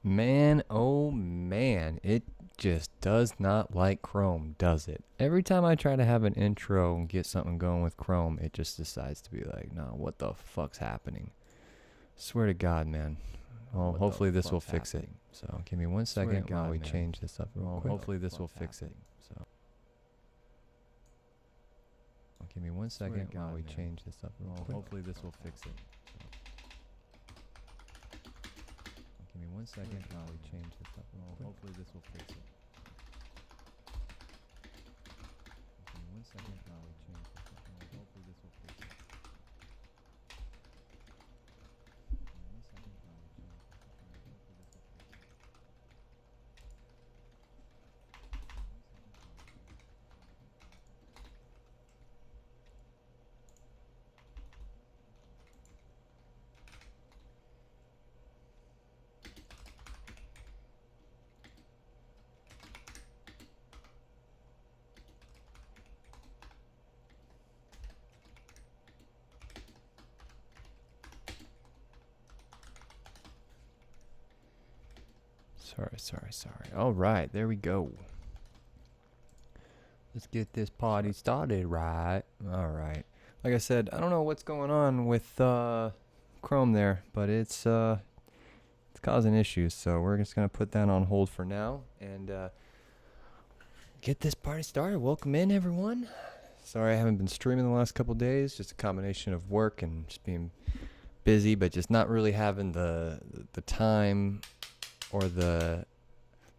Man, oh man, it just does not like Chrome, does it? Every time I try to have an intro and get something going with Chrome, it just decides to be like, nah, what the fuck's happening? Swear to God, man. Well, hopefully this will fix it. So give me 1 second while we change this up real quick. Hopefully this will fix it. So give me 1 second while we change this up real quick. Hopefully this will fix it. Give me 1 second while we change this up real quick. Hopefully this will fix it. Give me 1 second while we change this up. Hopefully this will fix it. Give me 1 second while we change this up. Hopefully this will fix it. Sorry. All right, there we go. Let's get this party started, right? All right. Like I said, I don't know what's going on with Chrome there, but it's causing issues. So we're just gonna put that on hold for now and get this party started. Welcome in, everyone. Sorry I haven't been streaming the last couple days. Just a combination of work and just being busy, but just not really having the time or the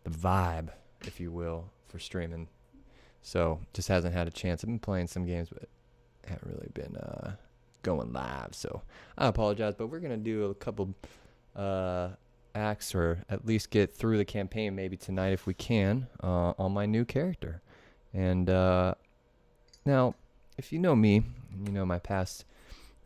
vibe, if you will, for streaming. So just hasn't had a chance. I've been playing some games, but haven't really been going live. So I apologize, but we're gonna do a couple acts, or at least get through the campaign maybe tonight if we can, on my new character. And now, if you know me, you know my past,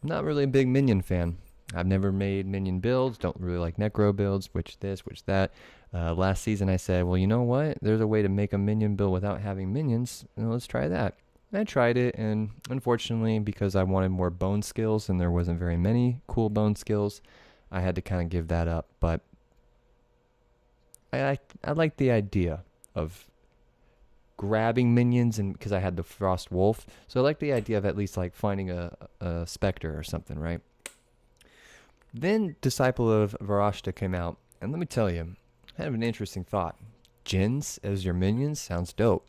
I'm not really a big minion fan. I've never made minion builds, don't really like necro builds, which this, which that. Last season I said, well, you know what? There's a way to make a minion build without having minions. Let's try that. And I tried it, and unfortunately, because I wanted more bone skills and there wasn't very many cool bone skills, I had to kind of give that up. But I like the idea of grabbing minions, and because I had the Frost Wolf, so I like the idea of at least like finding a Spectre or something, right? Then Disciple of Varashta came out, and let me tell you, I have an interesting thought. Djinns as your minions sounds dope.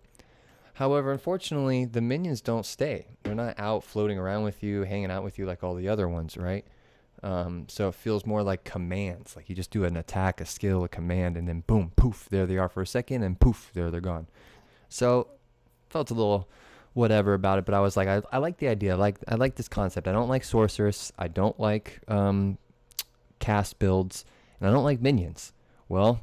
However, unfortunately, the minions don't stay. They're not out floating around with you, hanging out with you like all the other ones, right? So it feels more like commands. Like you just do an attack, a skill, a command, and then boom, poof, there they are for a second, and poof, there they're gone. So felt a little whatever about it, but I was like, I like the idea. I like this concept. I don't like sorceress. I don't like cast builds, and I don't like minions. Well,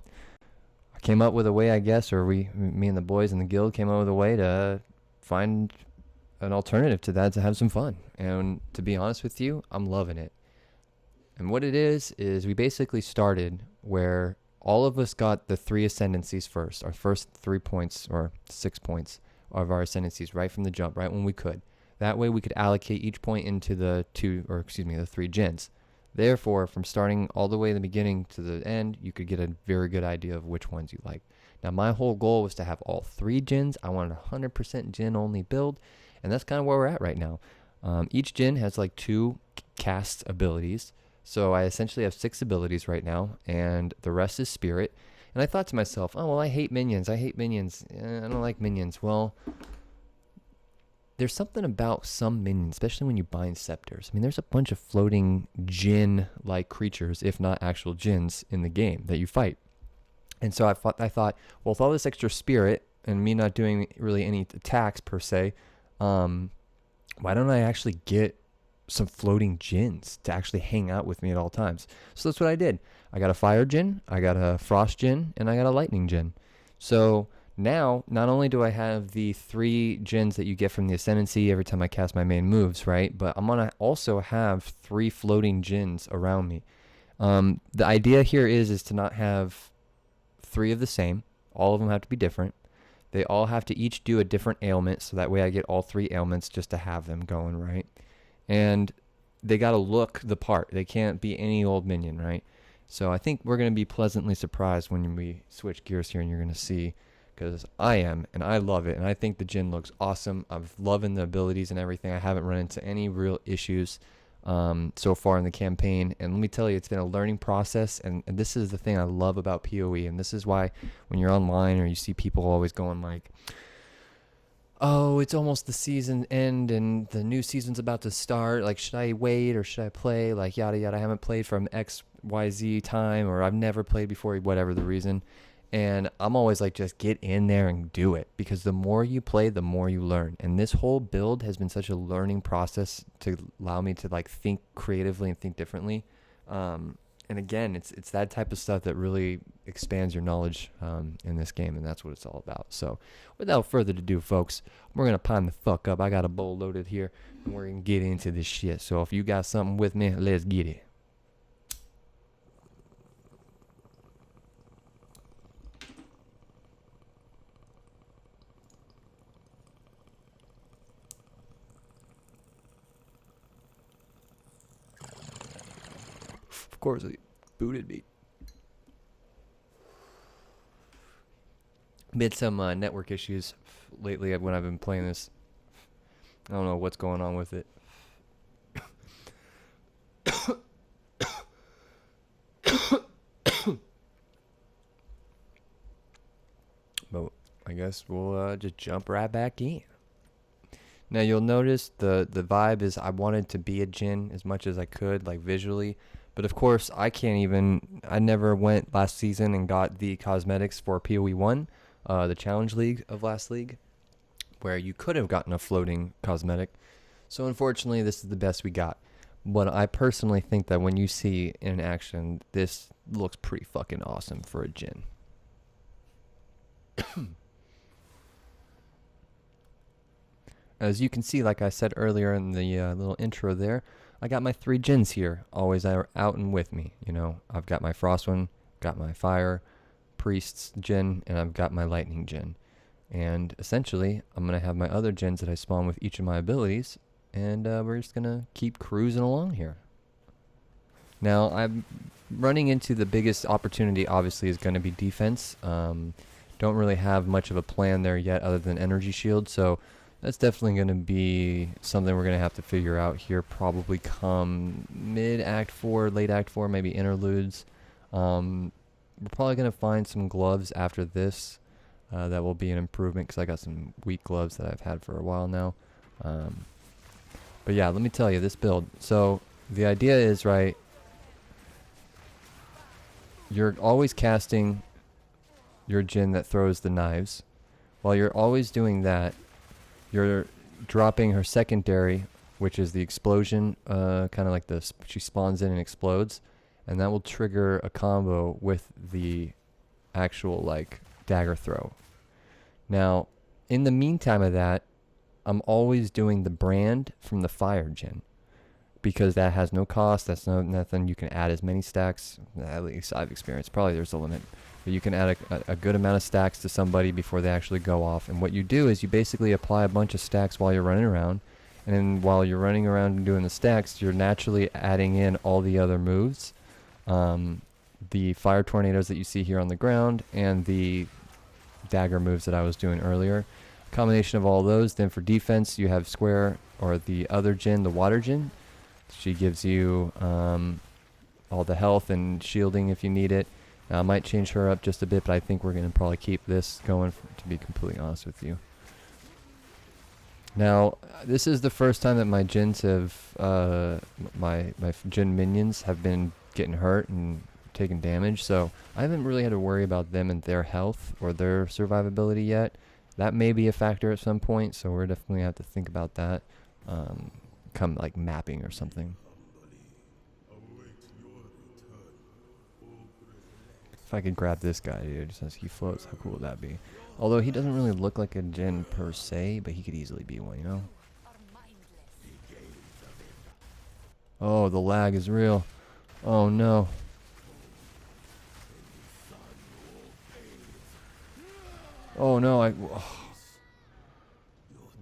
I came up with a way, I guess, or me and the boys in the guild came up with a way to find an alternative to that, to have some fun. And to be honest with you, I'm loving it. And what it is we basically started where all of us got the 3 ascendancies first, our first 3 points or 6 points of our ascendancies right from the jump, right when we could. That way we could allocate each point into the 3 Djinns. Therefore, from starting all the way in the beginning to the end, you could get a very good idea of which ones you like. Now, my whole goal was to have all 3 Djinns. I wanted a 100% Djinn only build, and that's kind of where we're at right now. Each Djinn has like 2 cast abilities, so I essentially have 6 abilities right now, and the rest is spirit. And I thought to myself, oh, well, I hate minions. I don't like minions. Well, there's something about some minions, especially when you bind scepters. I mean, there's a bunch of floating Djinn-like creatures, if not actual Djinns, in the game that you fight. And so I thought, well, with all this extra spirit and me not doing really any attacks per se, why don't I actually get some floating Djinns to actually hang out with me at all times? So that's what I did. I got a fire Djinn, I got a frost Djinn, and I got a lightning Djinn. So now, not only do I have the 3 Djinns that you get from the Ascendancy every time I cast my main moves, right? But I'm going to also have 3 floating Djinns around me. The idea here is to not have 3 of the same. All of them have to be different. They all have to each do a different ailment, so that way I get all 3 ailments just to have them going, right? And they got to look the part. They can't be any old minion, right? So I think we're going to be pleasantly surprised when we switch gears here, and you're going to see, because I am, and I love it, and I think the Djinn looks awesome. I'm loving the abilities and everything. I haven't run into any real issues so far in the campaign, and let me tell you, it's been a learning process, and this is the thing I love about PoE, and this is why when you're online or you see people always going like, oh, it's almost the season end and the new season's about to start, like, should I wait or should I play, like, yada yada, I haven't played from XYZ time, or I've never played before, whatever the reason. And I'm always like, just get in there and do it, because the more you play, the more you learn. And this whole build has been such a learning process to allow me to like think creatively and think differently. And again, it's that type of stuff that really expands your knowledge in this game, and that's what it's all about. So without further ado, folks, we're going to pine the fuck up. I got a bowl loaded here, and we're going to get into this shit. So if you got something with me, let's get it. Of course, it booted me. Been some network issues lately when I've been playing this. I don't know what's going on with it. But I guess we'll just jump right back in. Now you'll notice the vibe is I wanted to be a Djinn as much as I could, like visually. But of course, I never went last season and got the cosmetics for PoE 1, the Challenge League of last league, where you could have gotten a floating cosmetic. So unfortunately, this is the best we got. But I personally think that when you see in action, this looks pretty fucking awesome for a Djinn. As you can see, like I said earlier in the little intro there, I got my 3 Djinns here, always out and with me. You know, I've got my Frost one, got my Fire Priest's Djinn, and I've got my Lightning Djinn. And essentially, I'm going to have my other Djinns that I spawn with each of my abilities, and we're just going to keep cruising along here. Now, I'm running into the biggest opportunity, obviously, is going to be defense. Don't really have much of a plan there yet other than energy shield, so that's definitely going to be something we're going to have to figure out here, probably come mid-Act 4, late Act 4, maybe interludes. We're probably going to find some gloves after this. That will be an improvement, because I got some weak gloves that I've had for a while now. But yeah, let me tell you, this build. So the idea is, right, you're always casting your Djinn that throws the knives. While you're always doing that, you're dropping her secondary, which is the explosion, kind of like this. She spawns in and explodes, and that will trigger a combo with the actual like dagger throw. Now, in the meantime of that, I'm always doing the brand from the Fire Djinn, because that has no cost. That's nothing. You can add as many stacks. At least I've experienced. Probably there's a limit. But you can add a good amount of stacks to somebody before they actually go off. And what you do is you basically apply a bunch of stacks while you're running around. And then while you're running around and doing the stacks, you're naturally adding in all the other moves. The fire tornadoes that you see here on the ground, and the dagger moves that I was doing earlier. Combination of all those. Then for defense, you have Square, or the other Djinn, the Water Djinn. She gives you all the health and shielding if you need it. Now, I might change her up just a bit, but I think we're going to probably keep this going, to be completely honest with you. Now, this is the first time that my Djinns have, my Djinn minions have been getting hurt and taking damage, so I haven't really had to worry about them and their health or their survivability yet. That may be a factor at some point, so we're definitely going to have to think about that, come like mapping or something. If I could grab this guy, dude, since he floats, how cool would that be? Although he doesn't really look like a Djinn per se, but he could easily be one, you know? Oh, the lag is real. Oh, no. Oh, no,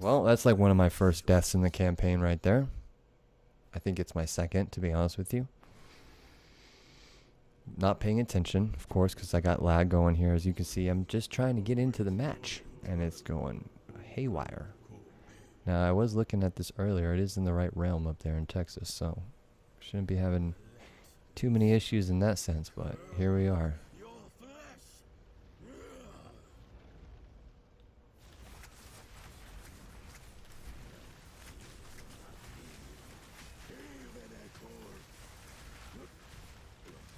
Well, that's like one of my first deaths in the campaign right there. I think it's my second, to be honest with you. not paying attention, of course, because I got lag going here. As you can see, I'm just trying to get into the match, and it's going haywire. Now, I was looking at this earlier. It is in the right realm up there in Texas, so shouldn't be having too many issues in that sense, but here we are.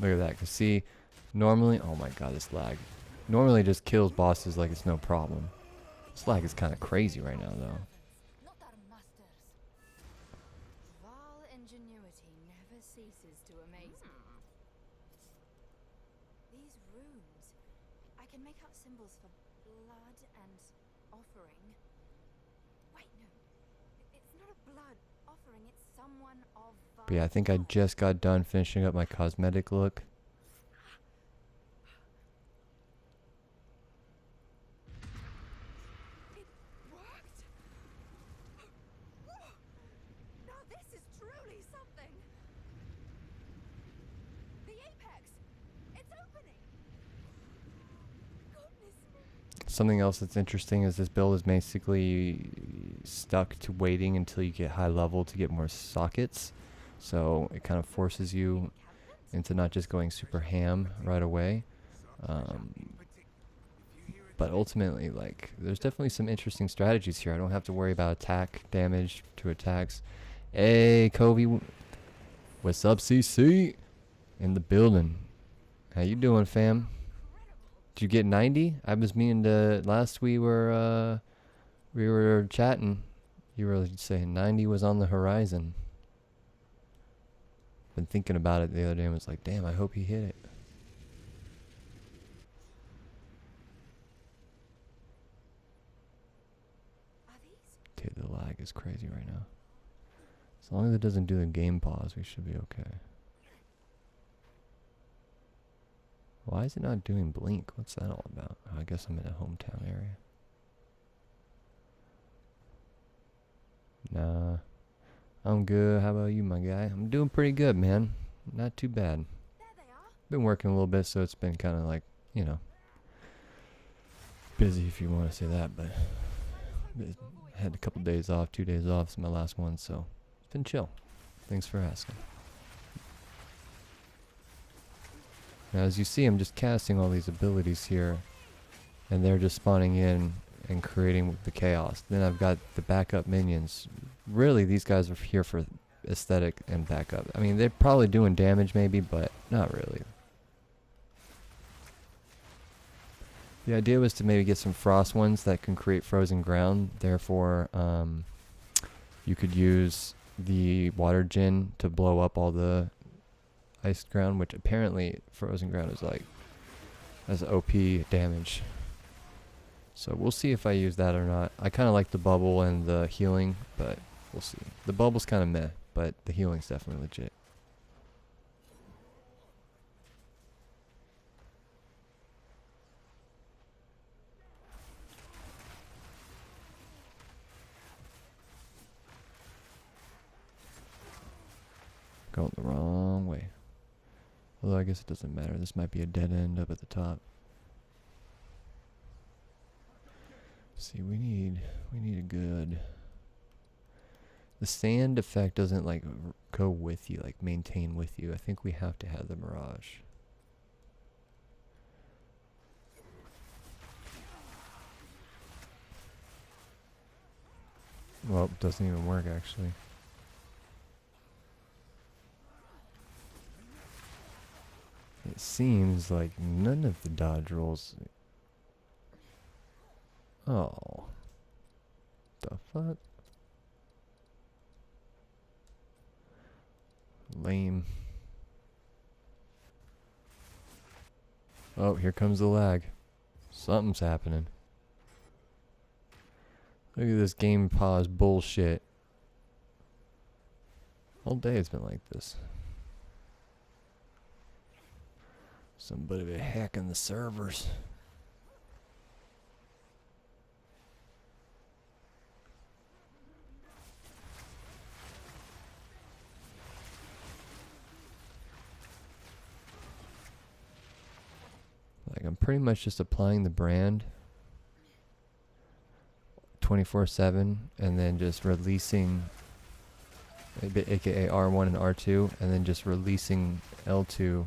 Look at that. Because see, normally, oh my god, this lag. Normally just kills bosses like it's no problem. This lag is kind of crazy right now, though. Not our masters. Val ingenuity never ceases to amaze me. These runes, I can make out symbols for blood and offering. Wait, no, it's not a blood offering. It's someone of. But yeah, I think I just got done finishing up my cosmetic look. Something else that's interesting is this build is basically stuck to waiting until you get high level to get more sockets. So it kind of forces you into not just going super ham right away. But ultimately, like, there's definitely some interesting strategies here. I don't have to worry about attack damage to attacks. Hey, Kobe. What's up, CC? In the building. How you doing, fam? Did you get 90? I was meaning to, last we were chatting, you were saying 90 was on the horizon. Been thinking about it the other day and was like, damn, I hope he hit it. Dude, the lag is crazy right now. As long as it doesn't do the game pause, we should be okay. Why is it not doing blink? What's that all about? Oh, I guess I'm in a hometown area. Nah. I'm good. How about you, my guy? I'm doing pretty good, man. Not too bad. Been working a little bit, so it's been kind of like, you know, busy if you want to say that, but I had a couple days off, 2 days off. It's my last one, so it's been chill. Thanks for asking. Now, as you see, I'm just casting all these abilities here, and they're just spawning in and creating the chaos. Then I've got the backup minions. Really, these guys are here for aesthetic and backup. I mean, they're probably doing damage maybe, but not really. The idea was to maybe get some frost ones that can create frozen ground. Therefore, you could use the water Djinn to blow up all the iced ground, which apparently frozen ground is like as OP damage. So we'll see if I use that or not. I kind of like the bubble and the healing, but we'll see. The bubble's kind of meh, but the healing's definitely legit. Going the wrong way. Although I guess it doesn't matter. This might be a dead end up at the top. See, we need a good. The sand effect doesn't like go with you, like maintain with you. I think we have to have the mirage. Well, it doesn't even work actually. It seems like none of the dodge rolls. Oh. The fuck? Lame. Oh, here comes the lag. Something's happening. Look at this game pause bullshit. All day it's been like this. Somebody be hacking the servers. Like, I'm pretty much just applying the brand 24/7 and then just releasing, aka R1 and R2, and then just releasing L2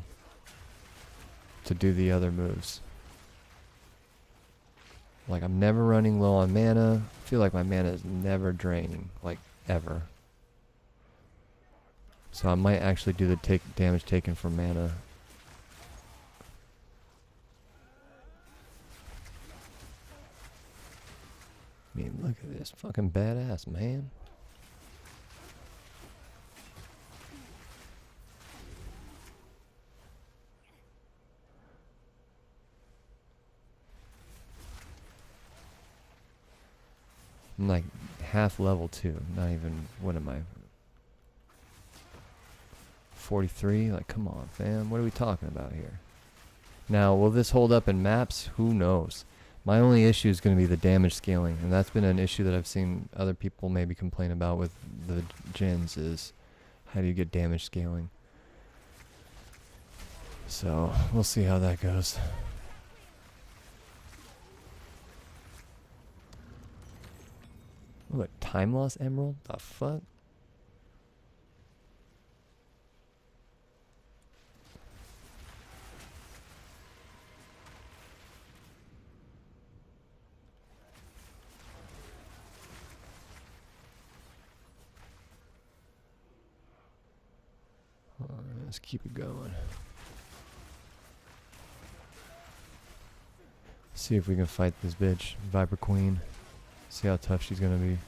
to do the other moves. Like, I'm never running low on mana. I feel like my mana is never draining, like, ever. So I might actually do the damage taken from mana. I mean, look at this. Fucking badass, man. I'm like half level too. Not even, what am I? 43? Like, come on, fam. What are we talking about here? Now, will this hold up in maps? Who knows? My only issue is going to be the damage scaling, and that's been an issue that I've seen other people maybe complain about with the Djinns, is how do you get damage scaling? So, we'll see how that goes. What, time loss emerald? The fuck? Let's keep it going. See if we can fight this bitch, Viper Queen. See how tough she's gonna be.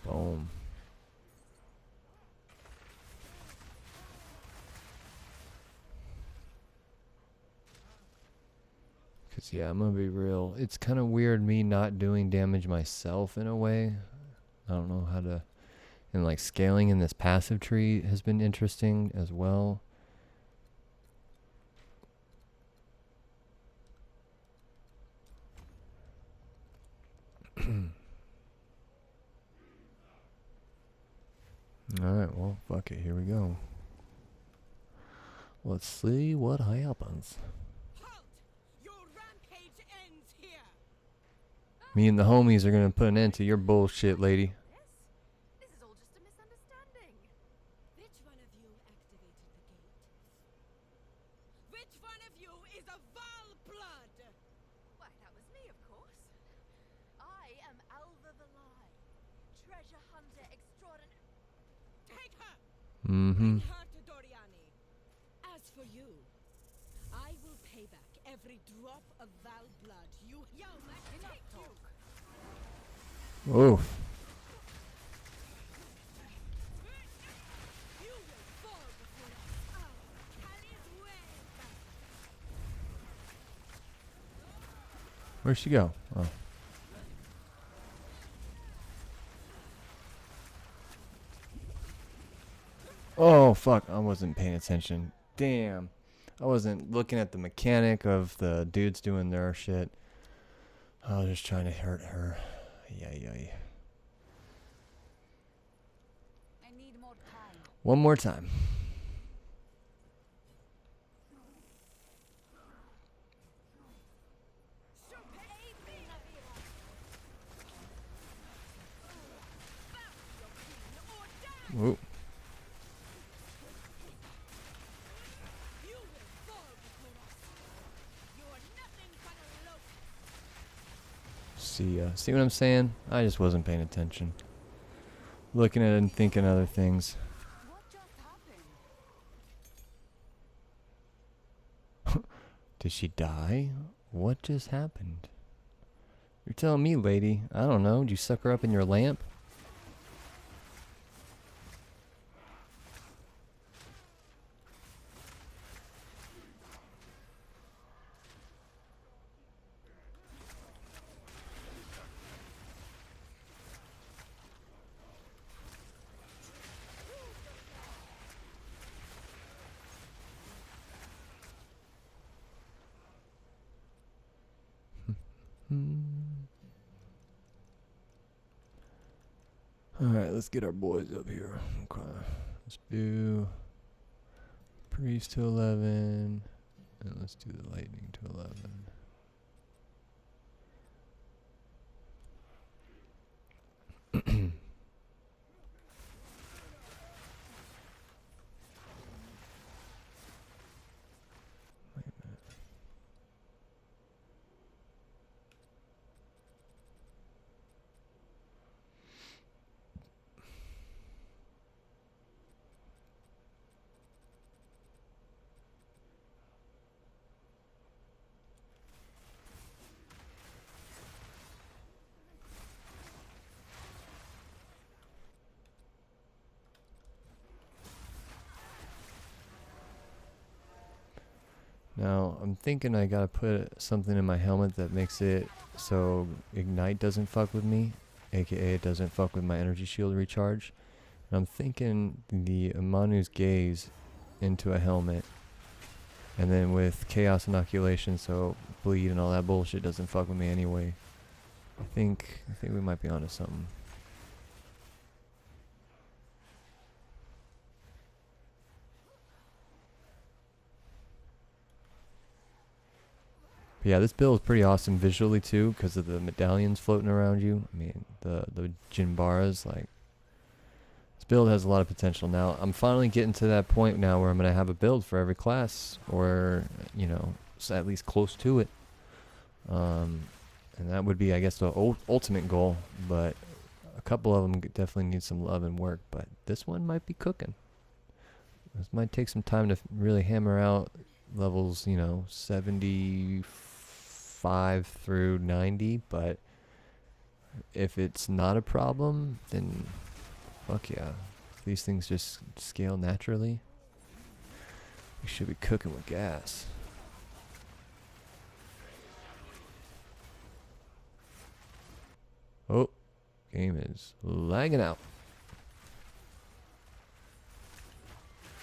Boom. Cause yeah, I'm gonna be real. It's kind of weird me not doing damage myself in a way. I don't know how to. And like scaling in this passive tree has been interesting as well. Alright, well, fuck it. Here we go. Let's see what happens. Halt! Your rampage ends here. Me and the homies are gonna put an end to your bullshit, lady. This is all just a misunderstanding. Which one of you activated the gate? Which one of you is a Val blood? Why, that was me, of course. I am Alva Valai, treasure hunter extraordinary. Take her! Mm-hmm. Bring her to Doriani. As for you, I will pay back every drop of Val blood you take you. Oof. You will fall before us. Cali's way back. Where'd she go? Oh. Oh, fuck. I wasn't paying attention. Damn. I wasn't looking at the mechanic of the dudes doing their shit. I was just trying to hurt her. Yay. I need more time. One more time. Ooh. You will fall before us. You are nothing but a locust. See what I'm saying? I just wasn't paying attention. Looking at it and thinking other things. What just happened? Did she die? What just happened? You're telling me, lady. I don't know. Did you suck her up in your lamp? Alright, let's get our boys up here. Okay. Let's do priest to 11. And let's do the lightning to 11. Now, I'm thinking I gotta put something in my helmet that makes it so Ignite doesn't fuck with me, aka it doesn't fuck with my energy shield recharge. And I'm thinking the Manu's Gaze into a helmet, and then with Chaos Inoculation, so bleed and all that bullshit doesn't fuck with me anyway. I think we might be onto something. But yeah, this build is pretty awesome visually too, because of the medallions floating around you. I mean, the Djinn baras, like, this build has a lot of potential. Now, I'm finally getting to that point now where I'm going to have a build for every class, or, you know, at least close to it. And that would be, I guess, the ultimate goal, but a couple of them definitely need some love and work, but this one might be cooking. This might take some time to really hammer out levels, you know, 75 through 90, but if it's not a problem, then fuck yeah. If these things just scale naturally, we should be cooking with gas. Oh, game is lagging out.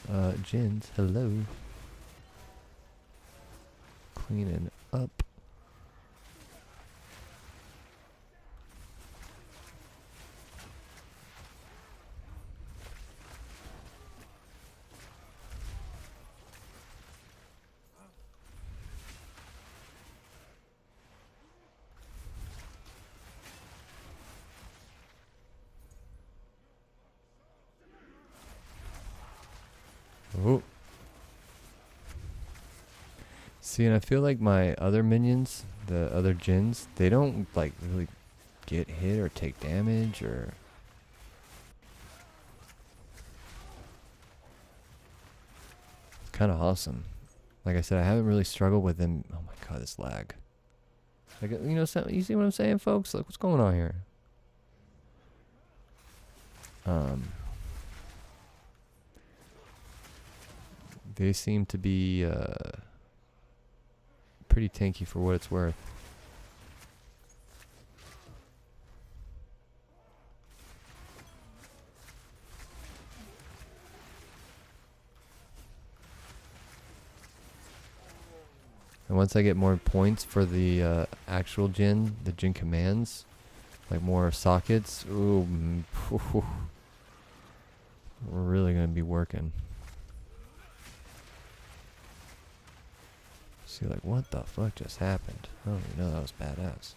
Djinns, hello. Cleaning up. Oh. See, and I feel like my other minions, the other Djinns, they don't like really get hit or take damage or... It's kind of awesome. Like I said, I haven't really struggled with them. Oh my god, this lag. Like, you know, you see what I'm saying, folks? Like, what's going on here? They seem to be pretty tanky for what it's worth. And once I get more points for the actual Djinn, the Djinn commands, like more sockets, ooh, we're really gonna be working. See, like, what the fuck just happened? I don't even know, that was badass.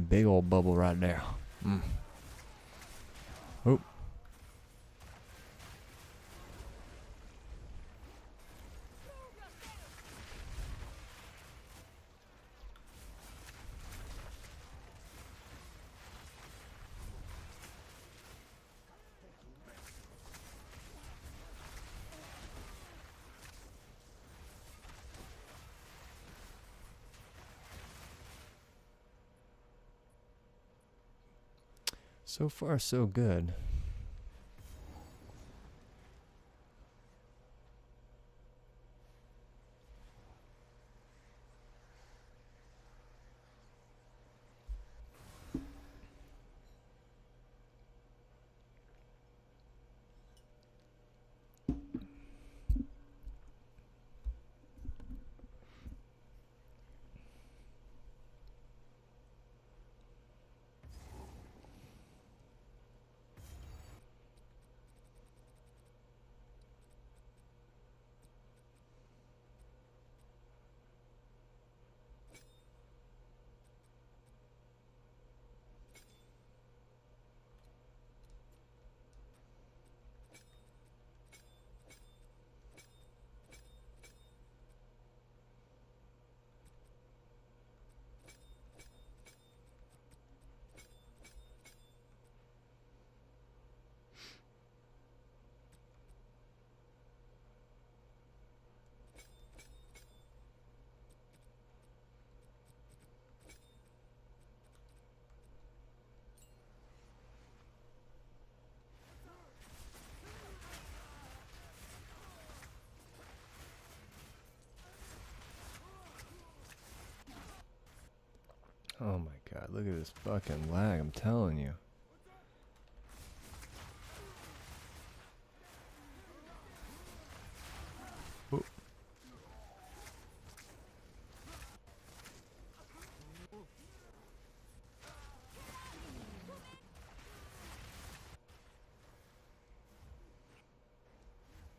Big old bubble right there. Oh. So far, so good. Oh my god, look at this fucking lag, I'm telling you. Oh.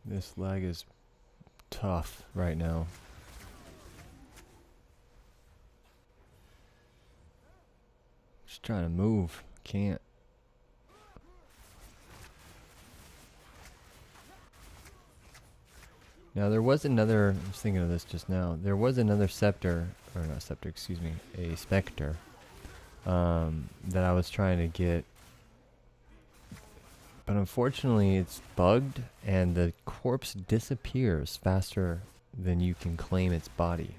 This lag is tough right now. Just trying to move, can't. Now there was another, I was thinking of this just now, there was another scepter, or not scepter, excuse me, a specter, that I was trying to get, but unfortunately it's bugged and the corpse disappears faster than you can claim its body.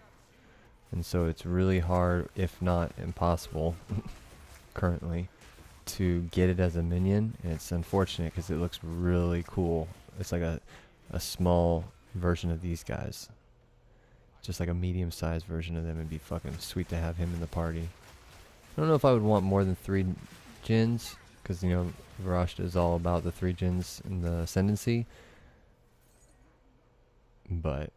And so it's really hard, if not impossible, currently, to get it as a minion, and it's unfortunate because it looks really cool. It's like a small version of these guys, just like a medium-sized version of them. It'd be fucking sweet to have him in the party. I don't know if I would want more than 3 Djinns, because, you know, Varashta is all about the 3 Djinns in the Ascendancy, but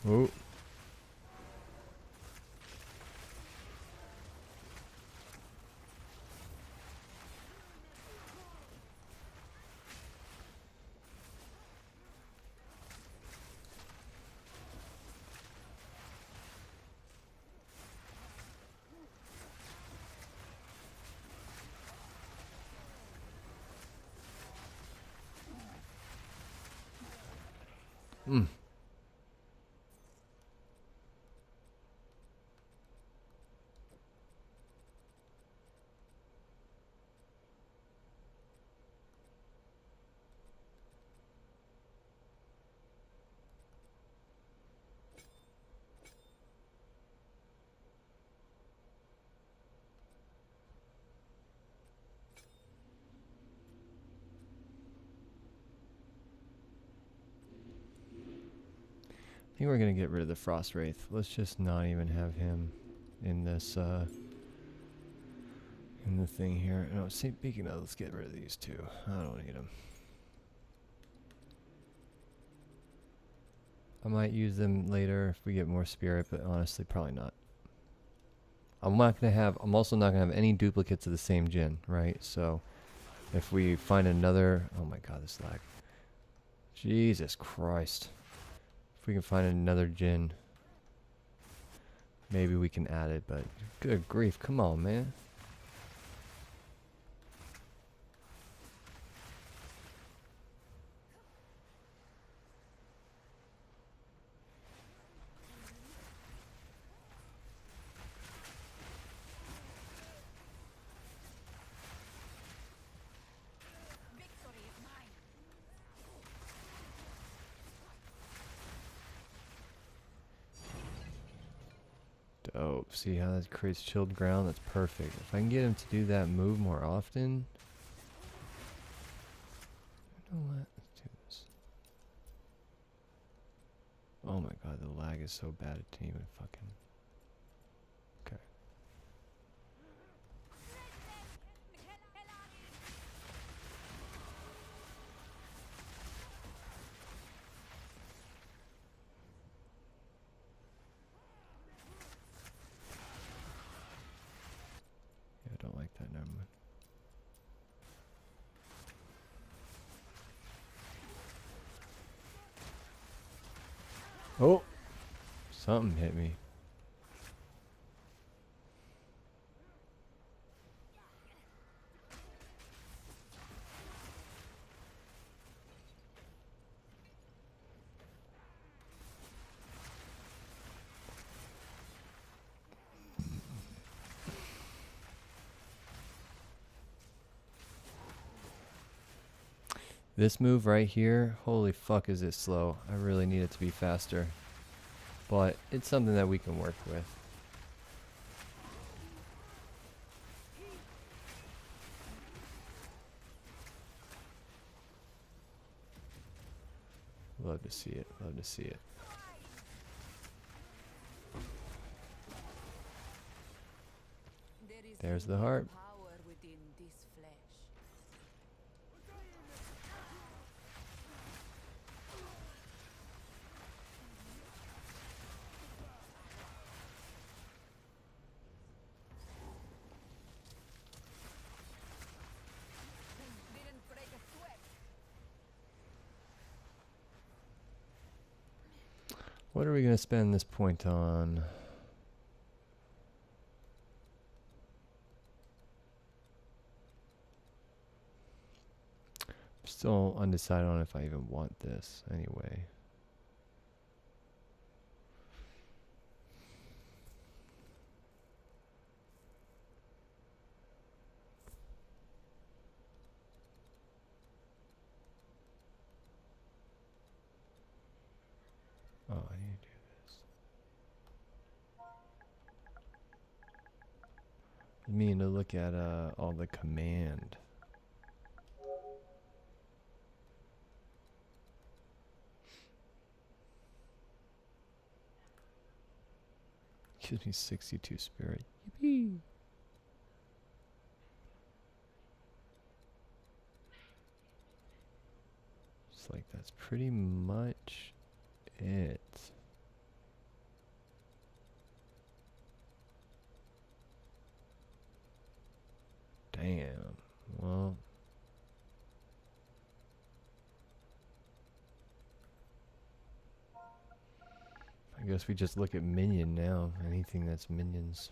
oh. Mm. I think we're gonna get rid of the Frost Wraith. Let's just not even have him in this, in the thing here. No, speaking of, let's get rid of these two. I don't need them. I might use them later if we get more spirit, but honestly, probably not. I'm also not gonna have any duplicates of the same Djinn, right? So, if we find another, oh my god, this lag. Jesus Christ. If we can find another Djinn, maybe we can add it, but good grief, come on, man. Dope. See how that creates chilled ground? That's perfect. If I can get him to do that move more often. You know what? Let's do this. Oh my god, the lag is so bad it didn't even fucking. Okay. Yeah, I don't like that. Never mind. Oh! Something hit me. This move right here, holy fuck is it slow. I really need it to be faster. But it's something that we can work with. Love to see it, love to see it. There's the heart. Power within this flesh. Didn't break a sweat. What are we going to spend this point on? Still undecided on if I even want this anyway. Oh, I need to do this. I mean to look at all the command. Gives me 62 spirit. Yippee! It's like that's pretty much it. Damn. Well. I guess we just look at minion now. Anything that's minions.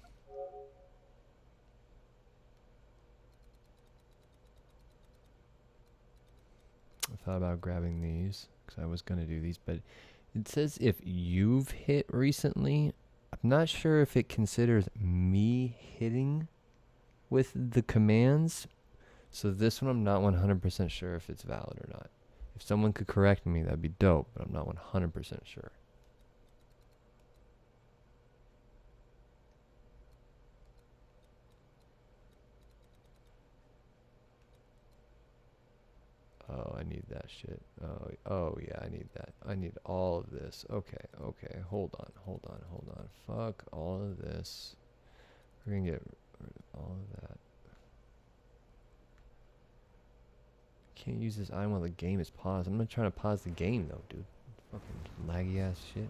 I thought about grabbing these because I was going to do these, but it says if you've hit recently. I'm not sure if it considers me hitting with the commands. So this one I'm not 100% sure if it's valid or not. If someone could correct me, that'd be dope, but I'm not 100% sure. Oh, I need that shit. Oh yeah, I need that. I need all of this. Okay, okay. Hold on. Fuck all of this. We're gonna get rid of all of that. Can't use this item while the game is paused. I'm not trying to pause the game though, dude. Fucking laggy ass shit.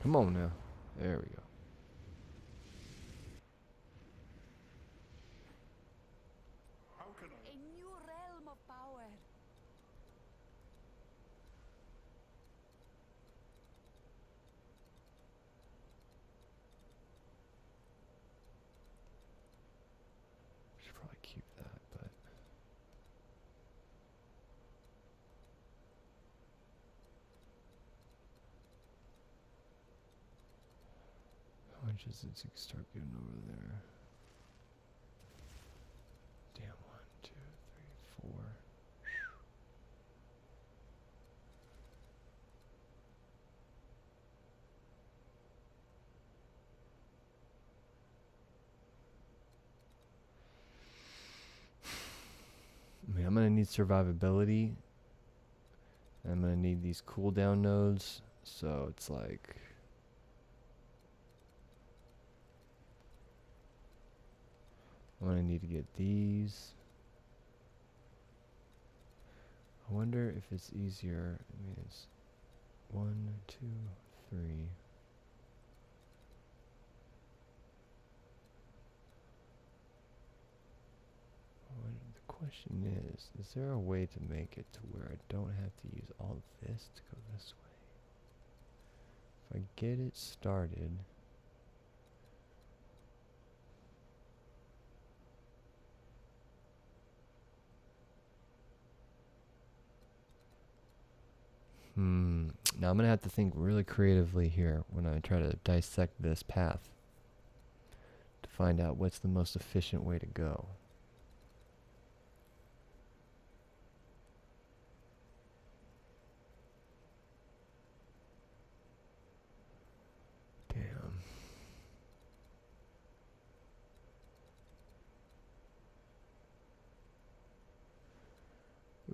Come on now. There we go. A new realm of power. Should probably keep that, but how much is it to start getting over there? Damn, 1, 2, 3, 4. need survivability. I'm gonna need these cooldown nodes. So it's like I'm gonna need to get these. I wonder if it's easier. I mean, it's 1, 2, 3. The question is there a way to make it to where I don't have to use all of this to go this way? If I get it started. Now I'm going to have to think really creatively here when I try to dissect this path to find out what's the most efficient way to go. Damn.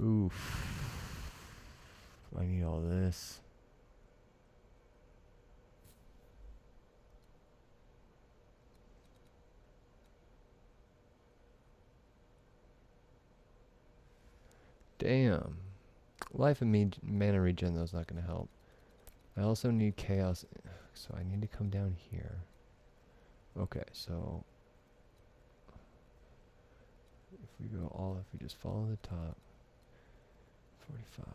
Oof. I need all this. Damn. Life and mana regen though is not going to help. I also need chaos, so I need to come down here. Okay, so if we just follow the top, 45.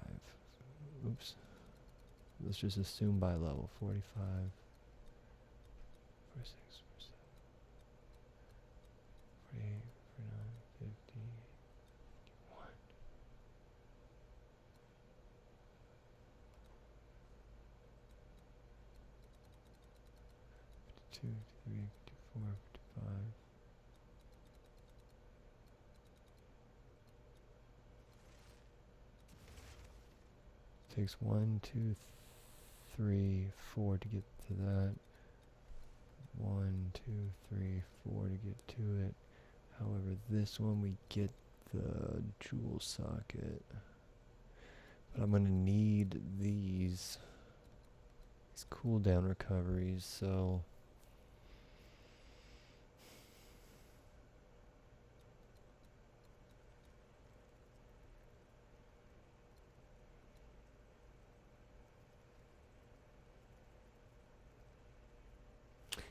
Oops. Let's just assume by level 45, 46, 47, 48, 49, 50, 51. 52, 53, 54, 55. Takes 1, 2, 3, 4 to get to that. 1, 2, 3, 4 to get to it. However, this one we get the jewel socket. But I'm gonna need these cooldown recoveries, so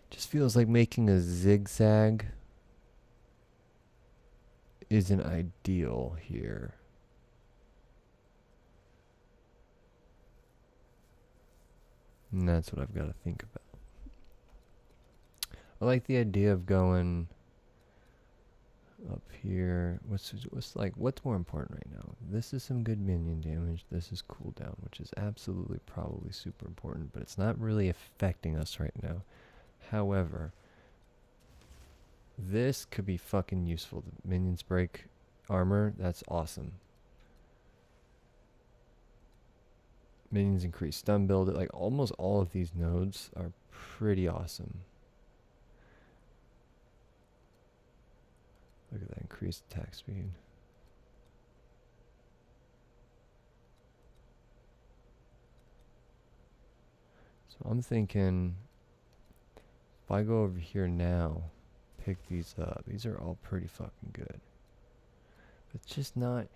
just feels like making a zigzag isn't ideal here. And that's what I've got to think about. I like the idea of going up here. What's more important right now? This is some good minion damage. This is cooldown, which is absolutely probably super important, but it's not really affecting us right now. However, this could be fucking useful. The minions break armor. That's awesome. Minions increase stun build. Like almost all of these nodes are pretty awesome. Look at that increased attack speed. So I'm thinking if I go over here now, pick these up. These are all pretty fucking good. But it's just not,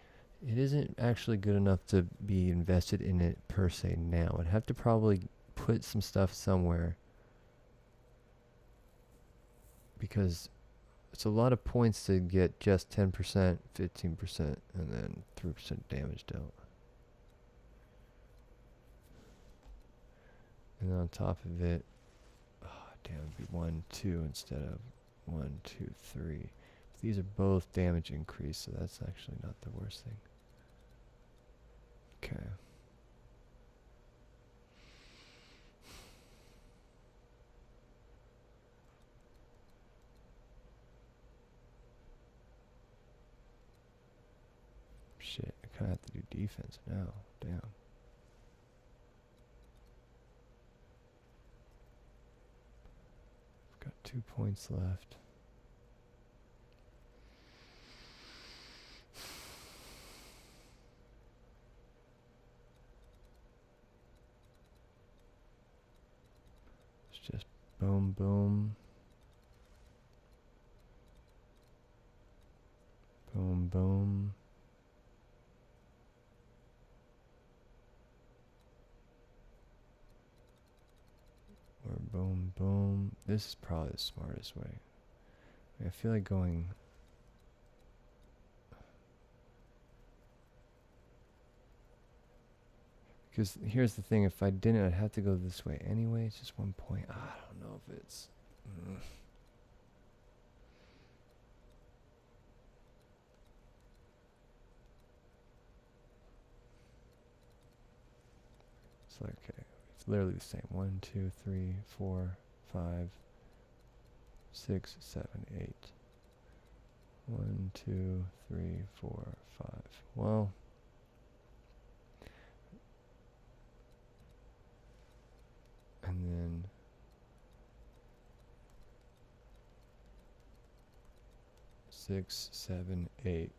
it isn't actually good enough to be invested in it per se now. I'd have to probably put some stuff somewhere because it's a lot of points to get just 10%, 15%, and then 3% damage dealt. And on top of it, oh damn, it'd be 1, 2 instead of 1, 2, 3. These are both damage increase, so that's actually not the worst thing. Okay. Shit, I kind of have to do defense now. Damn. I've got 2 points left. boom, boom. Boom, boom. Or boom, boom. This is probably the smartest way. I feel like going... Because here's the thing, if I didn't, I'd have to go this way anyway. It's just 1 point. I don't know if it's... It's like, okay, it's literally the same. 1, 2, 3, 4, 5, 6, 7, 8. 1, 2, 3, 4, 5. Well... And then 6, 7, 8.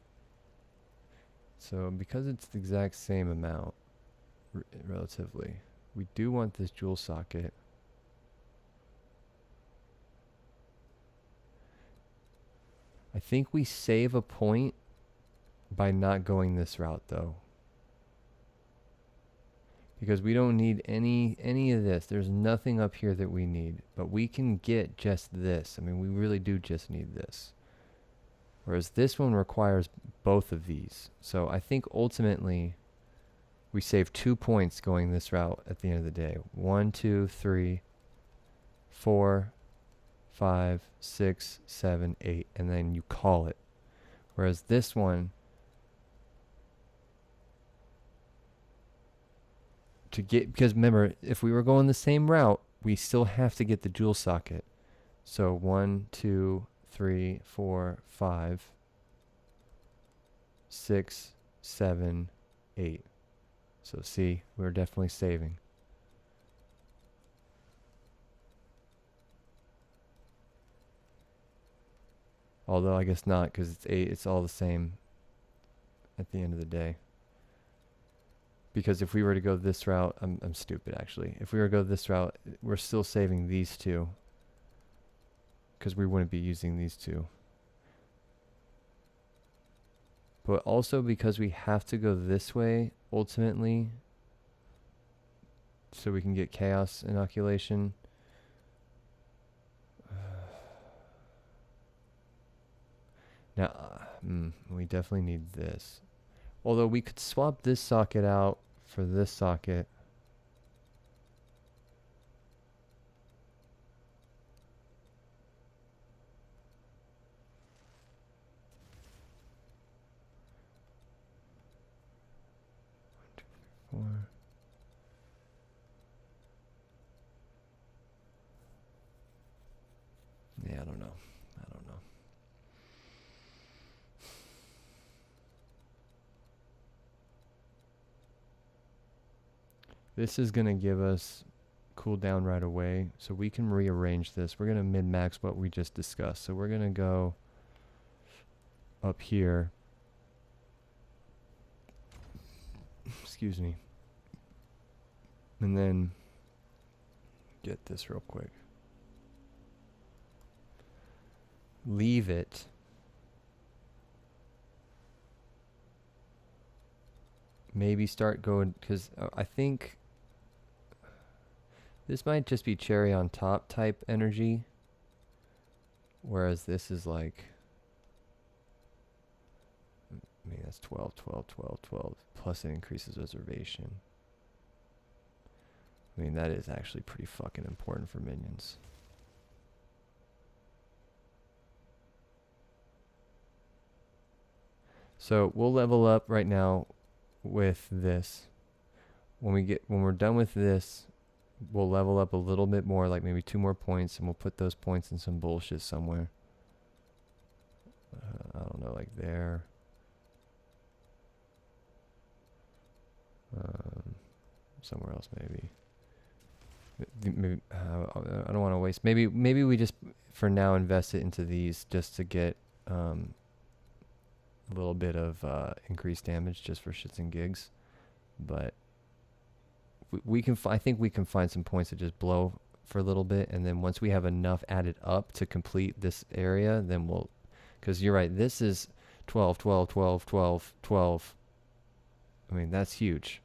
So because it's the exact same amount, relatively, we do want this jewel socket. I think we save a point by not going this route though. Because we don't need any of this. There's nothing up here that we need. But we can get just this. I mean, we really do just need this. Whereas this one requires both of these. So I think ultimately we save 2 points going this route at the end of the day. 1, 2, 3, 4, 5, 6, 7, 8. And then you call it. Whereas this one... to get, because remember, if we were going the same route, we still have to get the jewel socket. So 1, 2, 3, 4, 5, 6, 7, 8. So see, we're definitely saving. Although I guess not, because it's 8, it's all the same at the end of the day. Because if we were to go this route, I'm stupid actually. If we were to go this route, we're still saving these two. Because we wouldn't be using these two. But also because we have to go this way, ultimately, so we can get chaos inoculation. Now, we definitely need this. Although we could swap this socket out for this socket. One, two, three, 4. Yeah, I don't know. This is going to give us cooldown right away, so we can rearrange this. We're going to min-max what we just discussed. So we're going to go up here. Excuse me. And then get this real quick. Leave it. Maybe start going, because I think this might just be cherry on top type energy, whereas this is like, I mean, that's 12, 12, 12, 12, plus it increases reservation. I mean, that is actually pretty fucking important for minions. So we'll level up right now with this. When we're done with this, we'll level up a little bit more, like maybe 2 more points, and we'll put those points in some bullshit somewhere. I don't know, like there. Somewhere else maybe. Maybe I don't want to waste. Maybe we just for now invest it into these just to get a little bit of increased damage just for shits and gigs. But we can I think we can find some points that just blow for a little bit, and then once we have enough added up to complete this area, then we'll, because you're right, this is 12, 12, 12, 12, 12. I mean, that's huge.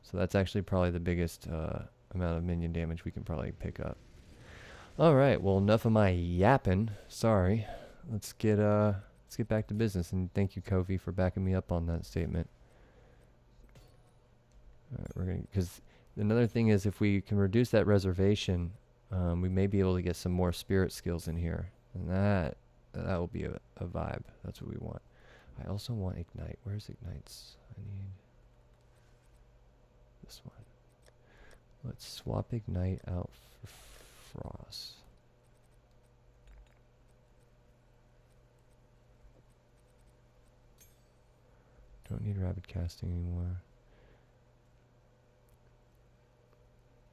So that's actually probably the biggest amount of minion damage we can probably pick up. All right, well, enough of my yapping. Sorry. Let's get back to business, and thank you, Kofi, for backing me up on that statement. We're gonna, because another thing is, if we can reduce that reservation, we may be able to get some more spirit skills in here, and that will be a vibe. That's what we want. I also want ignite. Where's ignites? I need this one. Let's swap ignite out for frost. Don't need rapid casting anymore.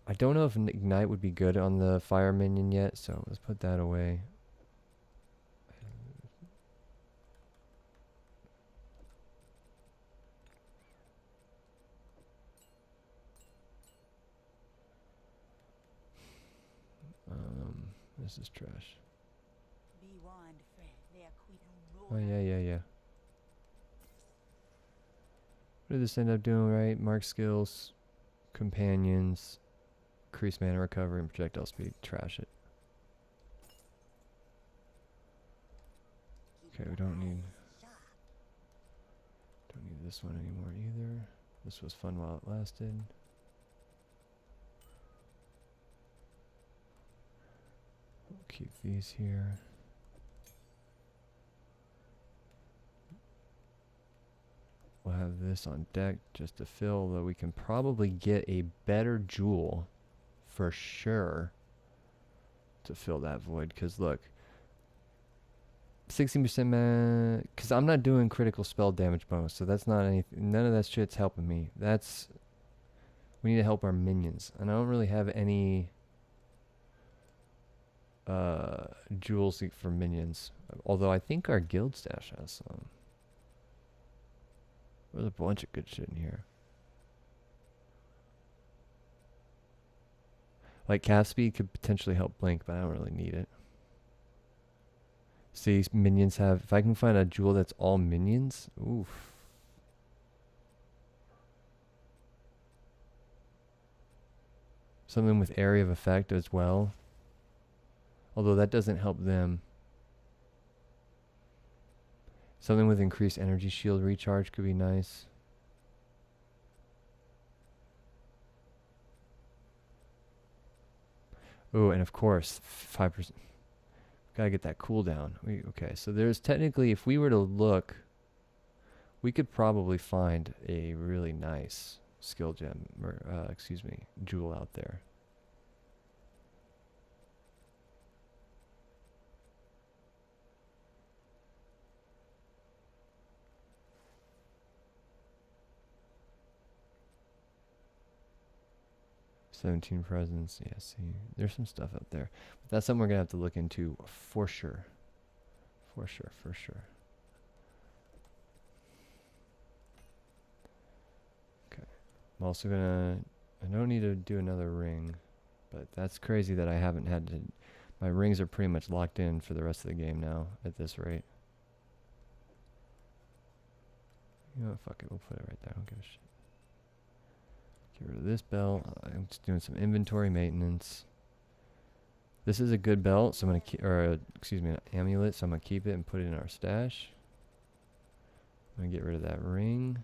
I don't know if an ignite would be good on the fire minion yet, so let's put that away. This is trash. Oh yeah. What did this end up doing, right? Mark skills, companions, increase mana recovery, and projectile speed. Trash it. Okay, we don't need this one anymore either. This was fun while it lasted. We'll keep these here. We'll have this on deck just to fill, though we can probably get a better jewel for sure to fill that void. Because look, 16% mana, because I'm not doing critical spell damage bonus, so that's not anything. None of that shit's helping me. We need to help our minions, and I don't really have any jewels for minions, although I think our guild stash has some. There's a bunch of good shit in here. Like cast speed could potentially help blink, but I don't really need it. See, minions have, if I can find a jewel that's all minions, oof. Something with area of effect as well. Although that doesn't help them. Something with increased energy shield recharge could be nice. Oh, and of course, 5%. Gotta get that cooldown. Okay, so there's technically, if we were to look, we could probably find a really nice skill gem, or jewel out there. $17 presents. Yeah, see, there's some stuff out there. But that's something we're gonna have to look into for sure. For sure. Okay. I'm also gonna, I don't need to do another ring, but that's crazy that I haven't had to, my rings are pretty much locked in for the rest of the game now at this rate. You know what, fuck it, we'll put it right there, I don't give a shit. Get rid of this belt. I'm just doing some inventory maintenance. This is a good belt, so I'm gonna keep, or an amulet, so I'm gonna keep it and put it in our stash. I'm gonna get rid of that ring.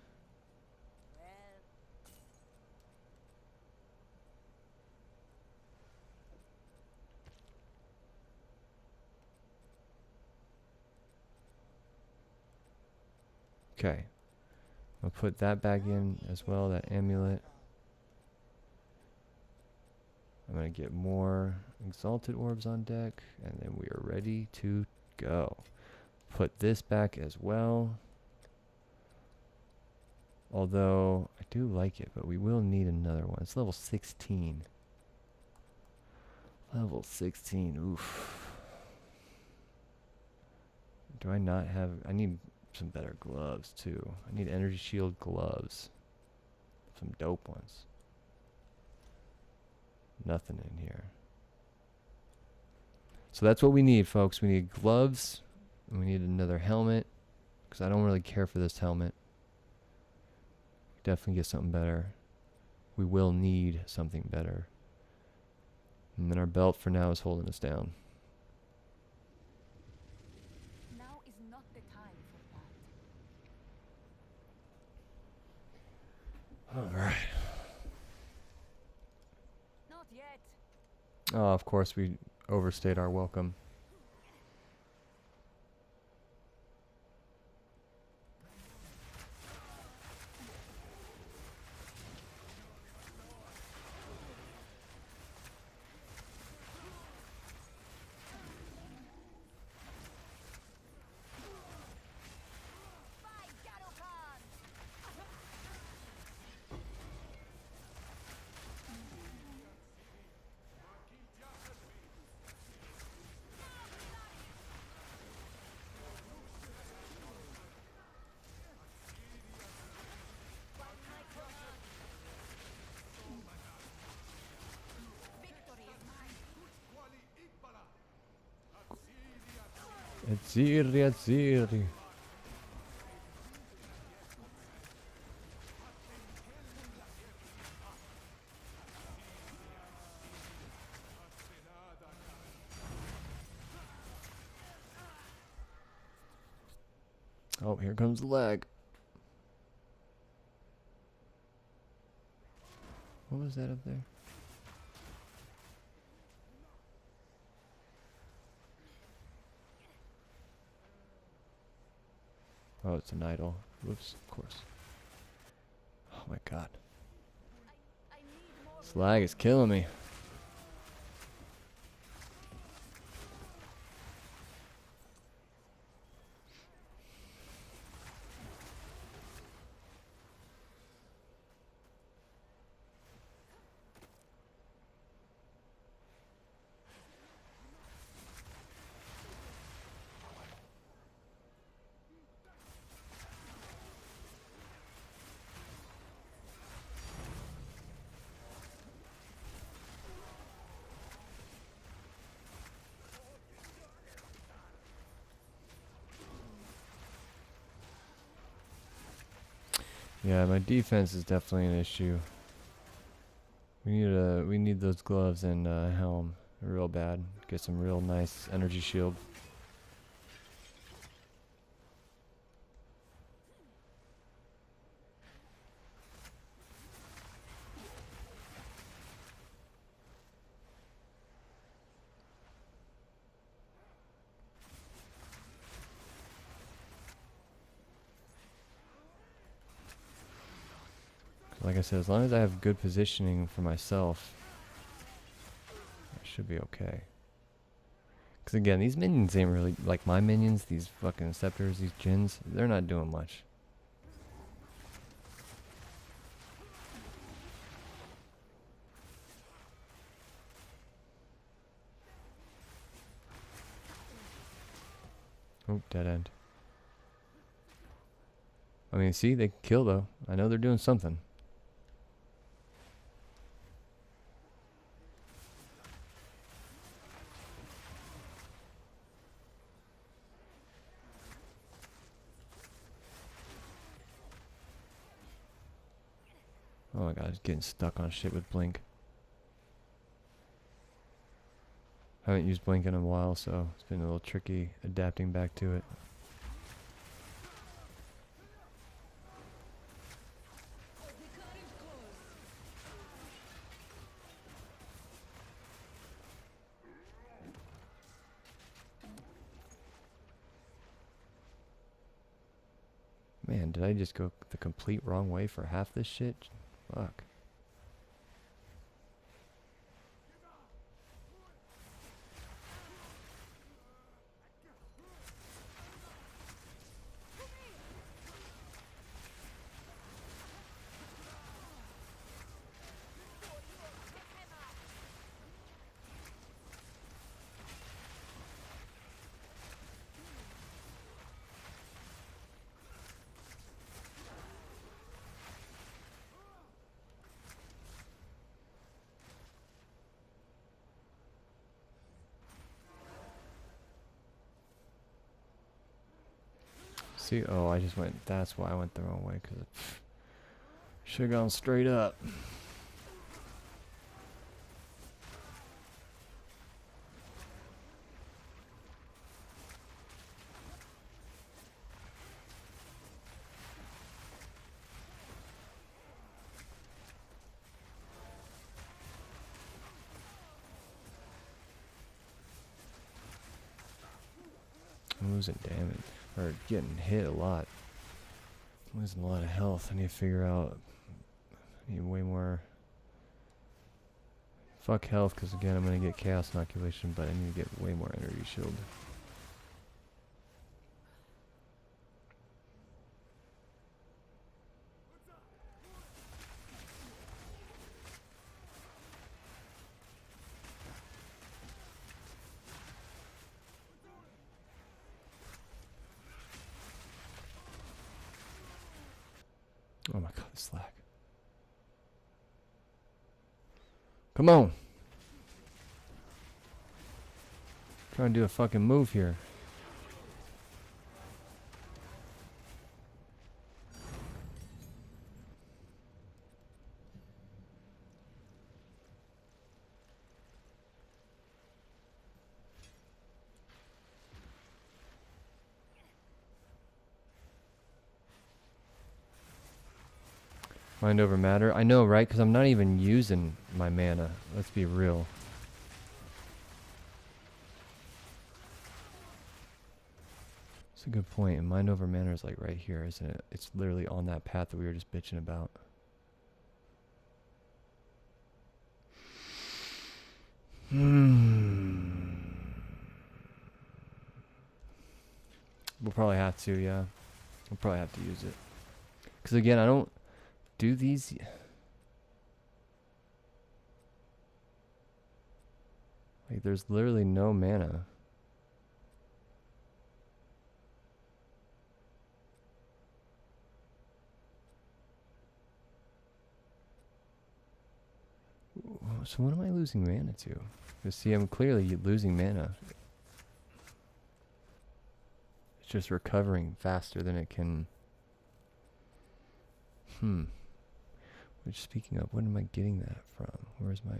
Okay. I'll put that back in as well, that amulet. I'm going to get more exalted orbs on deck, and then we are ready to go. Put this back as well. Although, I do like it, but we will need another one. It's level 16. Level 16, oof. Do I not have, I need some better gloves too. I need energy shield gloves. Some dope ones. Nothing in here. So that's what we need, folks. We need gloves. And we need another helmet. Because I don't really care for this helmet. Definitely get something better. We will need something better. And then our belt for now is holding us down. Now is not the time for that. Alright. Not yet. Oh, of course we overstayed our welcome. Atziri, Atziri. Oh, here comes the lag. What was that up there? Oh, it's an idol. Whoops, of course. Oh my god. I need more. This lag is killing me. Yeah, my defense is definitely an issue. We need those gloves and helm real bad. Get some real nice energy shield. Like I said, as long as I have good positioning for myself, I should be okay. Because again, these minions ain't really like my minions. These fucking scepters, these djinns, they're not doing much. Oh, dead end. I mean, see, they can kill though. I know they're doing something. Oh my god, he's getting stuck on shit with Blink. Haven't used Blink in a while, so it's been a little tricky adapting back to it. Man, did I just go the complete wrong way for half this shit? Fuck. See, oh, I just went, that's why I went the wrong way, because should have gone straight up. I'm losing damage, or getting hit a lot. I'm losing a lot of health. I need to figure out, I need way more. Fuck health, because again, I'm going to get chaos inoculation, but I need to get way more energy shield. Oh my god, this lag. Come on. Trying to do a fucking move here. Mind over matter. I know, right? Because I'm not even using my mana. Let's be real. That's a good point. And mind over matter is like right here, isn't it? It's literally on that path that we were just bitching about. We'll probably have to, yeah. We'll probably have to use it. Because again, I don't do these. Like, there's literally no mana. So what am I losing mana to? Because see, I'm clearly losing mana. It's just recovering faster than it can. Which, speaking of, what am I getting that from? Where's my...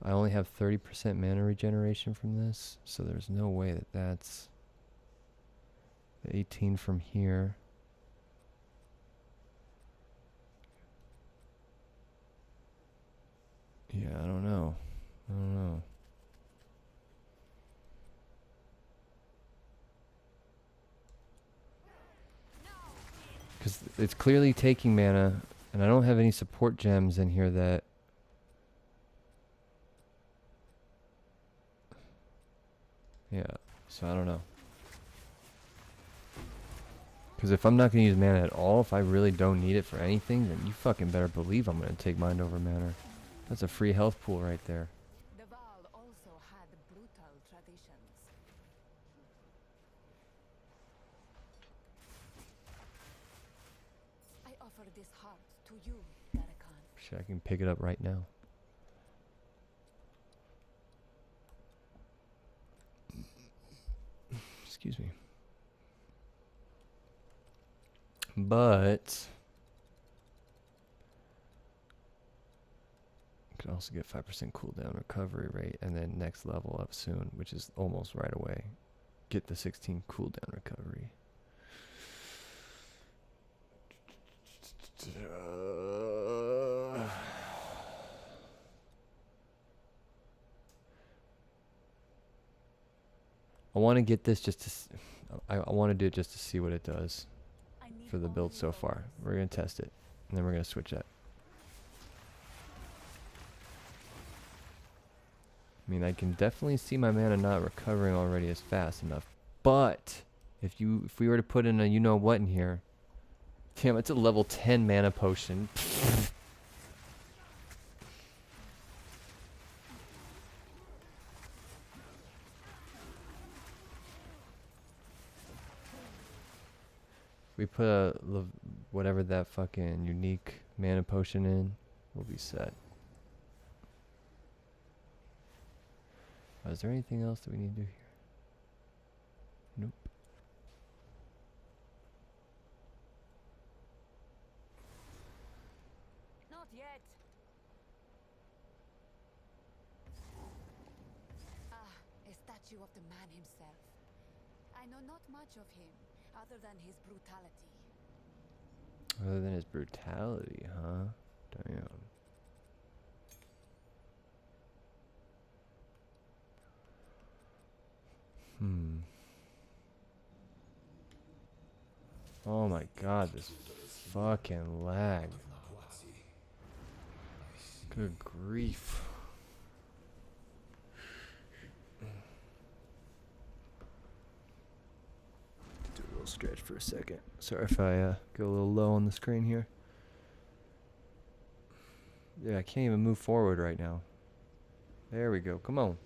I only have 30% mana regeneration from this, so there's no way that that's... The 18 from here. Yeah, I don't know. Because it's clearly taking mana, and I don't have any support gems in here that... Yeah, so I don't know. Because if I'm not going to use mana at all, if I really don't need it for anything, then you fucking better believe I'm going to take mind over matter. That's a free health pool right there. The Val also had brutal traditions. I offer this heart to you, Darakan. Shit, I can pick it up right now. Excuse me. But you can also get 5% cooldown recovery rate, and then next level up soon, which is almost right away. Get the 16 cooldown recovery. I want to get this just to... I want to do it just to see what it does for the build so far. We're going to test it, and then we're going to switch it. I mean, I can definitely see my mana not recovering already as fast enough. But if we were to put in a you know what in here, damn, it's a level 10 mana potion. We put a whatever that fucking unique mana potion in, we'll be set. Is there anything else that we need to do here? Nope. Not yet. A statue of the man himself. I know not much of him, other than his brutality. Other than his brutality, huh? Damn. Oh my god, this fucking lag. Good grief. Do a little stretch for a second. Sorry if I go a little low on the screen here. Yeah, I can't even move forward right now. There we go. Come on.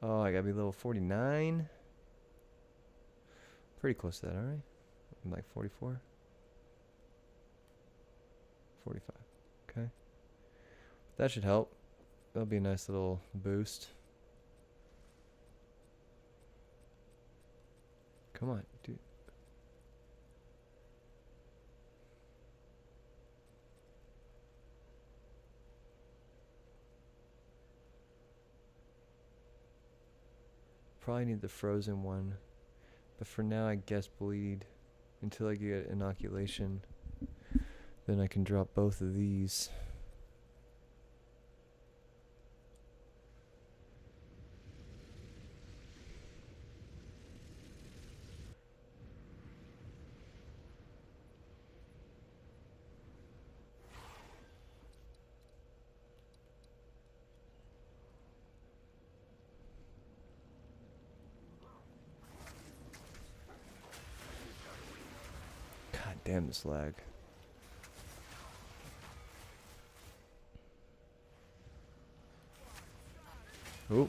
Oh, I gotta be level 49. Pretty close to that, alright? I'm like 44. 45. Okay. That should help. That'll be a nice little boost. Come on, dude. Probably need the frozen one. But for now, I guess bleed until I get inoculation. Then I can drop both of these. God damn this lag. Oh.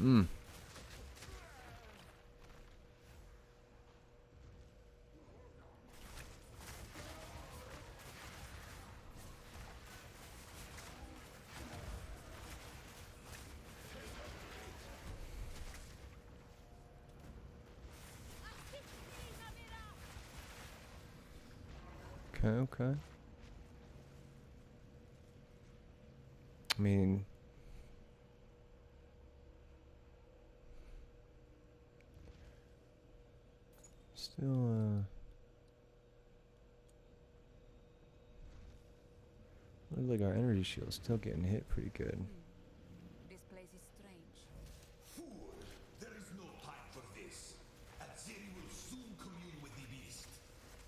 Hmm. Okay, okay. I mean, still, looks like our energy shield's still getting hit pretty good. This place is strange. Fool! There is no time for this. Azeri will soon commune with the beast.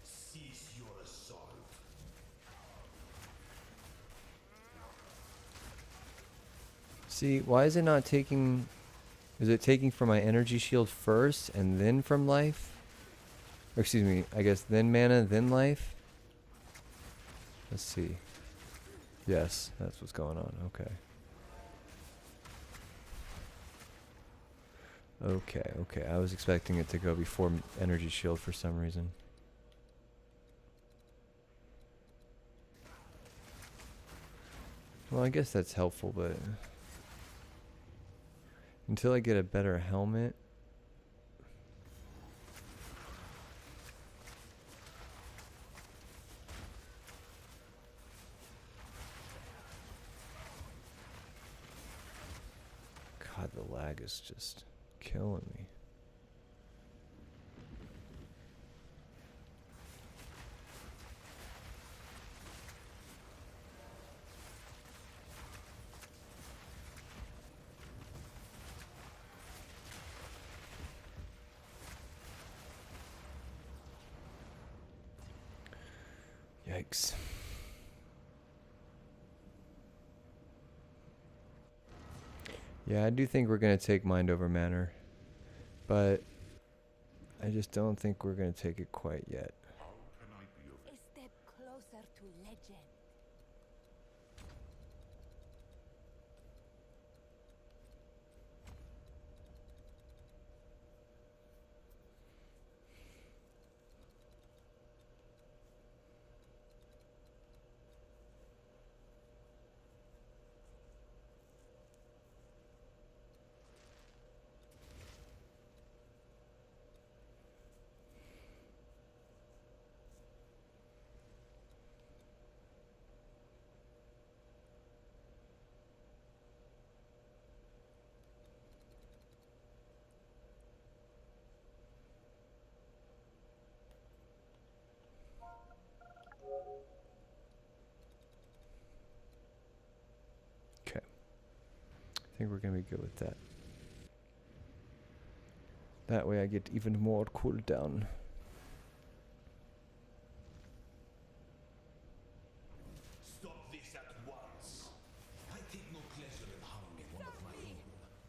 Cease your assault. See, why is it not taking... Is it taking from my energy shield first and then from life? Or excuse me, I guess then mana, then life? Let's see. Yes, that's what's going on. Okay. Okay. I was expecting it to go before energy shield for some reason. Well, I guess that's helpful, but... Until I get a better helmet... God, the lag is just killing me. Yikes. Yeah, I do think we're going to take Mind Over Matter. But I just don't think we're going to take it quite yet. A step closer to legend. Okay. I think we're going to be good with that. That way I get even more cooldown. Stop this at once. I take no pleasure in harming one of my own.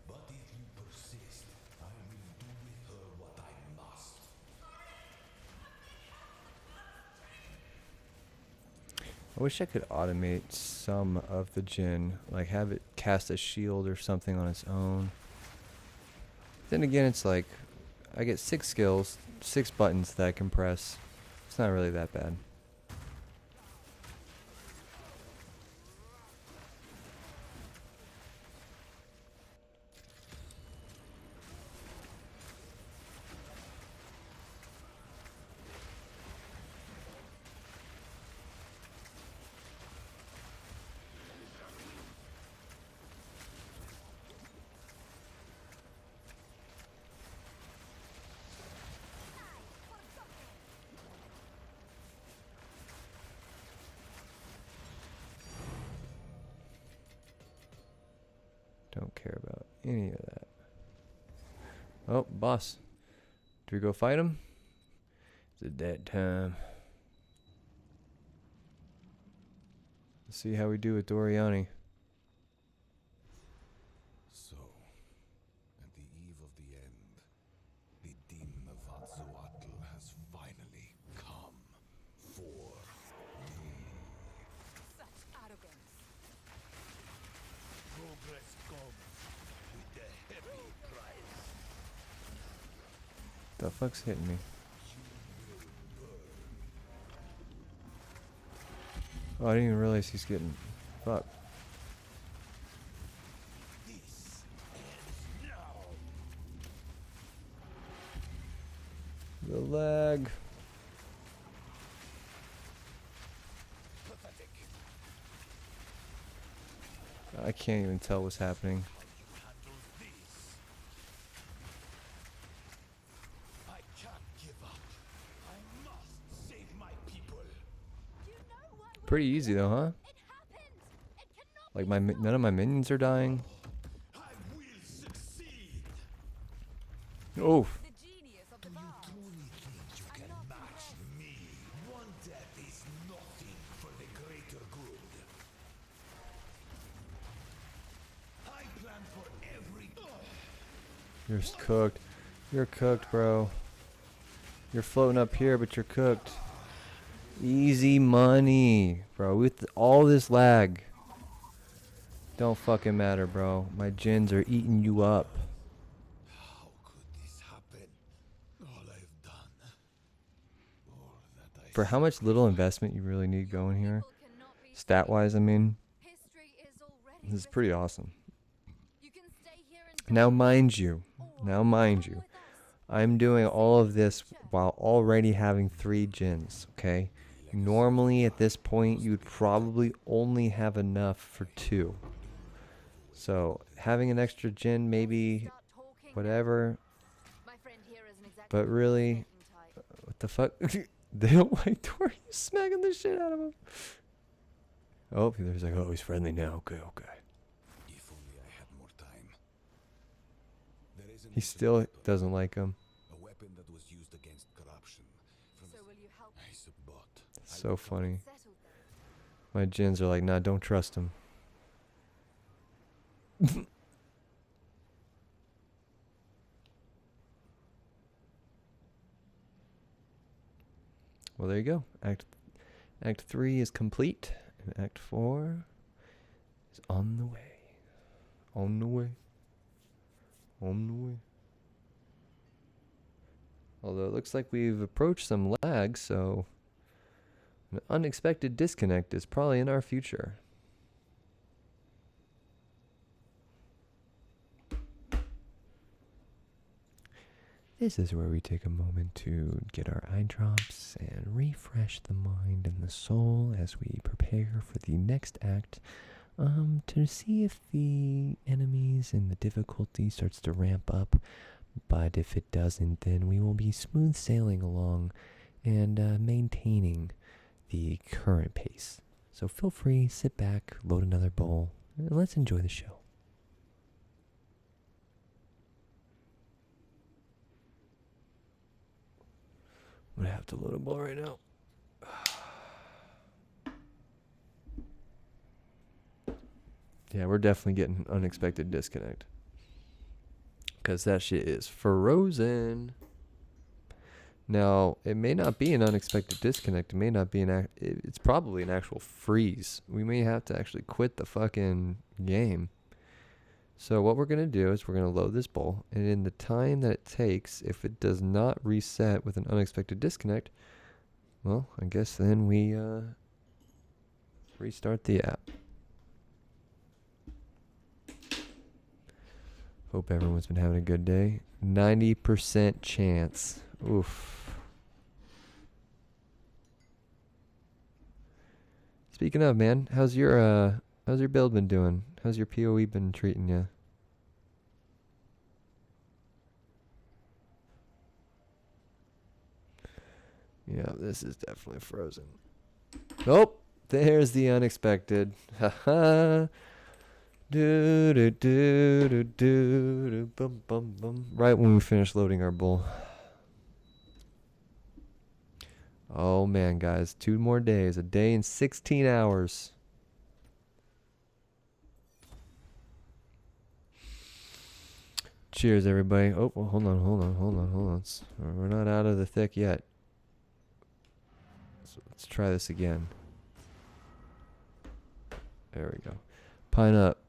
But if you persist, I will do with her what I must. I wish I could automate some of the Djinn, like have it cast a shield or something on its own. Then again, it's like I get 6 skills, 6 buttons that I can press. It's not really that bad. Don't care about any of that. Oh, boss. Do we go fight him? Is it that time? Let's see how we do with Doriani. So, at the eve of the end, the Djinn of Atzoatl has finally come for me. Such arrogance. Progress comes with a heavy price. The fuck's hitting me? Oh, I didn't even realize he's getting fucked. This ends now. The lag. Pathetic. I can't even tell what's happening. How you handle this? I can't give up. I must save my people. You know what will Pretty easy though, huh? it happened? It cannot Like be none of my minions are dying. I will succeed. Oh, The genius of the Do you bar. truly think you can match me? One death is nothing for the greater good. I plan for every. you're cooked. You're cooked, bro. You're floating up here, but you're cooked. Easy money, bro. With all this lag. Don't fucking matter, bro. My Djinns are eating you up. How could this happen? All I've done. All that I. For how much little investment you really need going here, people cannot be stat-wise, I mean, History is already this is written. pretty awesome. You can stay here and Now, die, mind you, or now mind come you, with us. I'm doing all of this while already having 3 Djinns, okay? Normally, at this point, you'd probably only have enough for 2. So, having an extra Djinn, maybe, Start talking now. whatever, My friend here isn't exactly but the really, peacemaking type. what the fuck? They don't like Tori smacking the shit out of him. Oh, there's like, oh, he's friendly now. Okay, okay. If only I had more time. There is an He still weapon, doesn't like him. a weapon that was used against corruption. From So will you help I support. So funny. settle My Djinns are like, nah, don't trust him. Well, there you go. Act 3 is complete, and Act 4 is on the way. On the way. On the way. Although it looks like we've approached some lag, so an unexpected disconnect is probably in our future. This is where we take a moment to get our eye drops and refresh the mind and the soul as we prepare for the next act, to see if the enemies and the difficulty starts to ramp up. But if it doesn't, then we will be smooth sailing along and maintaining the current pace. So feel free, sit back, load another bowl, and let's enjoy the show. I'm gonna have to load a bowl right now. Yeah, we're definitely getting an unexpected disconnect. Because that shit is frozen. Now, it may not be an unexpected disconnect. It may not be it's probably an actual freeze. We may have to actually quit the fucking game. So what we're going to do is we're going to load this bowl. And in the time that it takes, if it does not reset with an unexpected disconnect, well, I guess then we restart the app. Hope everyone's been having a good day. 90% chance. Oof. Speaking of, man, how's your build been doing? How's your PoE been treating you? Yeah, this is definitely frozen. Nope. There's the unexpected. Haha. Do do do do do do bum bum bum. Right when we finish loading our bowl. Oh man, guys, 2 more days. A day and 16 hours. Cheers, everybody. Oh, well, hold on. We're not out of the thick yet. So let's try this again. There we go. Pine up.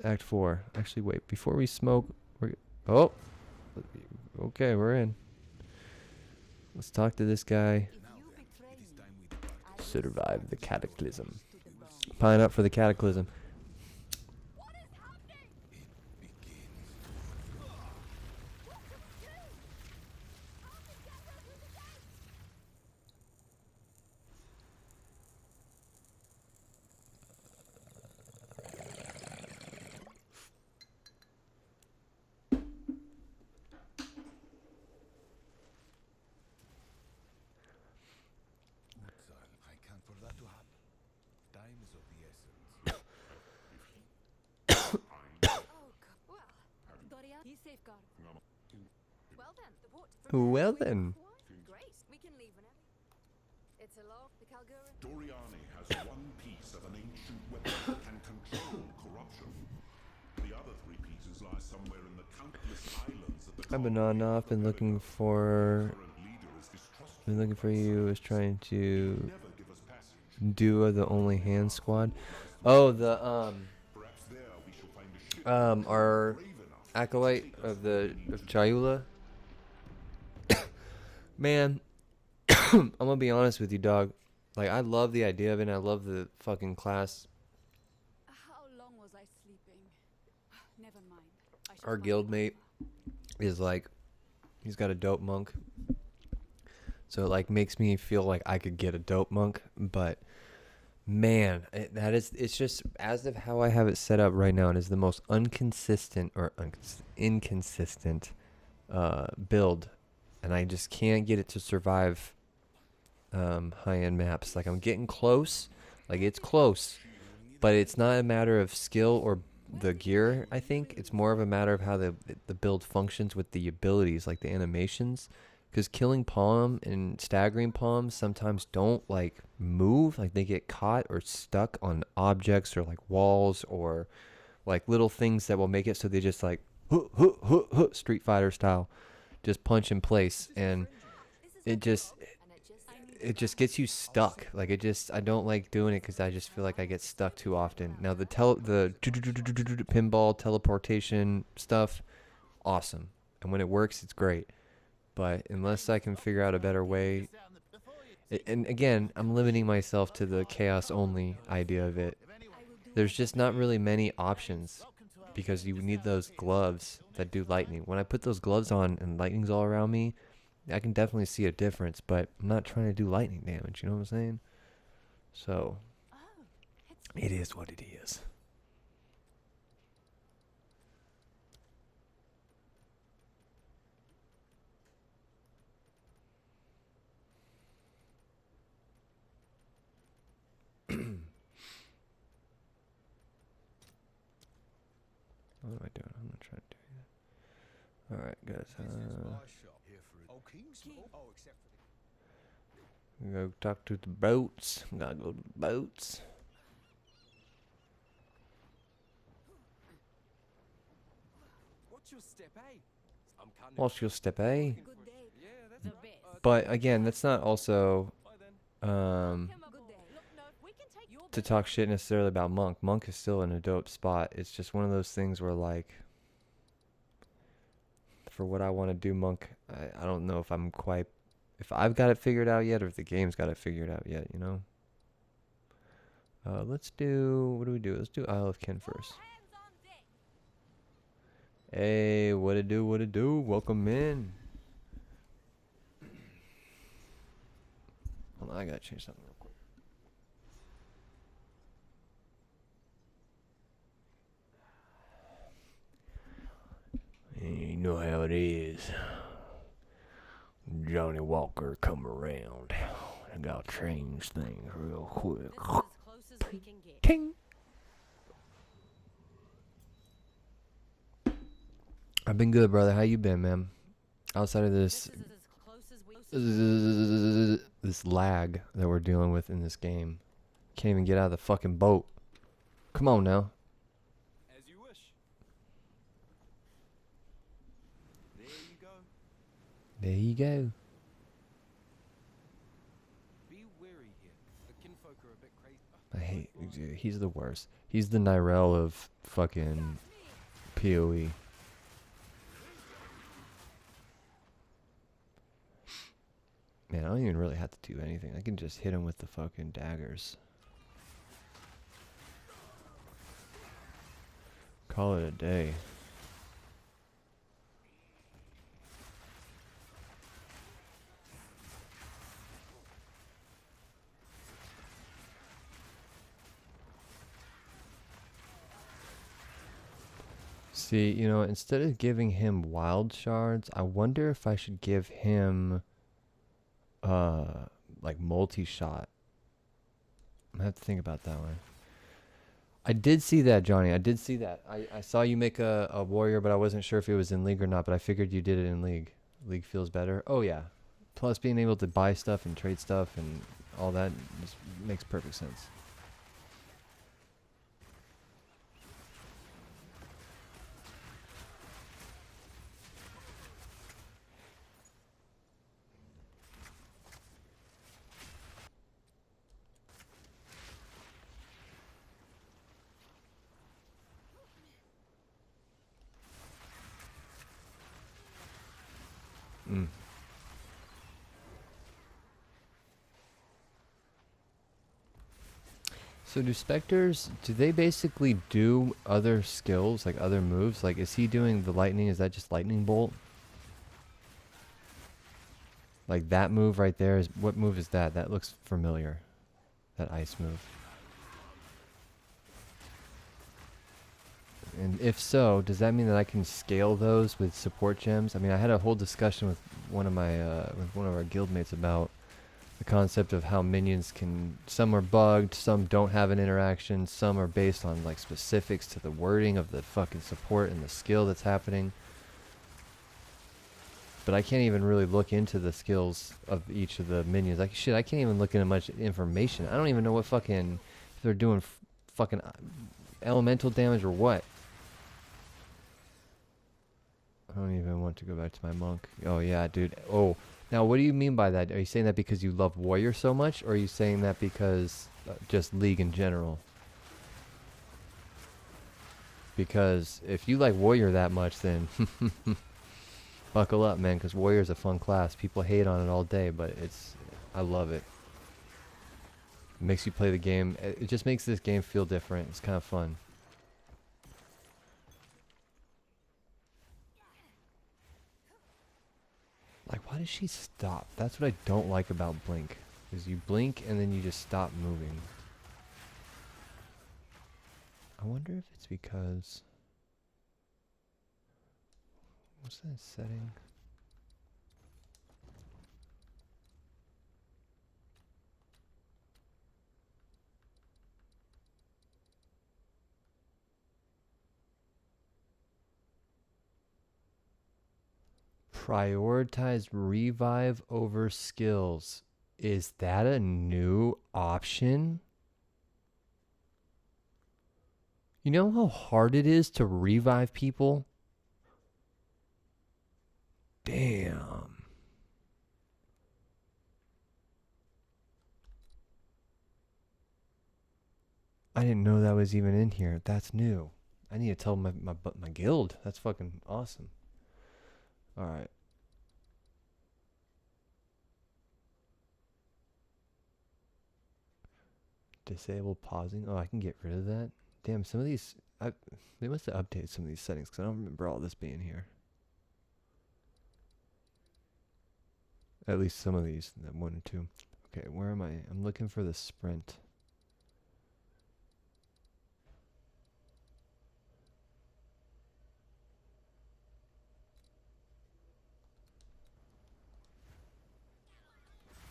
Act 4. Actually, wait. Before we smoke, oh, okay, we're in. Let's talk to this guy. Survive the cataclysm. Pine up for the cataclysm. Well then. Great. We can leave whenever. It's a law, the Kalgura. Doriani has one piece of an ancient weapon that can control corruption. The other 3 pieces lie somewhere in the countless islands at the I've been on and off, been looking for you, was trying to do the only hand squad. Oh, the our acolyte of Chayula. Man, I'm gonna be honest with you, dog. Like, I love the idea of it, and I love the fucking class. How long was I sleeping? Never mind. Our guildmate is like, he's got a dope monk. So it like makes me feel like I could get a dope monk, but man, it's just as of how I have it set up right now, it is the most inconsistent build, and I just can't get it to survive high-end maps. Like, I'm getting close, like it's close, but it's not a matter of skill or the gear. I think it's more of a matter of how the build functions with the abilities, like the animations. Because killing palm and staggering palms sometimes don't like move, like they get caught or stuck on objects or like walls or like little things that will make it so they just like Street Fighter style just punch in place, and it just gets you stuck. Like I don't like doing it because I just feel like I get stuck too often. Now the pinball teleportation stuff, awesome, and when it works, it's great. But unless I can figure out a better way, and again, I'm limiting myself to the chaos only idea of it. There's just not really many options because you need those gloves that do lightning. When I put those gloves on and lightning's all around me, I can definitely see a difference, but I'm not trying to do lightning damage, you know what I'm saying? So, it is what it is. What am I doing? I'm not trying to do that. Alright, guys. We go talk to the boats. We gotta go to the boats. What's your step, eh? What's your step, eh? Good day. Yeah, that's The best. But again, that's not also Bye then. Good day. Look, no, we can take your to talk shit necessarily about Monk. Monk is still in a dope spot. It's just one of those things where like, for what I want to do, Monk, I don't know if I've got it figured out yet or if the game's got it figured out yet, you know? Let's do, what do we do? Let's do Isle of Kin first. Hands on deck. Hey, what it do? Welcome in. Hold on, I gotta change something real quick. You know how it is. Johnny Walker come around. I gotta change things real quick. This is as close as we can get. Ting. I've been good, brother. How you been, man? Outside of This this is as close as we this lag that we're dealing with in this game. Can't even get out of the fucking boat. Come on now. As you wish. There you go. There you go. Be wary here. The kinfolk are a bit crazy. I hate. He's the worst. He's the Nirel of fucking PoE. Man, I don't even really have to do anything. I can just hit him with the fucking daggers. Call it a day. See, you know, instead of giving him wild shards, I wonder if I should give him like multi-shot. I have to think about that one. I did see that, Johnny. I did see that. I saw you make a warrior, but I wasn't sure if it was in League or not, but I figured you did it in League. League feels better. Oh, yeah. Plus being able to buy stuff and trade stuff and all that just makes perfect sense. Mm. So do specters, do they basically do other skills, like other moves? Like, is he doing the lightning? Is that just lightning bolt? Like that move right there is, what move is that? That looks familiar. That ice move. And if so, does that mean that I can scale those with support gems? I mean, I had a whole discussion with one of my with one of our guildmates about the concept of how minions can, some are bugged, some don't have an interaction, some are based on like specifics to the wording of the fucking support and the skill that's happening. but I can't even really look into the skills of each of the minions. Like shit, I can't even look into much information. I don't even know what fucking if they're doing fucking elemental damage or what. I don't even want to go back to my monk. Oh yeah, dude. Oh, now what do you mean by that? Are you saying that because you love warrior so much, or are you saying that because just League in general? Because if you like warrior that much, then buckle up, man, because warrior's a fun class. People hate on it all day, but I love it. It makes you play the game. It just makes this game feel different. It's kind of fun. Like, why does she stop? That's what I don't like about Blink. Is you blink and then you just stop moving. I wonder if it's because... What's that setting? Prioritize revive over skills. Is that a new option? You know how hard it is to revive people? Damn. I didn't know that was even in here. That's new. I need to tell my guild. That's fucking awesome. Alright. Disable pausing. Oh, I can get rid of that. Damn, some of these... they must have updated some of these settings because I don't remember all this being here. At least some of these. That 1 or 2. Okay, where am I? I'm looking for the sprint.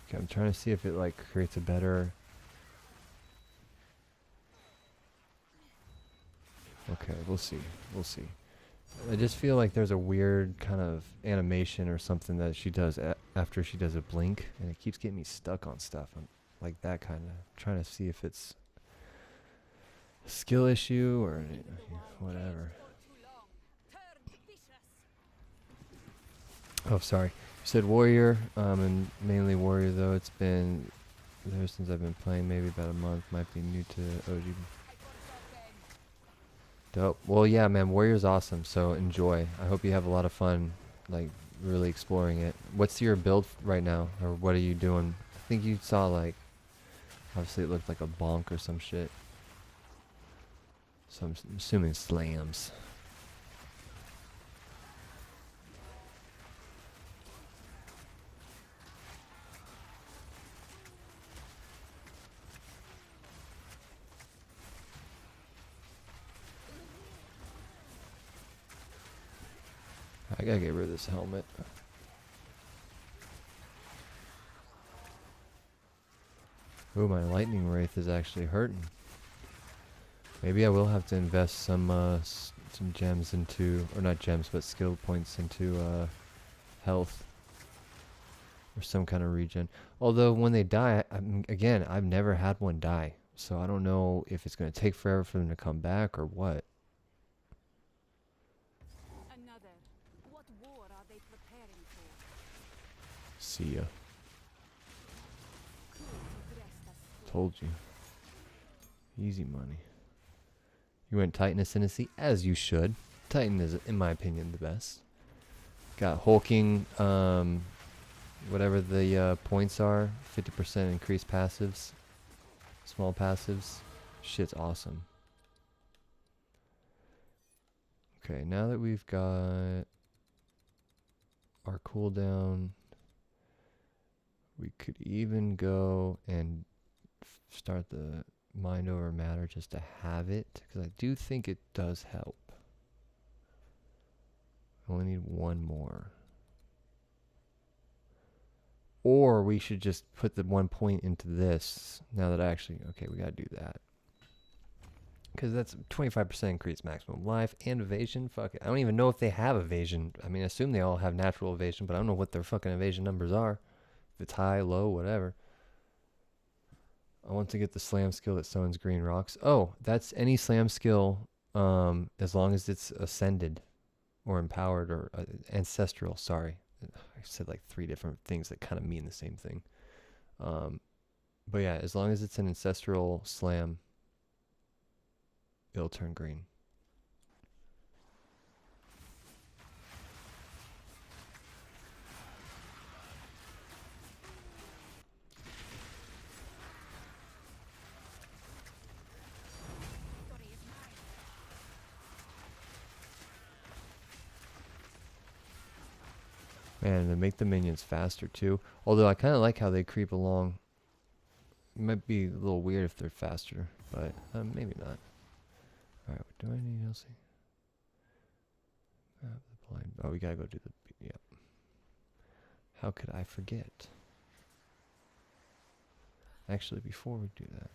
Okay, I'm trying to see if it like creates a better... Okay, we'll see. We'll see. I just feel like there's a weird kind of animation or something that she does after she does a blink, and it keeps getting me stuck on stuff. I'm like that kind of trying to see if it's a skill issue or whatever. Oh, sorry. You said warrior, and mainly warrior though. It's been there since I've been playing, maybe about a month. Might be new to OG. Dope. Well, yeah, man, warrior's awesome. So enjoy. I hope you have a lot of fun, like really exploring it. What's your build right now, or what are you doing? I think you saw like, obviously it looked like a bonk or some shit. So I'm assuming slams. I gotta get rid of this helmet. Ooh, my lightning wraith is actually hurting. Maybe I will have to invest some gems into, or not gems, but skill points into health or some kind of regen. Although when they die, again, I've never had one die, so I don't know if it's gonna take forever for them to come back or what. What war are they preparing for? See ya. Told you. Easy money. You went Titan Ascendancy, as you should. Titan is, in my opinion, the best. Got hulking, whatever the points are, 50% increased passives, small passives. Shit's awesome. Okay, now that we've got our cooldown, we could even go and start the mind over matter just to have it, because I do think it does help. I only need one more. Or we should just put the 1 point into this now that I actually... Okay, we gotta do that. Because that's 25% increase maximum life and evasion. Fuck it. I don't even know if they have evasion. I mean, I assume they all have natural evasion, but I don't know what their fucking evasion numbers are. If it's high, low, whatever. I want to get the slam skill that summons green rocks. Oh, that's any slam skill as long as it's ascended or empowered or ancestral. Sorry. I said like 3 different things that kind of mean the same thing. But yeah, as long as it's an ancestral slam, it'll turn green. Man, they make the minions faster too. Although I kind of like how they creep along. It might be a little weird if they're faster, but maybe not. Alright, what do I need else? Oh, we gotta go do the... Yep. How could I forget? Actually, before we do that...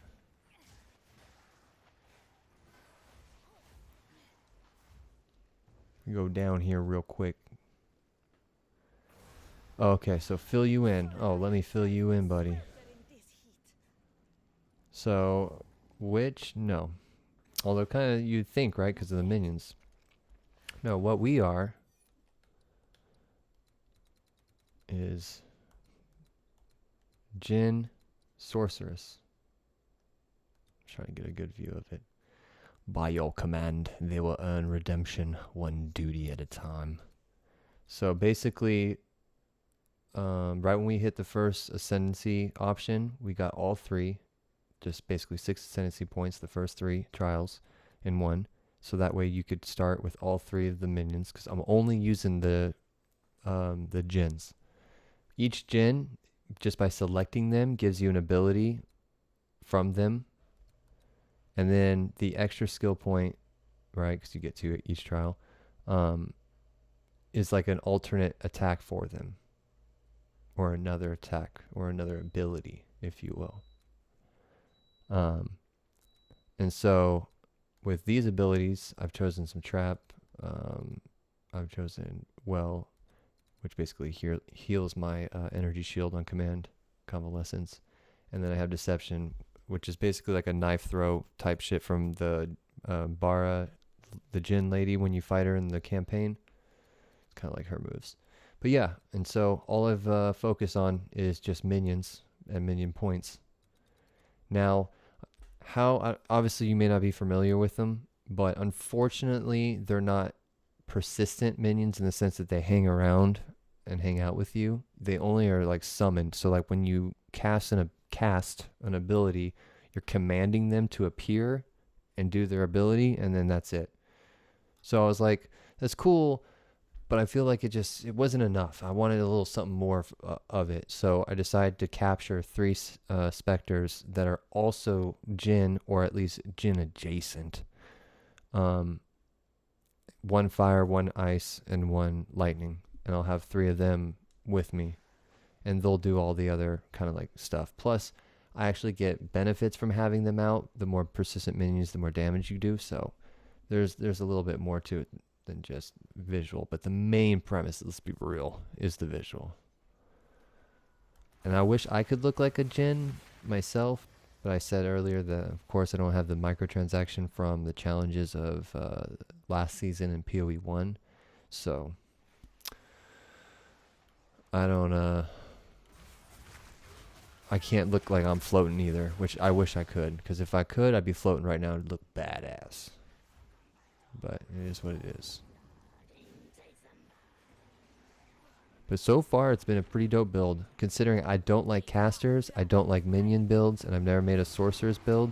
we go down here real quick. Okay, so fill you in. Oh, let me fill you in, buddy. So, which? No. Although kind of you'd think, right, because of the minions. No, what we are is Djinn Sorceress. I'm trying to get a good view of it. By your command, they will earn redemption, one duty at a time. So basically, right when we hit the first ascendancy option, we got all 3. Just basically 6 ascendancy points, the first 3 trials in one. So that way you could start with all 3 of the minions, because I'm only using the Djinns. Each Djinn, just by selecting them, gives you an ability from them. And then the extra skill point, right, because you get 2 at each trial, is like an alternate attack for them. Or another attack, or another ability, if you will. And so with these abilities, I've chosen some trap. I've chosen well, which basically heals my energy shield on command, convalescence. And then I have deception, which is basically like a knife throw type shit from the Bara, the Djinn lady when you fight her in the campaign. It's kind of like her moves. But yeah, and so all I've focused on is just minions and minion points. Now, how obviously you may not be familiar with them, but unfortunately they're not persistent minions in the sense that they hang around and hang out with you. They only are like summoned. So like when you cast an ability, you're commanding them to appear and do their ability, and then that's it. So I was like, that's cool, but I feel like it wasn't enough. I wanted a little something more of it. So I decided to capture 3 specters that are also Djinn, or at least Djinn adjacent. 1 fire, 1 ice, and 1 lightning. And I'll have 3 of them with me. And they'll do all the other kind of like stuff. Plus, I actually get benefits from having them out. The more persistent minions, the more damage you do. So there's a little bit more to it than just visual, but the main premise, let's be real, is the visual. And I wish I could look like a Djinn myself, but I said earlier that of course I don't have the microtransaction from the challenges of last season in PoE 1, so I can't look like I'm floating either, which I wish I could, because if I could, I'd be floating right now and look badass. But it is what it is. But so far, it's been a pretty dope build. Considering I don't like casters, I don't like minion builds, and I've never made a sorcerer's build.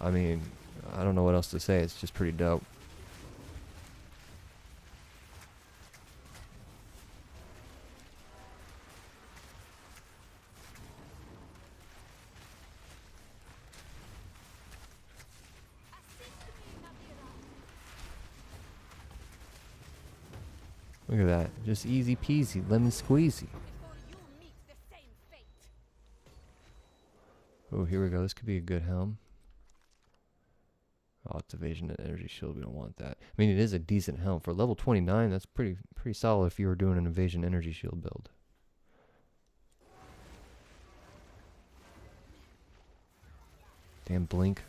I mean, I don't know what else to say. It's just pretty dope. Look at that. Just easy peasy, lemon squeezy. Oh, here we go. This could be a good helm. Oh, it's evasion and energy shield. We don't want that. I mean, it is a decent helm for level 29. That's pretty solid if you were doing an evasion energy shield build. Damn blink.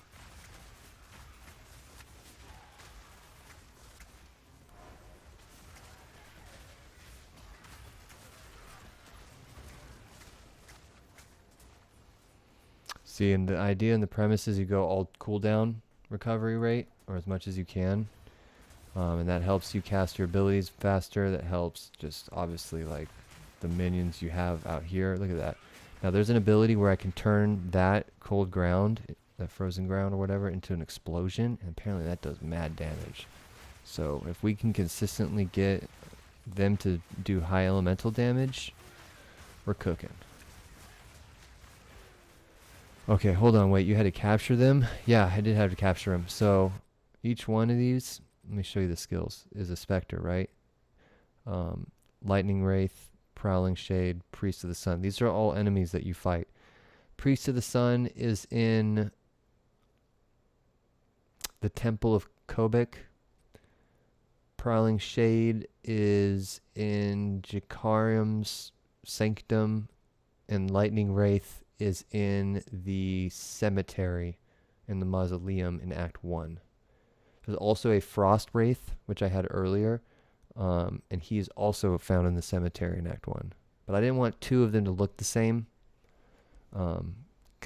See, and the idea and the premise is you go all cooldown recovery rate, or as much as you can. And that helps you cast your abilities faster. That helps just obviously like the minions you have out here. Look at that. Now there's an ability where I can turn that cold ground, that frozen ground or whatever, into an explosion. And apparently that does mad damage. So if we can consistently get them to do high elemental damage, we're cooking. Okay, hold on, wait, you had to capture them? Yeah, I did have to capture them. So each one of these, let me show you the skills, is a specter, right? Lightning Wraith, Prowling Shade, Priest of the Sun. These are all enemies that you fight. Priest of the Sun is in the Temple of Kobik. Prowling Shade is in Jakarium's Sanctum, and Lightning Wraith is in the cemetery in the mausoleum in Act 1. There's also a Frost Wraith, which I had earlier, and he's also found in the cemetery in Act 1. But I didn't want two of them to look the same. Kind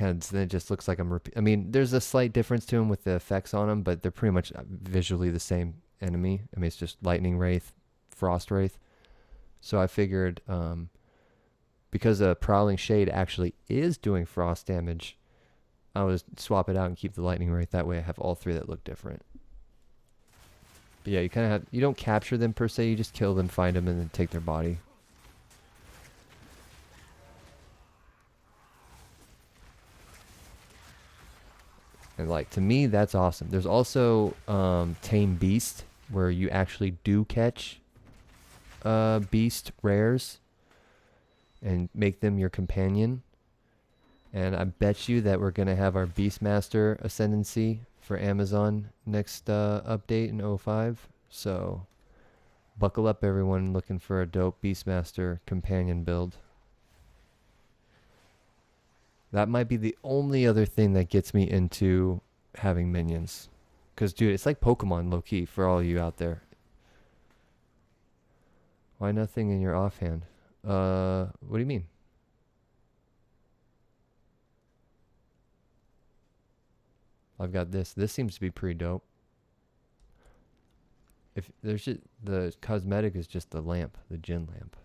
of, then it just looks like I mean, there's a slight difference to them with the effects on them, but they're pretty much visually the same enemy. I mean, it's just Lightning Wraith, Frost Wraith. So I figured, because a Prowling Shade actually is doing frost damage, I would swap it out and keep the Lightning Wraith. That way I have all three that look different. But yeah, you kind of have, you don't capture them per se, you just kill them, find them, and then take their body. And like, to me, that's awesome. There's also Tame Beast, where you actually do catch beast rares and make them your companion. And I bet you that we're going to have our Beastmaster Ascendancy for Amazon next update in 05. So buckle up, everyone looking for a dope Beastmaster companion build. That might be the only other thing that gets me into having minions. Because, dude, it's like Pokemon low-key for all you out there. Why nothing in your offhand? What do you mean? I've got this. This seems to be pretty dope. If there's just, the cosmetic is just the lamp, the Djinn lamp.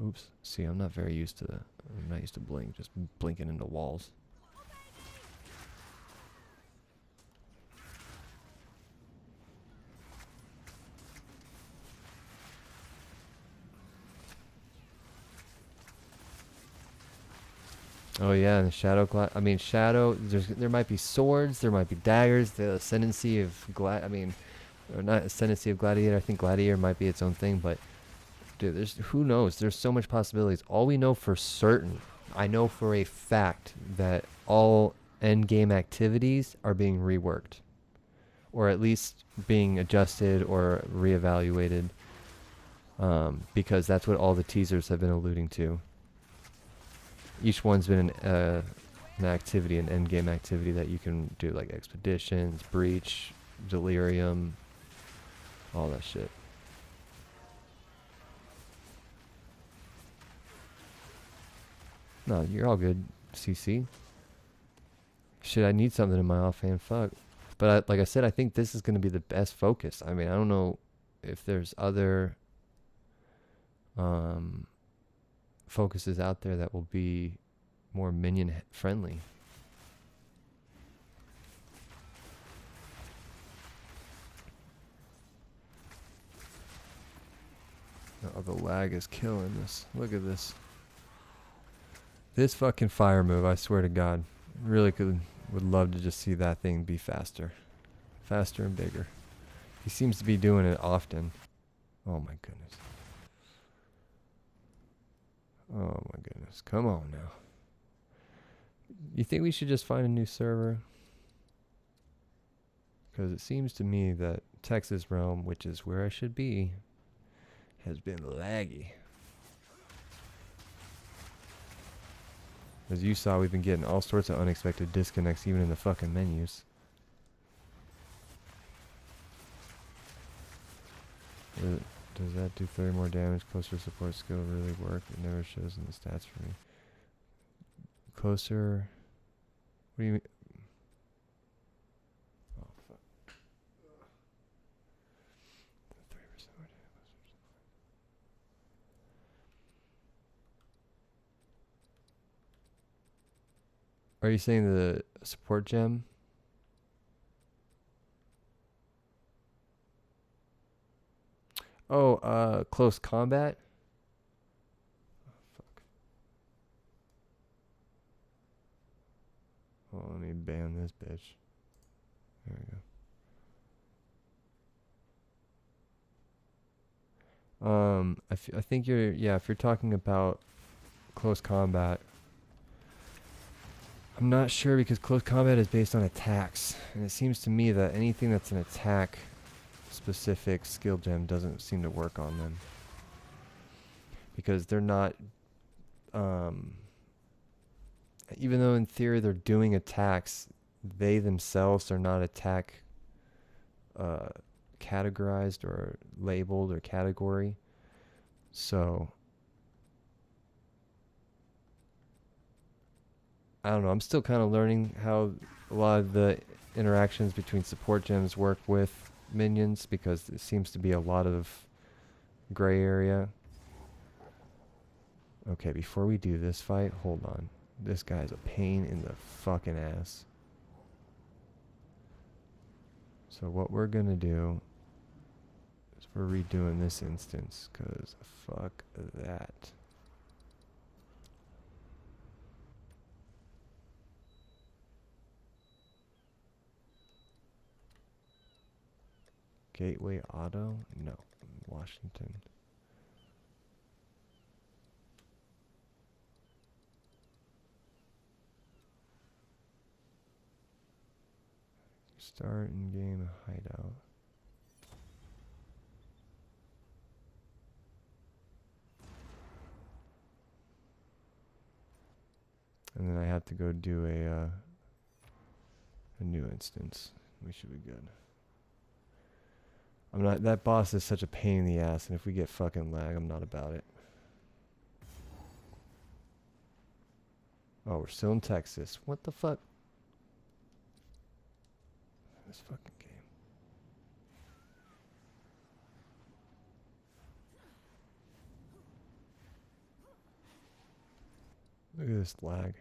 Oops. See, I'm not very used to I'm not used to blink, just blinking into walls. Oh yeah, and the shadow I mean, shadow. There might be swords, there might be daggers. The ascendancy of or not ascendancy of gladiator. I think gladiator might be its own thing, but dude, who knows? There's so much possibilities. All we know for certain, I know for a fact that all end game activities are being reworked, or at least being adjusted or reevaluated, because that's what all the teasers have been alluding to. Each one's been an activity, an end game activity that you can do, like expeditions, breach, delirium, all that shit. No, you're all good, CC. Shit, I need something in my offhand. Fuck. But like I said, I think this is going to be the best focus. I mean, I don't know if there's other focuses out there that will be more minion friendly. Oh, the lag is killing this. Look at this. This fucking fire move, I swear to God. Really would love to just see that thing be faster. Faster and bigger. He seems to be doing it often. Oh my goodness. Oh my goodness. Come on now. You think we should just find a new server? Because it seems to me that Texas Realm, which is where I should be, has been laggy. As you saw, we've been getting all sorts of unexpected disconnects even in the fucking menus. Does that do 30 more damage? Closer support skill really work? It never shows in the stats for me. Closer... What do you mean? Oh, fuck. 3% more damage. Are you saying the support gem? Oh, close combat? Oh, fuck. Oh, let me ban this bitch. There we go. I think you're, yeah, if you're talking about close combat, I'm not sure because close combat is based on attacks, and it seems to me that anything that's an attack specific skill gem doesn't seem to work on them because they're not, even though in theory they're doing attacks, they themselves are not attack categorized or labeled or category. So I don't know, I'm still kind of learning how a lot of the interactions between support gems work with minions because it seems to be a lot of gray area. Okay, before we do this fight, hold on. This guy's a pain in the fucking ass. So what we're gonna do is we're redoing this instance, cause fuck that. Gateway Auto? No, Washington. Start in game hideout. And then I have to go do a new instance. We should be good. I'm not, that boss is such a pain in the ass, and if we get fucking lag, I'm not about it. Oh, we're still in Texas. What the fuck? This fucking game. Look at this lag.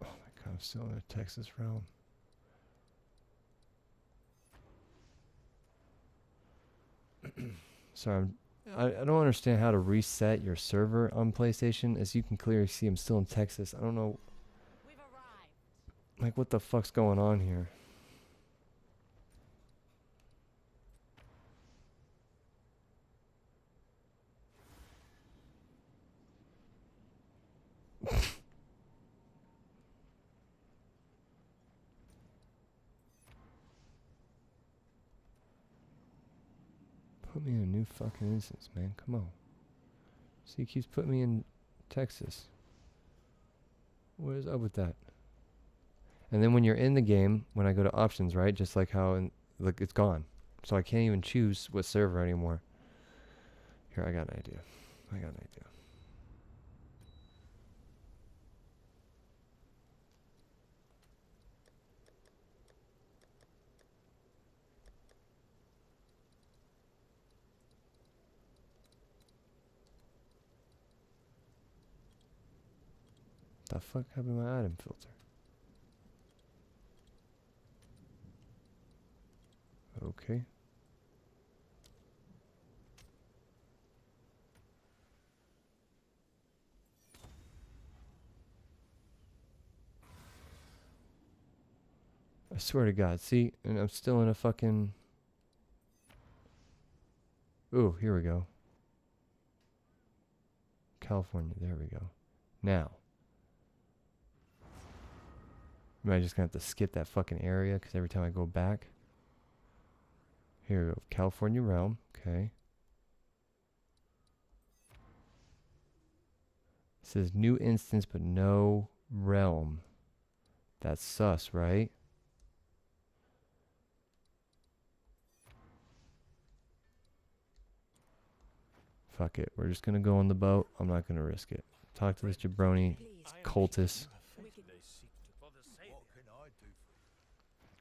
Oh my god, I'm still in a Texas realm. Sorry, I don't understand how to reset your server on PlayStation. As you can clearly see, I'm still in Texas. I don't know, We've arrived. like, what the fuck's going on here? Put me in a new fucking instance, man. Come on. See, he keeps putting me in Texas. What is up with that? And then when you're in the game, when I go to options, right? Just like how, look, it's gone. So I can't even choose what server anymore. Here, I got an idea. The fuck happened to my item filter? Okay. I swear to God. See, and I'm still in a fucking... Ooh, here we go. California, there we go. Now. Am I just gonna have to skip that fucking area? Because every time I go back. Here we go. California realm. Okay. It says new instance, but no realm. That's sus, right? Fuck it. We're just gonna go on the boat. I'm not gonna risk it. Talk to this jabroni cultist.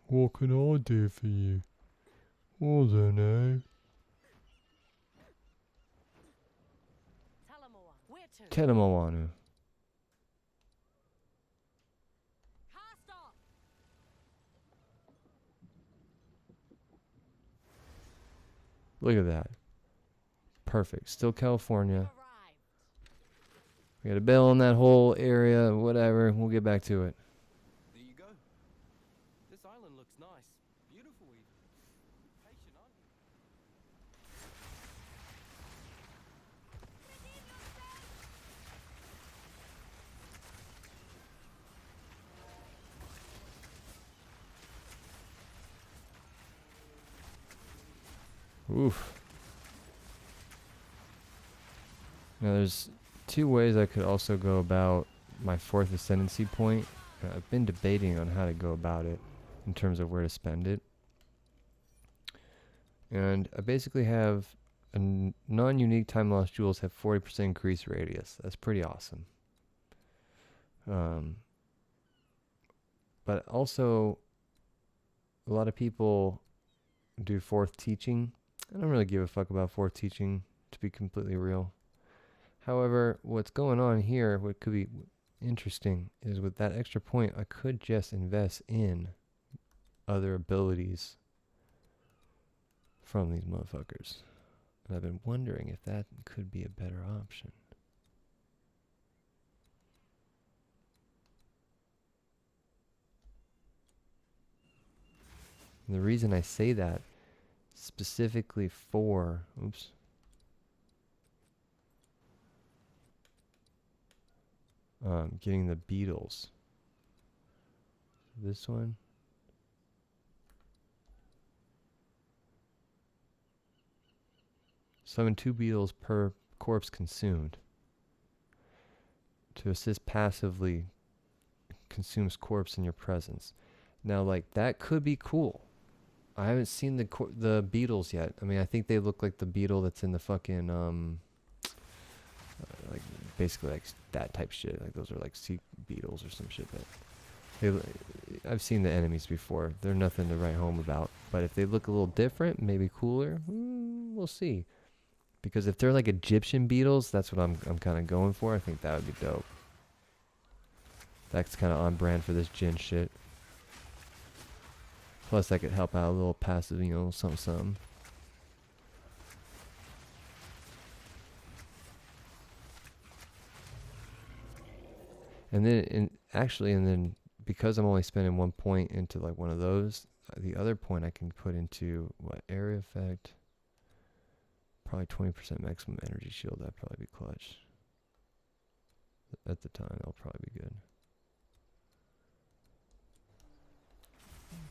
What can I do for you? I don't know. Telemawanu. Look at that. Perfect. Still California. We got a bell in that whole area. Whatever. We'll get back to it. There you go. This island looks nice. Beautiful even. Patient, aren't you? Oof. Now there's two ways I could also go about my fourth ascendancy point. I've been debating on how to go about it in terms of where to spend it. And I basically have a non-unique time lost jewels have 40% increased radius. That's pretty awesome. But also, a lot of people do fourth teaching. I don't really give a fuck about fourth teaching, to be completely real. However, what's going on here, what could be interesting, is with that extra point, I could just invest in other abilities from these motherfuckers. And I've been wondering if that could be a better option. And the reason I say that specifically for, getting the beetles. This one. Summon 2 beetles per corpse consumed. To assist passively consumes corpse in your presence. Now, like, that could be cool. I haven't seen the beetles yet. I mean, I think they look like the beetle that's in the fucking, like, basically like that type shit. Like, those are like sea beetles or some shit. I've seen the enemies before. They're nothing to write home about. But if they look a little different, maybe cooler, we'll see. Because if they're like Egyptian beetles, that's what I'm kind of going for. I think that would be dope. That's kind of on brand for this Djinn shit. Plus, I could help out a little passive, you know, something. And then, and then because I'm only spending 1 point into like one of those, the other point I can put into what area effect? Probably 20% maximum energy shield. That'd probably be clutch. At the time, that'll probably be good.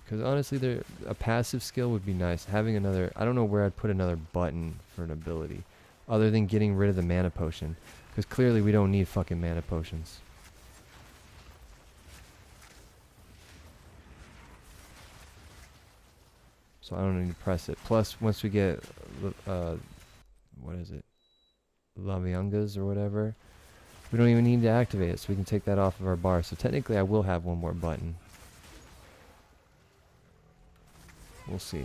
Because honestly, a passive skill would be nice. Having another, I don't know where I'd put another button for an ability, other than getting rid of the mana potion. Because clearly we don't need fucking mana potions. So I don't need to press it. Plus, once we get, what is it? Laviangas or whatever, we don't even need to activate it, so we can take that off of our bar. So technically I will have one more button. We'll see.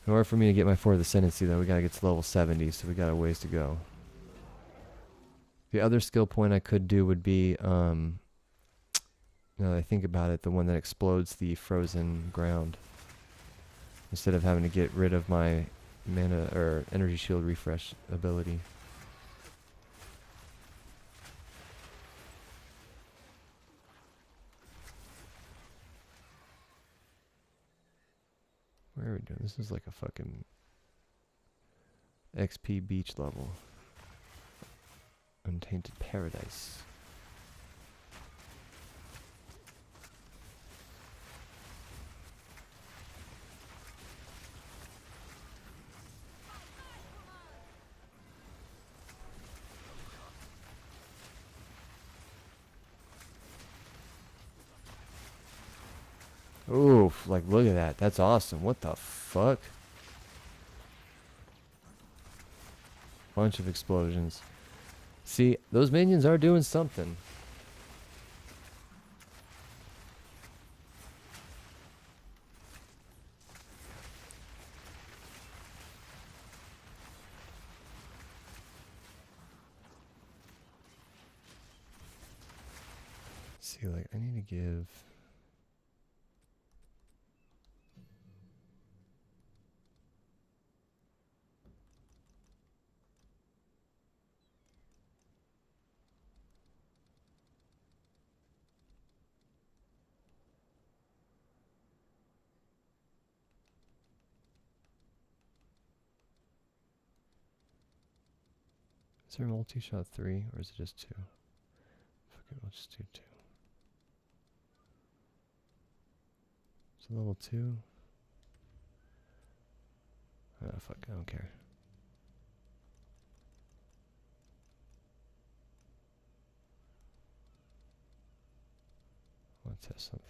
In order for me to get my fourth ascendancy, though, we gotta get to level 70, so we got a ways to go. The other skill point I could do would be, now that I think about it, the one that explodes the frozen ground. Instead of having to get rid of my mana or energy shield refresh ability. Where are we doing? This is like a fucking XP beach level. Untainted Paradise. Oof, like look at that. That's awesome. What the fuck? Bunch of explosions. See, those minions are doing something. See, like, I need to give... Is there a multi-shot 3, or is it just 2? Fuck it, we'll just do 2. So level 2? Ah, fuck, I don't care. Let's test something.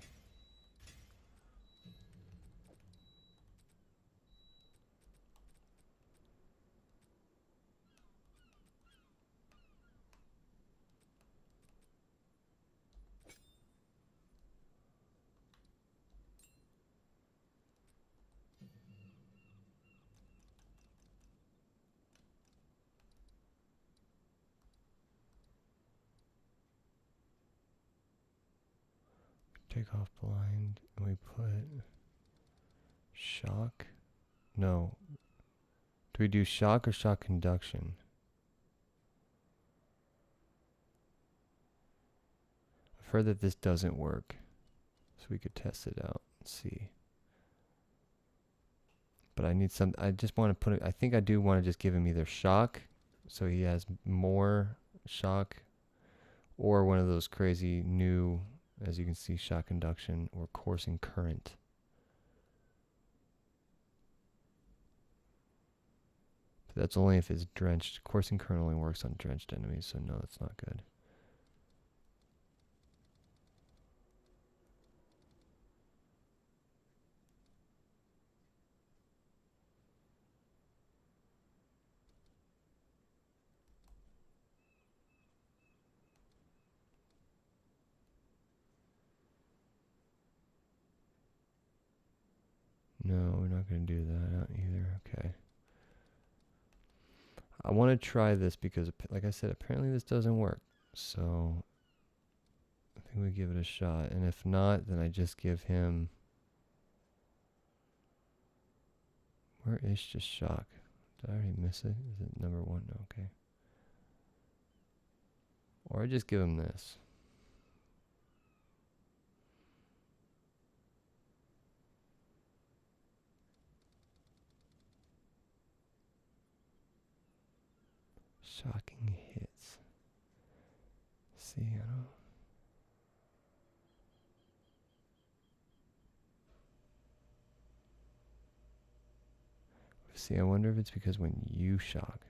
Take off blind, and we put shock. No. Do we do shock or shock conduction? I've heard that this doesn't work, so we could test it out and see. But I need some. I just want to put it. I think I do want to just give him either shock, so he has more shock, or one of those crazy new, as you can see, shock conduction or coursing current. But that's only if it's drenched. Coursing current only works on drenched enemies, so no, that's not good. No, we're not going to do that either. Okay. I want to try this because, like I said, apparently this doesn't work. So, I think we give it a shot. And if not, then I just give him... Where is just shock? Did I already miss it? Is it number 1? No, okay. Or I just give him this. Shocking hits. See, I don't... See, I wonder if it's because when you shock.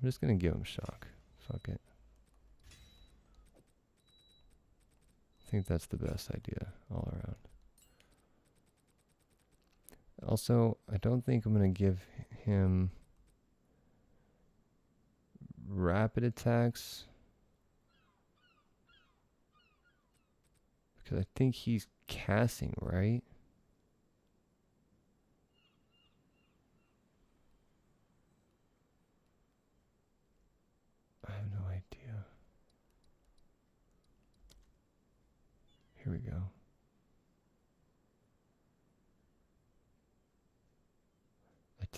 I'm just going to give him shock. Fuck it. I think that's the best idea all around. Also, I don't think I'm going to give him rapid attacks. Because I think he's casting, right?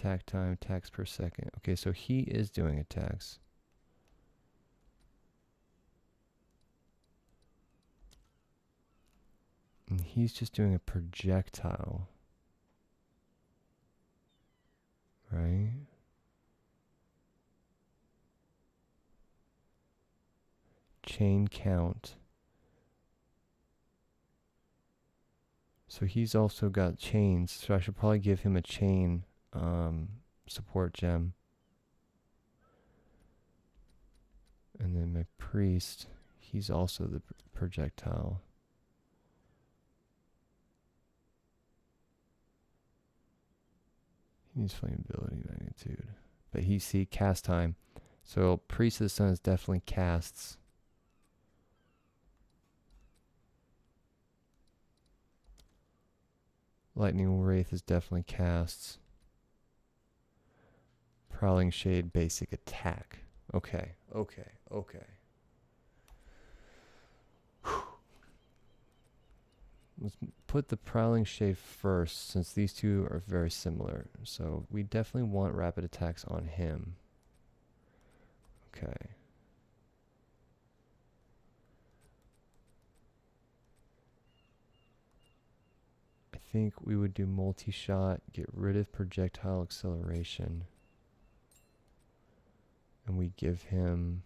Attack time, attacks per second. Okay, so he is doing attacks. And he's just doing a projectile. Right? Chain count. So he's also got chains, so I should probably give him a chain support gem. And then my priest, he's also the projectile. He needs flammability magnitude. But he see cast time. So priest of the sun is definitely casts. Lightning Wraith is definitely casts. Prowling Shade basic attack. Okay, okay, okay. Let's put the Prowling Shade first, since these two are very similar. So we definitely want rapid attacks on him. Okay. I think we would do multi-shot, get rid of projectile acceleration. And we give him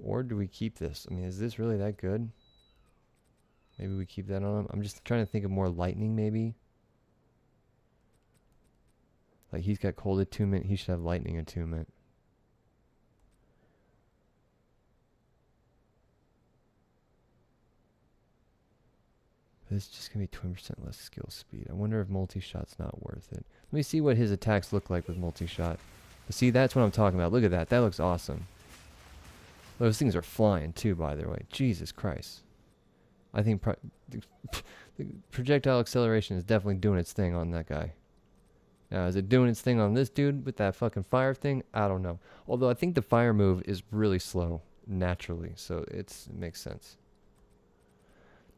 or do we keep this? I mean, is this really that good? Maybe we keep that on him. I'm just trying to think of more lightning maybe. Like he's got cold attunement, he should have lightning attunement. This is just going to be 20% less skill speed. I wonder if multi-shot's not worth it. Let me see what his attacks look like with multi-shot. But see, that's what I'm talking about. Look at that. That looks awesome. Those things are flying too, by the way. Jesus Christ. I think the projectile acceleration is definitely doing its thing on that guy. Now, is it doing its thing on this dude with that fucking fire thing? I don't know. Although I think the fire move is really slow naturally, so it makes sense.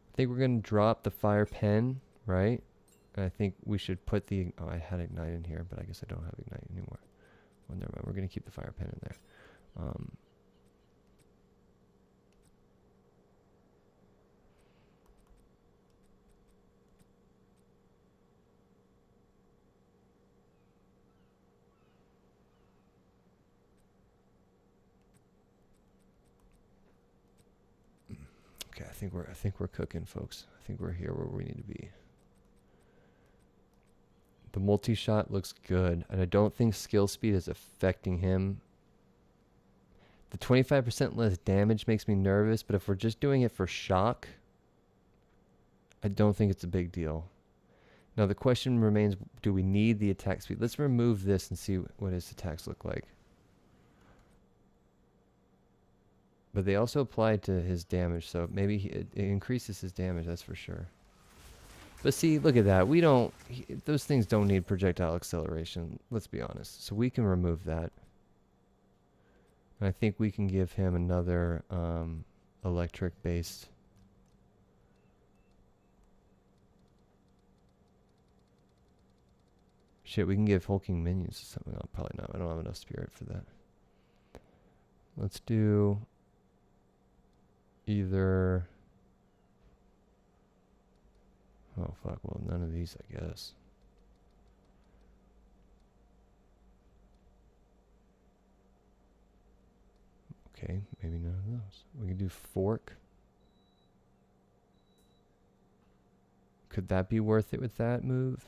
I think we're going to drop the fire pen, right? And I think we should put the... Oh, I had ignite in here, but I guess I don't have ignite anymore. Well, never mind. We're going to keep the fire pen in there. Okay, I think we're cooking, folks. I think we're here where we need to be. The multi-shot looks good, and I don't think skill speed is affecting him. The 25% less damage makes me nervous, but if we're just doing it for shock, I don't think it's a big deal. Now the question remains, do we need the attack speed? Let's remove this and see what his attacks look like. But they also apply to his damage, so maybe it increases his damage, that's for sure. But see, look at that. Those things don't need projectile acceleration, let's be honest. So we can remove that. And I think we can give him another electric-based. Shit, we can give hulking minions or something. No, probably not. I don't have enough spirit for that. Let's do... either... Oh, fuck. Well, none of these, I guess. Okay, maybe none of those. We can do fork. Could that be worth it with that move?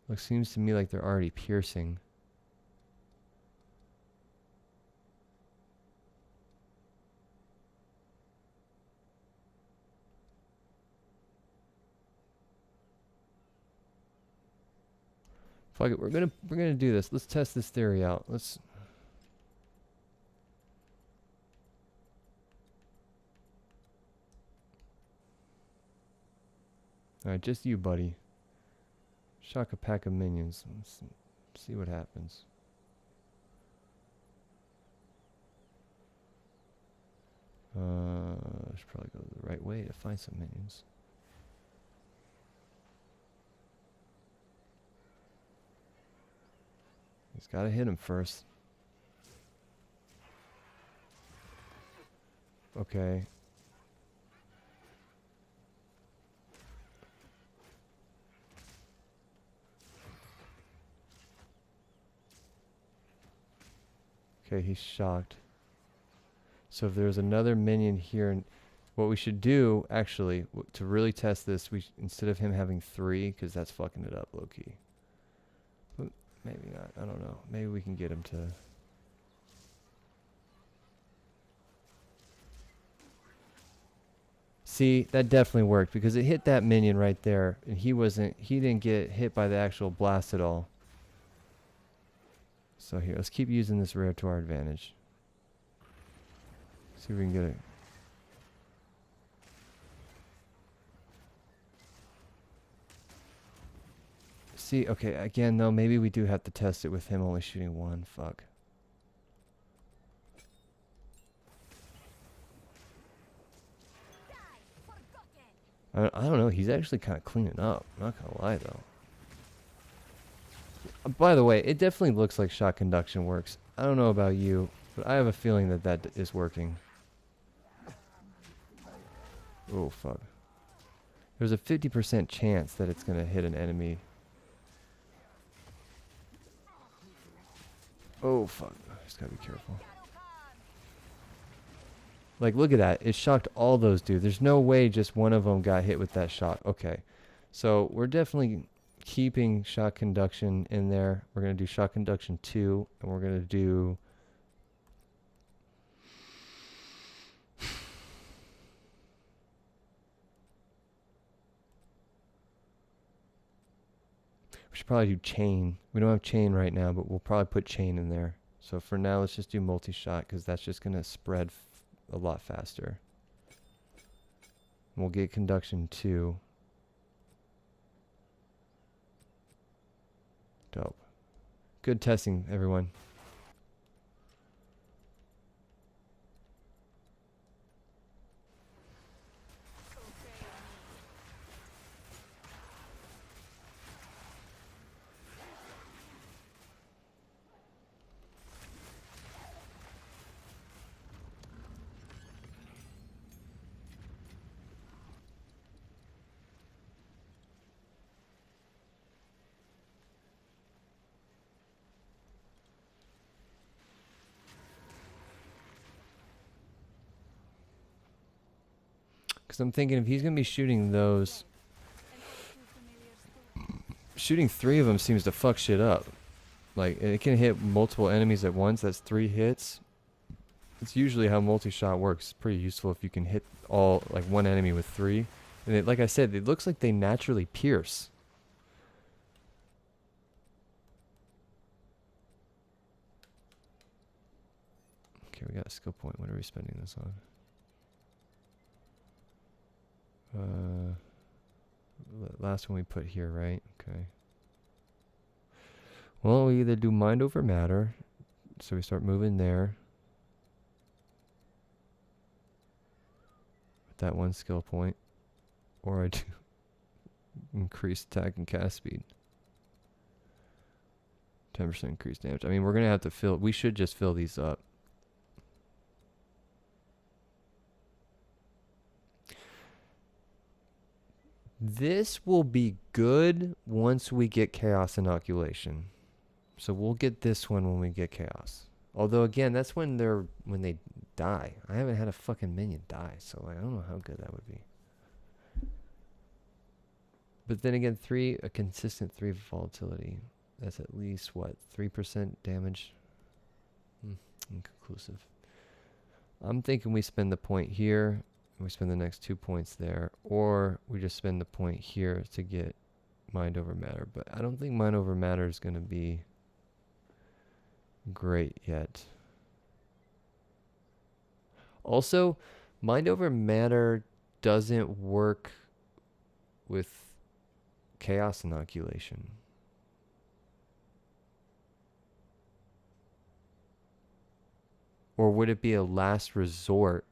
Like, seems to me like they're already piercing. Fuck it, we're gonna do this. Let's test this theory out. Let's... Alright, just you, buddy. Shock a pack of minions. Let's See what happens. I should probably go the right way to find some minions. He's got to hit him first. Okay. Okay, he's shocked. So if there's another minion here, and what we should do, actually, to really test this, instead of him having 3, because that's fucking it up low-key. But maybe not. I don't know. Maybe we can get him to... See, that definitely worked, because it hit that minion right there, and he didn't get hit by the actual blast at all. So here, let's keep using this rare to our advantage. See if we can get it. See, okay, again, though, maybe we do have to test it with him only shooting 1. Fuck. I don't know. He's actually kind of cleaning up. I'm not going to lie, though. By the way, it definitely looks like shot conduction works. I don't know about you, but I have a feeling that that is working. Oh, fuck. There's a 50% chance that it's going to hit an enemy. Oh, fuck. Just got to be careful. Like, look at that. It shocked all those dudes. There's no way just one of them got hit with that shot. Okay. So, we're definitely keeping shot conduction in there. We're going to do shot conduction 2. And we're going to do... We should probably do chain. We don't have chain right now, but we'll probably put chain in there. So for now, let's just do multi-shot, because that's just going to spread a lot faster. We'll get conduction 2. Dope. Good testing, everyone. Because I'm thinking if he's going to be shooting those... Shooting 3 of them seems to fuck shit up. Like, it can hit multiple enemies at once. That's 3 hits. It's usually how multi-shot works. It's pretty useful if you can hit all, like, one enemy with 3. And it, like I said, it looks like they naturally pierce. Okay, we got a skill point. What are we spending this on? Last one we put here, right? Okay. Well, we either do mind over matter, so we start moving there. With that one skill point. Or I do increased attack and cast speed. 10% increased damage. I mean, we're going to have to fill... We should just fill these up. This will be good once we get Chaos Inoculation. So we'll get this one when we get Chaos. Although, again, that's when they die. I haven't had a fucking minion die, so I don't know how good that would be. But then again, a consistent 3 volatility. That's at least, what, 3% damage? Inconclusive. I'm thinking we spend the point here. We spend the next 2 points there, or we just spend the point here to get mind over matter. But I don't think mind over matter is going to be great yet. Also, mind over matter doesn't work with chaos inoculation. Or would it be a last resort?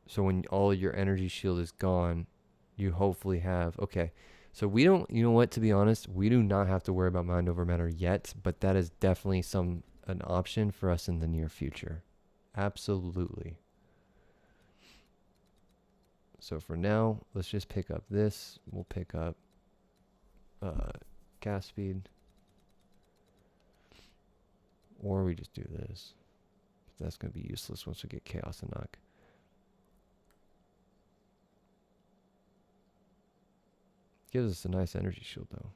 So when all your energy shield is gone, you hopefully have... Okay, so we don't... You know what, to be honest, we do not have to worry about mind over matter yet, but that is definitely an option for us in the near future. Absolutely. So for now, let's just pick up this. We'll pick up cast speed. Or we just do this. But that's going to be useless once we get chaos and knock. Gives us a nice energy shield though.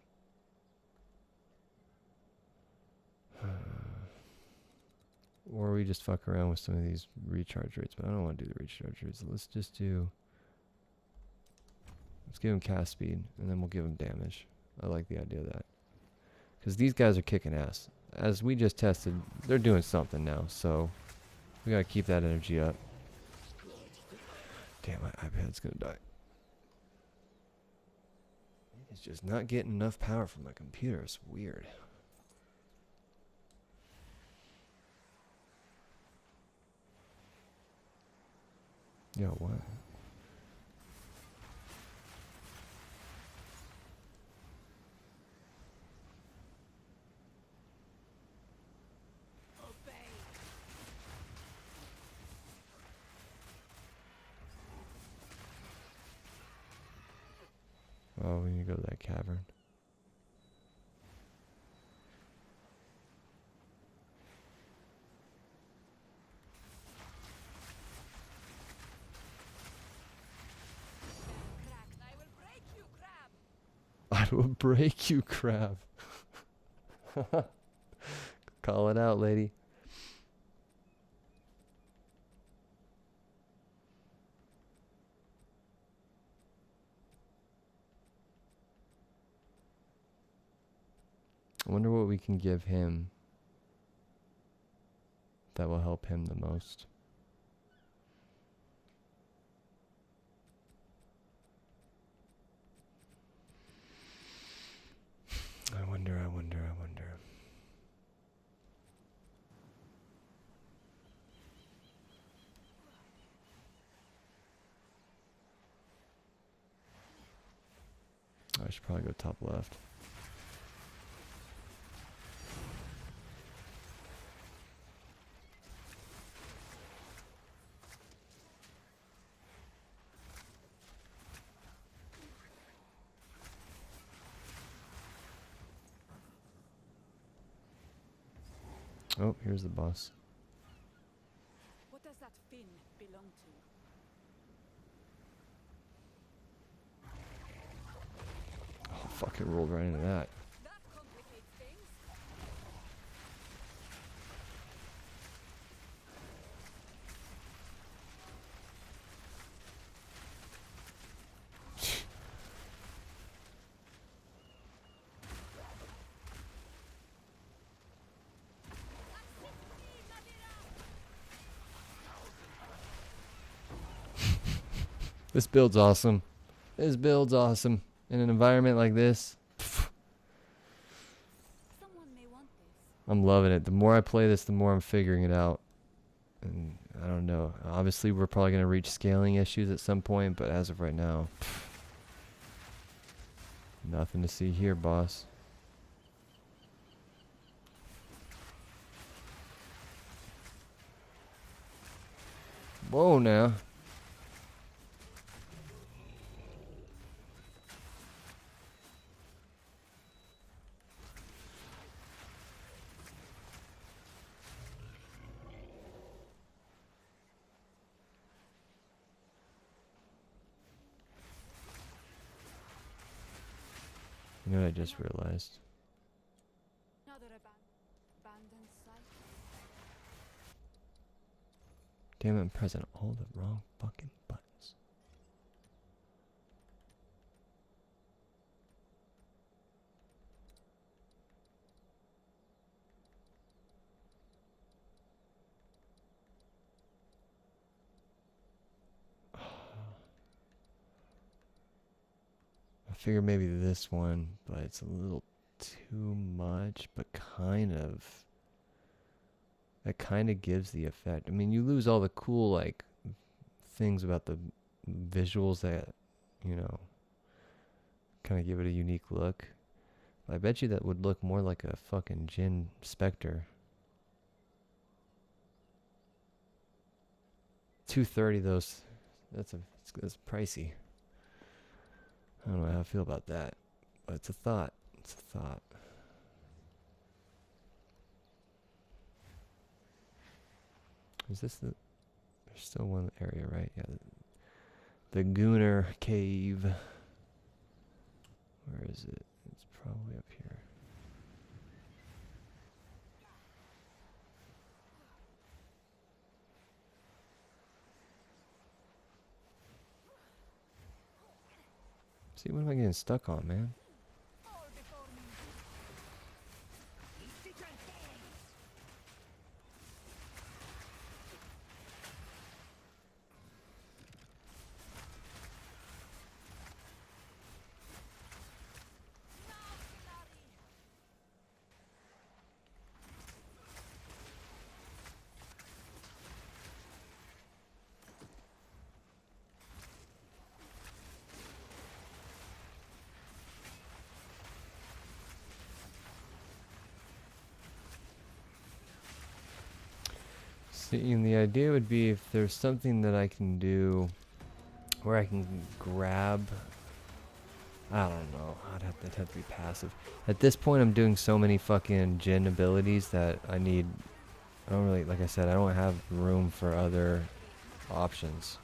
Or we just fuck around with some of these recharge rates, but I don't want to do the recharge rates. Let's just do... Let's give him cast speed, and then we'll give him damage. I like the idea of that. Because these guys are kicking ass. As we just tested, they're doing something now, so we gotta keep that energy up. Damn, my iPad's gonna die. It's just not getting enough power from my computer. It's weird. Yo, what? Obey. Oh, we need to go to that cavern. I will break you, crab. I will break you, crab. Call it out, lady. I wonder what we can give him that will help him the most. I wonder. I should probably go top left. Oh, here's the boss. What does that fin belong to? Oh, fucking rolled right into that. That complicates things. This build's awesome. This build's awesome. In an environment like this, Someone may want this. I'm loving it. The more I play this, the more I'm figuring it out. And I don't know. Obviously, we're probably going to reach scaling issues at some point, but as of right now, nothing to see here, boss. Whoa, now. You know what I just realized? Another abandoned site. Damn it, I'm pressing all the wrong fucking buttons. I figure maybe this one, but it's a little too much, but kind of. that kind of gives the effect. I mean, you lose all the cool like things about the visuals that, you know, kind of give it a unique look. I bet you that would look more like a fucking Djinn specter. 230 those. That's pricey. I don't know how I feel about that, but it's a thought. It's a thought. Is this the? There's still one area, right? Yeah. The Gunnar Cave. Where is it? It's probably up here. See, what am I getting stuck on, man? See, and the idea would be if there's something that I can do where I can grab. I don't know. That'd have to be passive. At this point, I'm doing so many fucking Djinn abilities that I don't really, like I said, I don't have room for other options.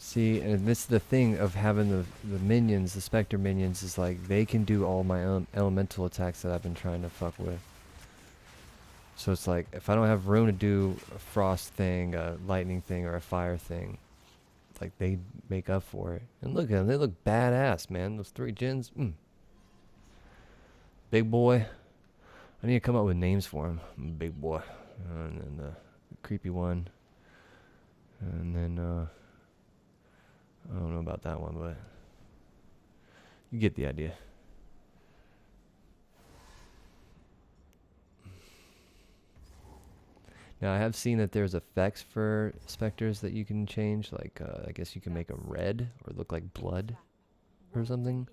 See, and this is the thing of having the minions, the Spectre minions, is like they can do all my own elemental attacks that I've been trying to fuck with. So it's like, if I don't have room to do a frost thing, a lightning thing, or a fire thing, like they make up for it. And look at them, they look badass, man. Those 3 Djinns. Big boy. I need to come up with names for him. Big boy. And then the creepy one. And then, I don't know about that one, but you get the idea. Now, I have seen that there's effects for specters that you can change. Like, I guess you can make them red or look like blood or something.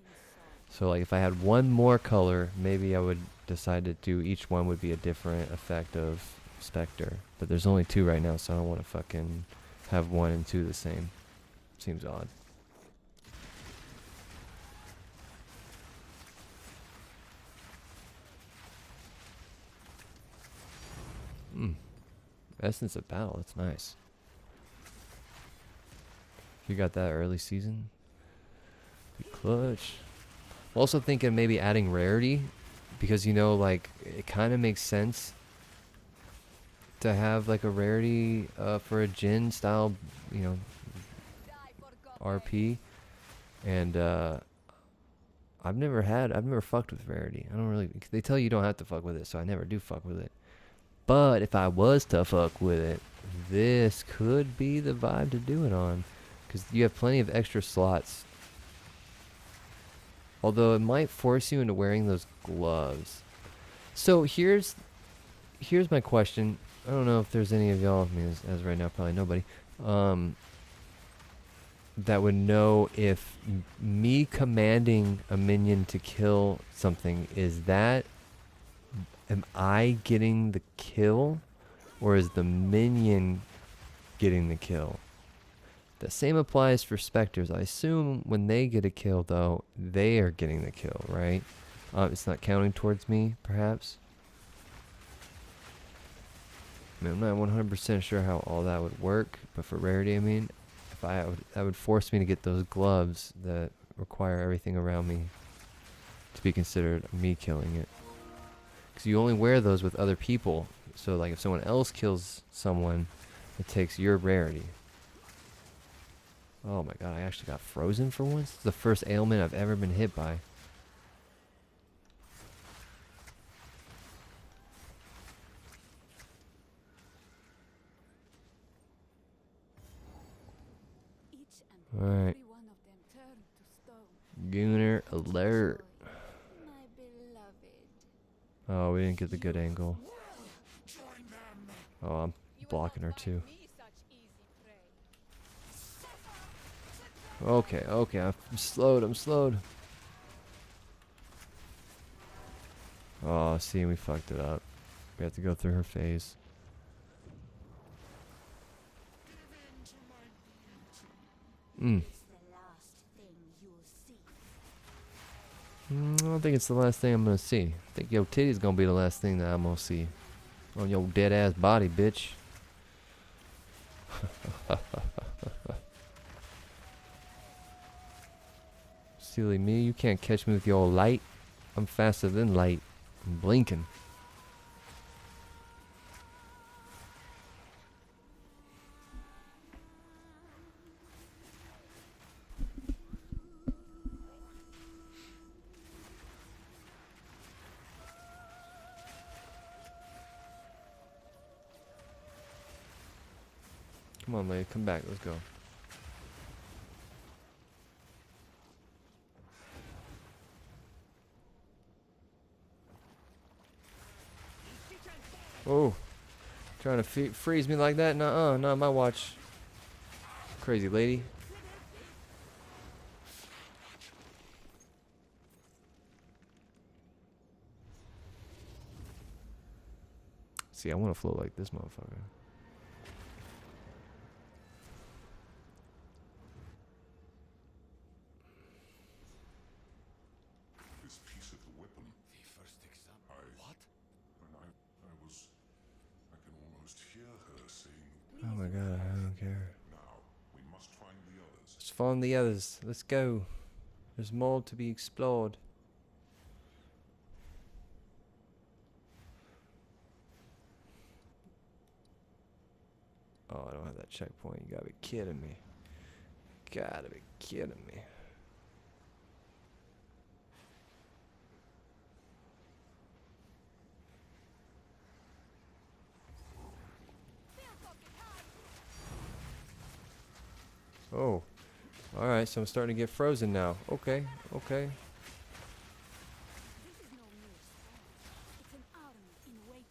So, like, if I had one more color, maybe I would decide to do each one would be a different effect of specter. But there's only 2 right now, so I don't want to fucking have 1 and 2 the same. Seems odd. Essence of Battle, that's nice. If you got that early season, be clutch. Also thinking maybe adding rarity, because, you know, like, it kind of makes sense to have like a rarity for a Djinn style, you know, RP. And I've never fucked with rarity. I don't really, they tell you you don't have to fuck with it, so I never do fuck with it. But if I was to fuck with it, this could be the vibe to do it on, because you have plenty of extra slots. Although it might force you into wearing those gloves. So here's my question. I don't know if there's any of y'all, I mean, as right now, probably nobody, that would know if me commanding a minion to kill something, am I getting the kill, or is the minion getting the kill? The same applies for specters. I assume when they get a kill, though, they are getting the kill, right? It's not counting towards me, perhaps. I mean, I'm not 100% sure how all that would work, but for rarity, I mean, that would force me to get those gloves that require everything around me to be considered me killing it. Because you only wear those with other people. So, like, if someone else kills someone, it takes your rarity. Oh my god, I actually got frozen for once. It's the first ailment I've ever been hit by. Each and Alright. every one of them turned to stone. Gooner alert. Joy, my beloved. Oh, we didn't get the good angle. Oh, I'm You will blocking her not too. find me such easy prey. Okay, okay, I'm slowed, I'm slowed. Oh, see, we fucked it up. We have to go through her phase. Mm. It's the last thing you'll see. I don't think it's the last thing I'm gonna see. I think your titty's gonna be the last thing that I'm gonna see. On your dead ass body, bitch. Silly me, you can't catch me with your light. I'm faster than light. I'm blinking. Come on, lady, come back. Let's go. Oh, trying to freeze me like that? Nuh-uh, not my watch. Crazy lady. See, I want to float like this motherfucker. This piece of the weapon. The first exam. What? When I can almost hear her saying, Oh my god, I don't care. now, we must find the others. Let's find the others. Let's go. There's more to be explored. Oh, I don't have that checkpoint. You gotta be kidding me. Gotta be kidding me. Oh. Alright, so I'm starting to get frozen now. Okay, okay. This is no mere storm. It's an army in waiting.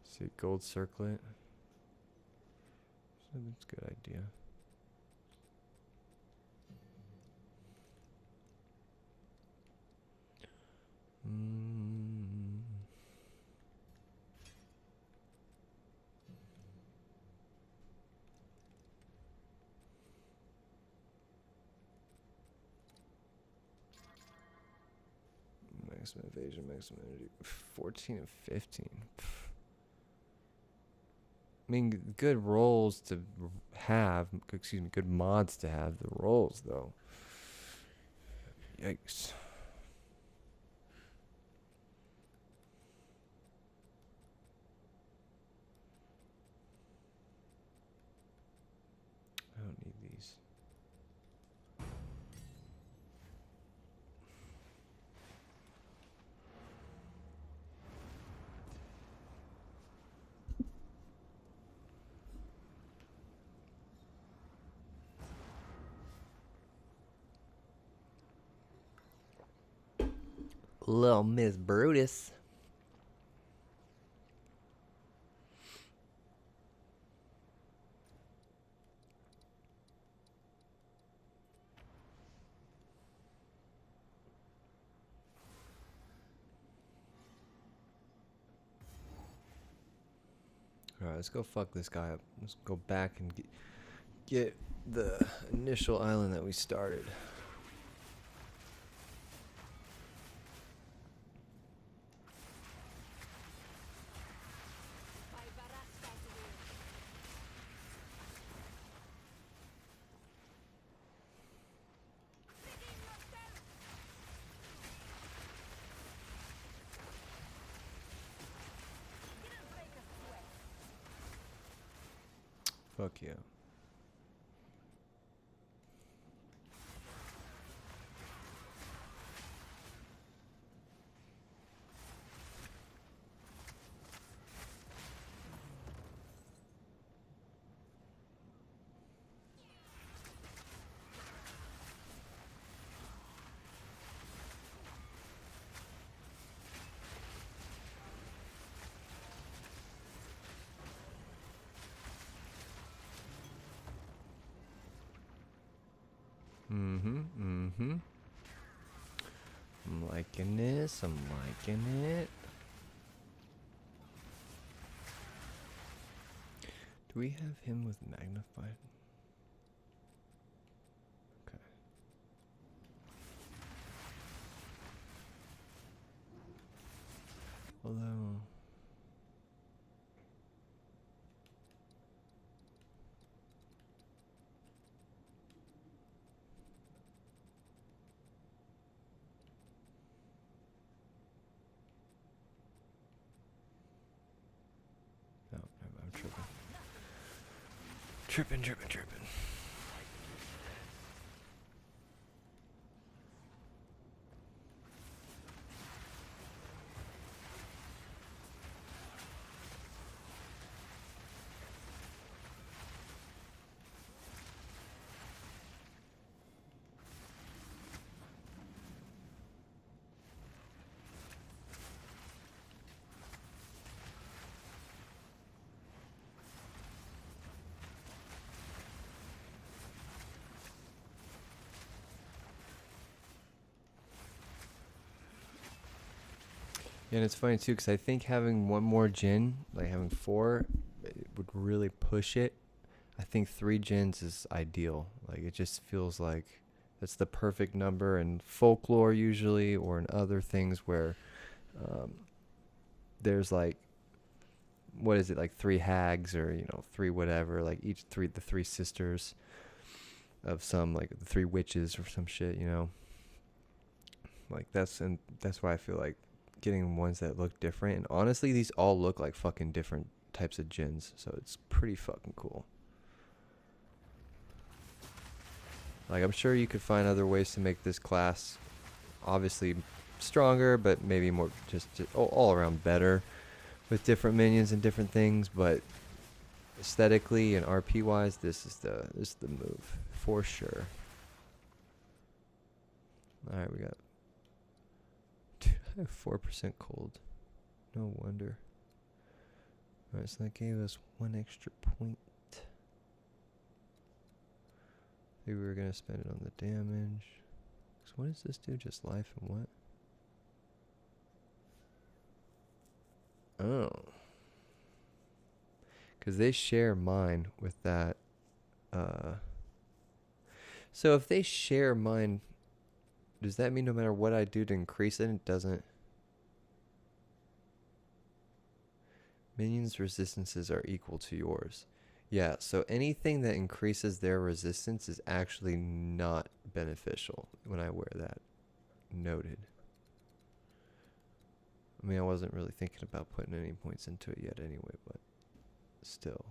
See, gold circlet. That's a good idea. Maximum evasion, maximum energy. 14 and 15. I mean, good rolls to have. Excuse me, good mods to have. The rolls, though. Yikes. I don't need these. Little Miss Brutus. Alright, let's go fuck this guy up. Let's go back and get the initial island that we started. By Varashta's will. Didn't break a sweat. Fuck yeah. Mm-hmm. I'm liking this. I'm liking it. Do we have him with magnified? Okay. Although... No, I'm tripping. Tripping. Yeah, and it's funny too, because I think having one more Djinn, like having 4, it would really push it. I think 3 Djinns is ideal. Like, it just feels like that's the perfect number in folklore usually, or in other things where there's like, what is it, like 3 hags, or 3 whatever, like the 3 sisters of some, like the 3 witches or some shit. Like that's why I feel like getting ones that look different. And honestly, these all look like fucking different types of Djinns, so it's pretty fucking cool. Like, I'm sure you could find other ways to make this class obviously stronger, but maybe more just all around better with different minions and different things. But aesthetically and RP wise, this is the move for sure. All right, we got 4% cold. No wonder. All right, so that gave us 1 extra point. Maybe we were gonna spend it on the damage. So what does this do? Just life and what? Oh. Because they share mine with that. So if they share mine, does that mean no matter what I do to increase it, it doesn't? Minions' resistances are equal to yours. Yeah, so anything that increases their resistance is actually not beneficial when I wear that. Noted. I mean, I wasn't really thinking about putting any points into it yet anyway, but still.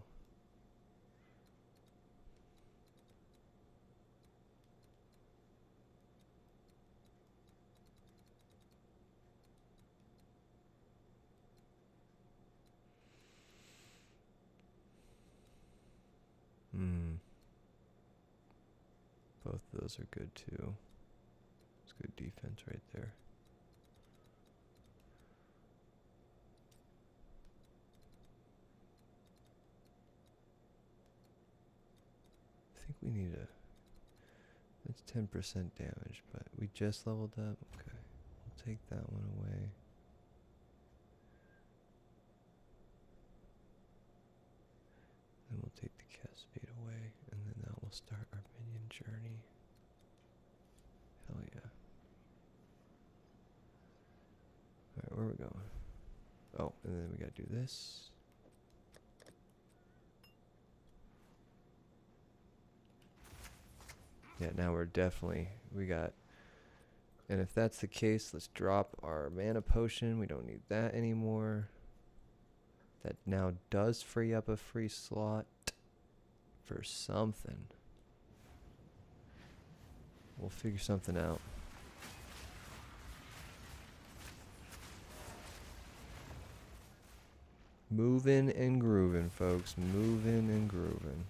Both of those are good too. It's good defense right there. I think we need that's 10% damage, but we just leveled up. Okay, we'll take that one away. Then we'll take the cast speed away, and then that will start our minion journey. Hell yeah. Alright, where are we going? Oh, and then we gotta do this. Yeah, now we're definitely, and if that's the case, let's drop our mana potion. We don't need that anymore. That now does free up a free slot. for something. We'll figure something out. Moving and grooving, folks. Moving and grooving.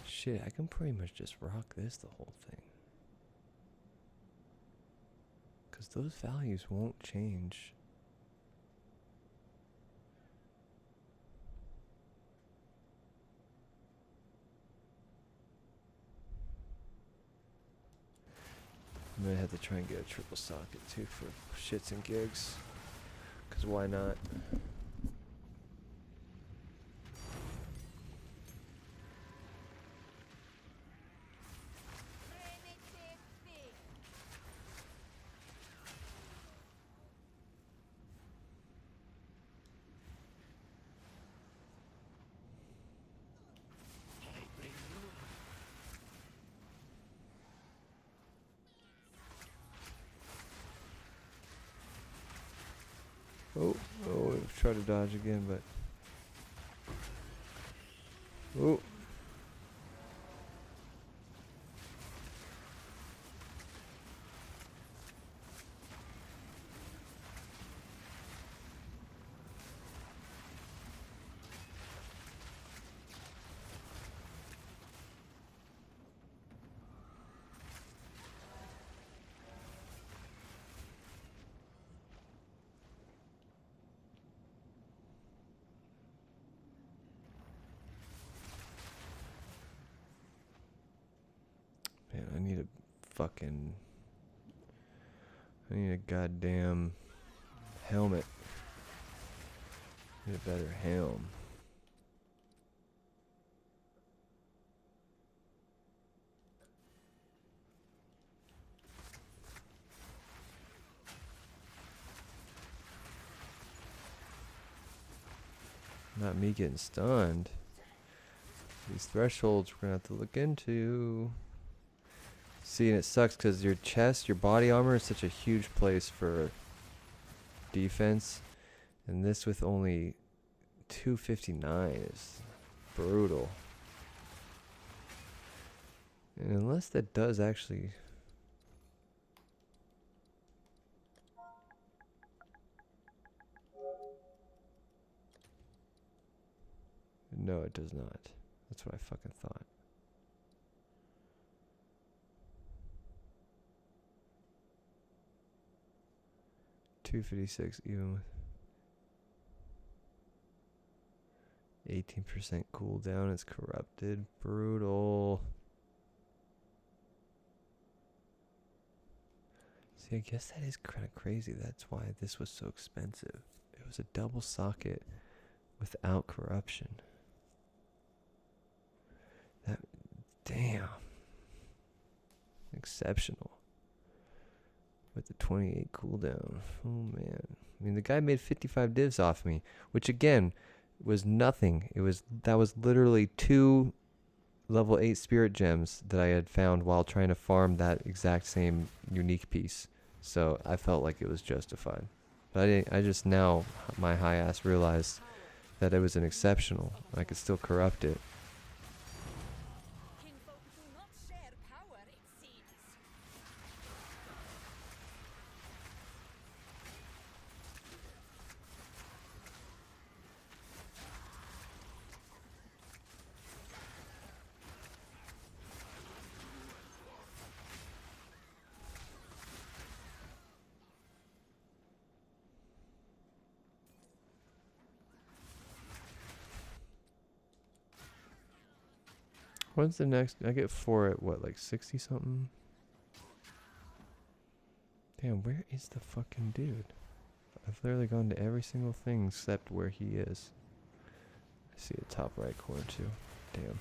Shit, I can pretty much just rock this the whole thing. Because those values won't change. I'm gonna have to try and get a triple socket too for shits and gigs. Because why not? Oh, try to dodge again, but oh. Man, I need a goddamn helmet. Need a better helm. Not me getting stunned. These thresholds we're gonna have to look into. See, and it sucks because your chest, your body armor is such a huge place for defense. And this with only 259 is brutal. And unless that does actually... No, it does not. That's what I fucking thought. $256 even with 18% cooldown. It's corrupted. Brutal. See, I guess that is kind of crazy. That's why this was so expensive. It was a double socket without corruption. That, damn. Exceptional. With the 28 cooldown. Oh man. I mean, the guy made 55 divs off me, which again was nothing. That was literally 2 level 8 spirit gems that I had found while trying to farm that exact same unique piece. So I felt like it was justified. But I just now, my high ass realized that it was an exceptional. I could still corrupt it. Kinfolk do not share power, it seems. When's the next? I get 4 at what, like 60 something? Damn, where is the fucking dude? I've literally gone to every single thing except where he is. I See the top right corner too. Damn.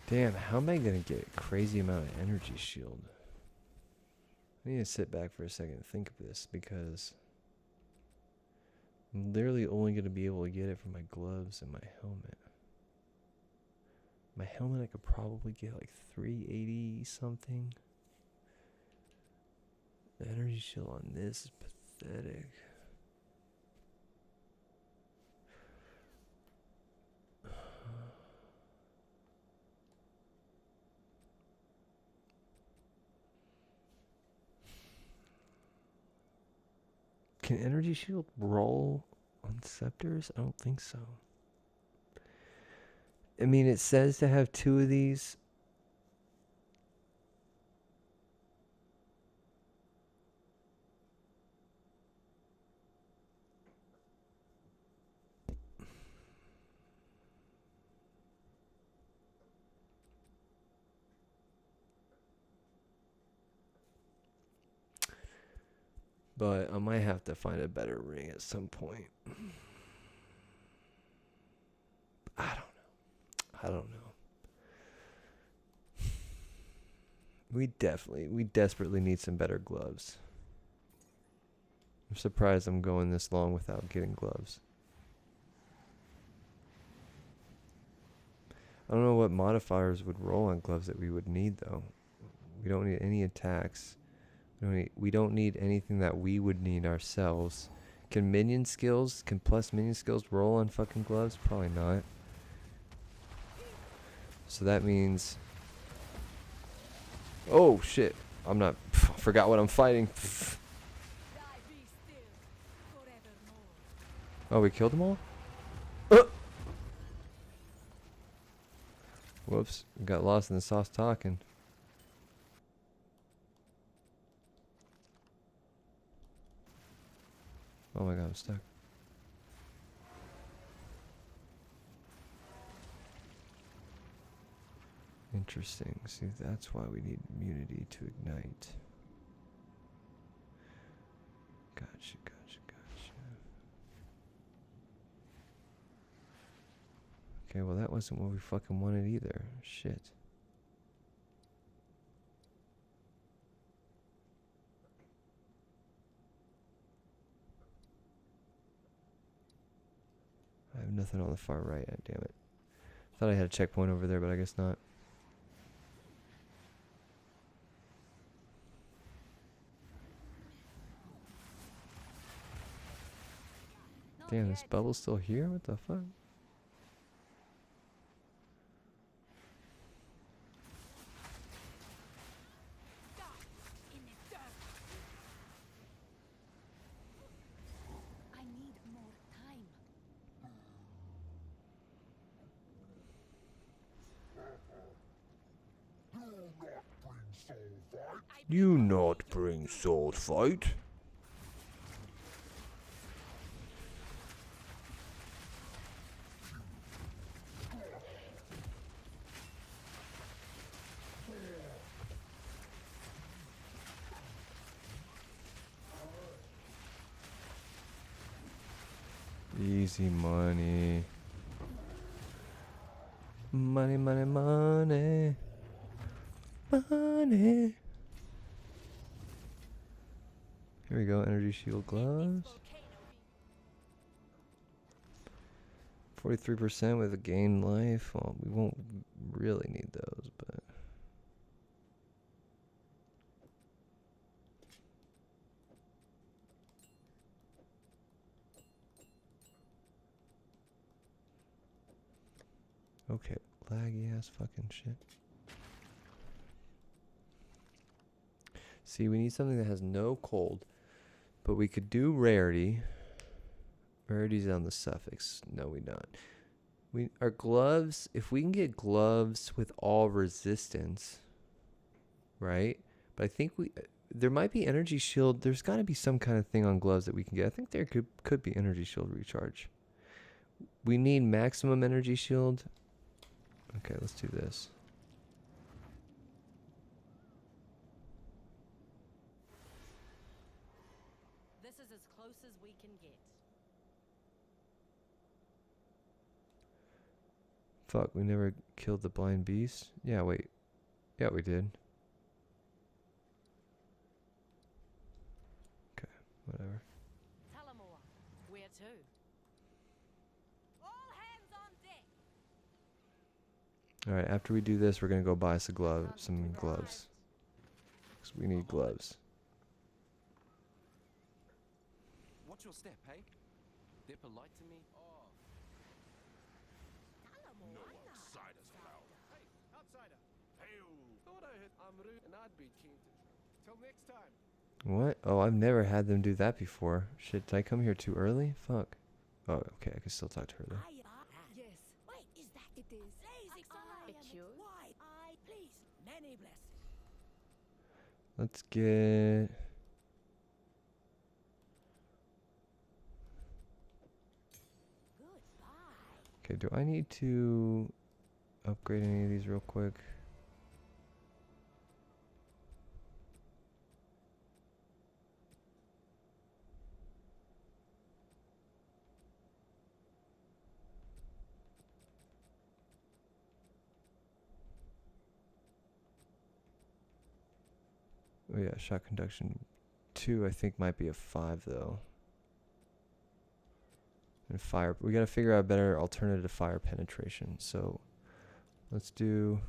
Damn, how am I gonna get a crazy amount of energy shield? I need to sit back for a second and think of this because I'm literally only gonna be able to get it from my gloves and my helmet. My helmet I could probably get like 380 something. The energy shield on this is pathetic. Can energy shield roll on scepters? I don't think so. I mean, it says to have 2 of these. But I might have to find a better ring at some point. I don't know. We desperately need some better gloves. I'm surprised I'm going this long without getting gloves. I don't know what modifiers would roll on gloves that we would need though. We don't need any attacks. We don't need anything that we would need ourselves. Can plus minion skills roll on fucking gloves? Probably not. So that means... Oh shit. I'm not... I forgot what I'm fighting. Oh, we killed them all? Whoops. Got lost in the sauce talking. Oh my god, I'm stuck. Interesting. See, that's why we need immunity to ignite. Gotcha. Okay, well that wasn't what we fucking wanted either. Shit. I have nothing on the far right. Damn it. Thought I had a checkpoint over there, but I guess not. Damn, this bubble's still here? What the fuck? I need more time. You not bring sword fight? Easy money. Money. Money. Here we go, energy shield gloves. 43% with a gain life. Well, we won't really need those, but... Okay, laggy ass fucking shit. See, we need something that has no cold, but we could do rarity. Rarity's on the suffix. No, we don't. Our gloves, if we can get gloves with all resistance, right? But I think there might be energy shield. There's got to be some kind of thing on gloves that we can get. I think there could be energy shield recharge. We need maximum energy shield. Okay, let's do this. This is as close as we can get. Fuck, we never killed the blind beast? Yeah, wait. Yeah, we did. Okay, whatever. Tullamore, where to? All hands on deck. Alright, after we do this, we're gonna go buy some gloves. 'Cause we need gloves. What's your step, hey? They're polite to me. Oh. No outsiders allowed. Hey, outsider. Thought I heard I'm rude and I'd be keen to. Till next time. What? Oh, I've never had them do that before. Shit, did I come here too early? Fuck. Oh, okay, I can still talk to her though. Yes. Wait, is that it is? Lazy eye. A cure? Why? I please. Many blessings. Let's get... Goodbye. Okay, do I need to upgrade any of these real quick? Oh yeah, shot conduction 2 I think might be a 5 though. And fire, we gotta figure out a better alternative to fire penetration. So let's do...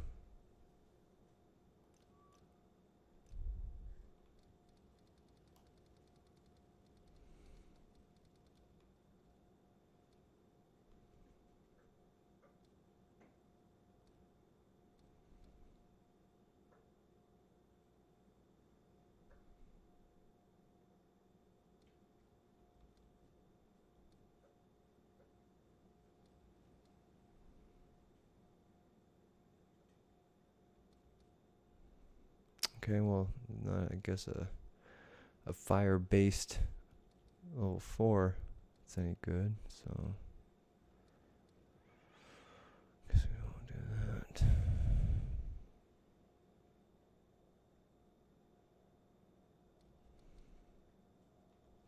Okay, well, I guess a fire-based level 4 it's any good, so guess we won't do that.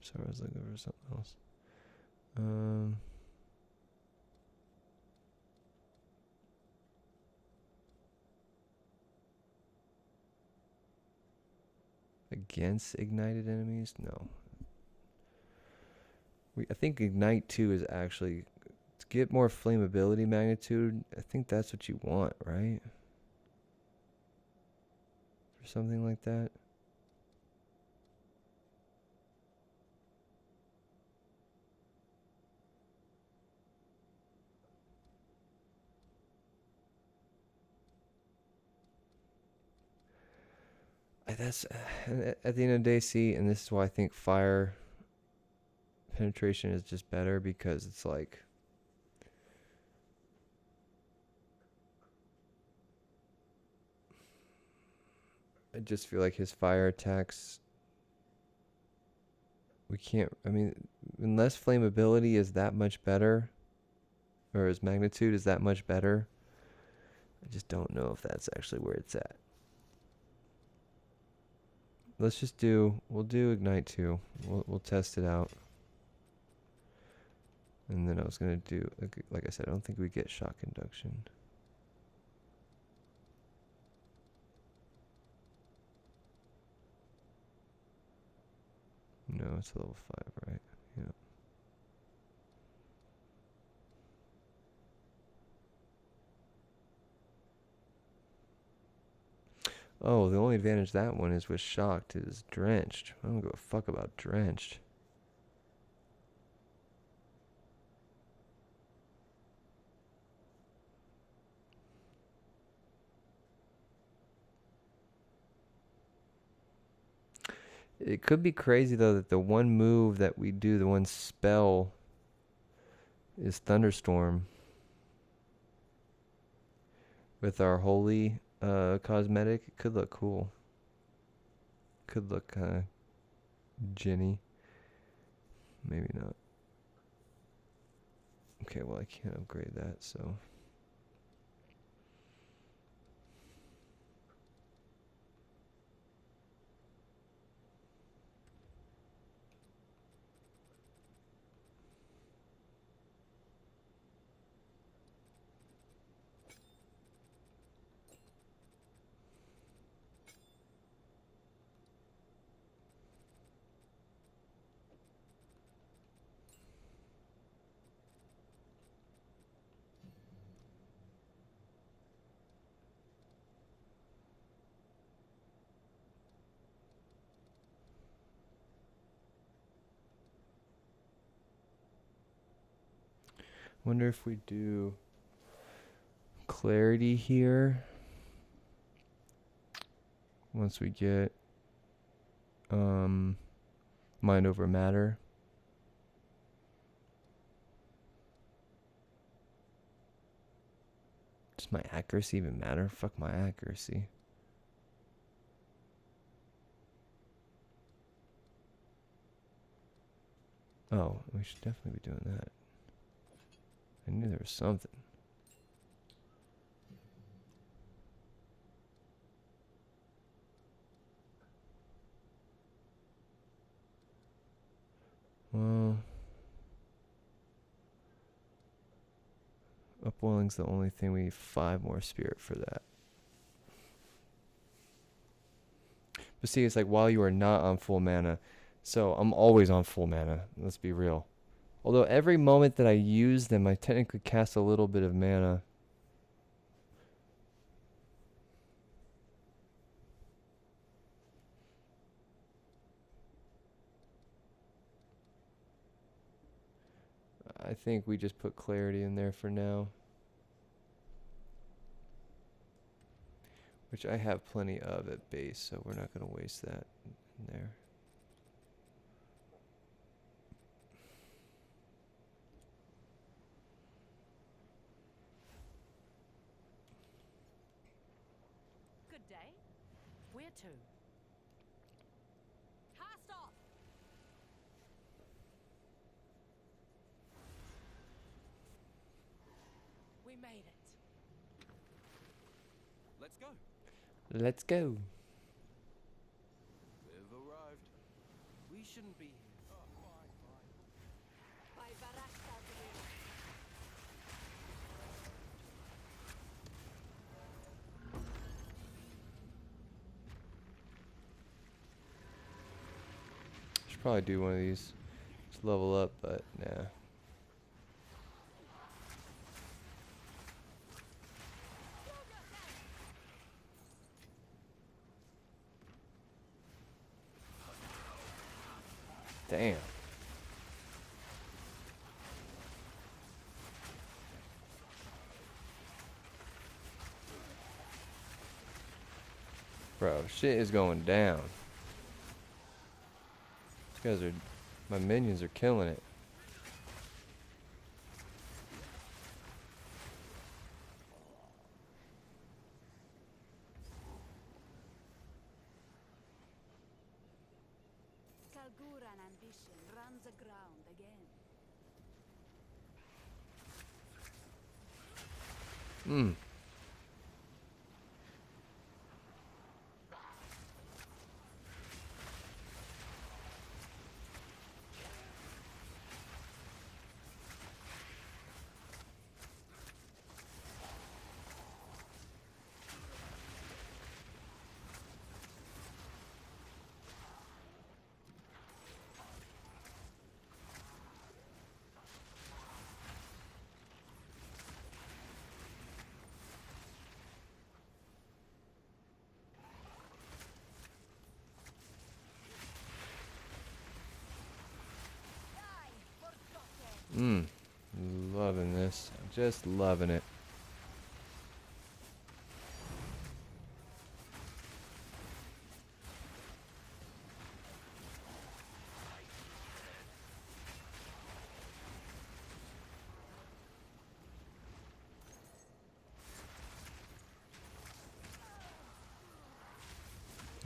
Sorry, I was looking for something else. Against ignited enemies? No. I think Ignite 2 is actually to get more flammability magnitude. I think that's what you want, right? Or something like that. That's at the end of the day, see, and this is why I think fire penetration is just better, because it's like I just feel like his fire attacks, we can't, I mean, unless flammability is that much better, or his magnitude is that much better, I just don't know if that's actually where it's at. Let's just we'll do Ignite 2. We'll test it out. And then I was going to do, like I said, I don't think we get shock induction. No, it's a level 5, right? Yeah. Oh, the only advantage that one is with shocked is drenched. I don't give a fuck about drenched. It could be crazy though that the one move that we do, the one spell, is Thunderstorm. with our holy cosmetic, it could look cool. Could look kind of Djinny. Maybe not. Okay, well I can't upgrade that, so. Wonder if we do clarity here. Once we get mind over matter. Does my accuracy even matter? Fuck my accuracy. Oh, we should definitely be doing that. I knew there was something. Well, upwelling's the only thing. We need 5 more spirit for that. But see, it's like while you are not on full mana. So I'm always on full mana. Let's be real. Although every moment that I use them, I technically cast a little bit of mana. I think we just put clarity in there for now. Which I have plenty of at base, so we're not going to waste that in there. Good day. Where to? Cast off. We made it. Let's go. Let's go. We've arrived. We shouldn't be here. Oh, fine. By Varashta's will. Should probably do one of these. Just level up, but nah. Damn. Bro, shit is going down. These guys are... My minions are killing it. Kalguran ambition runs aground again. Loving this. Just loving it.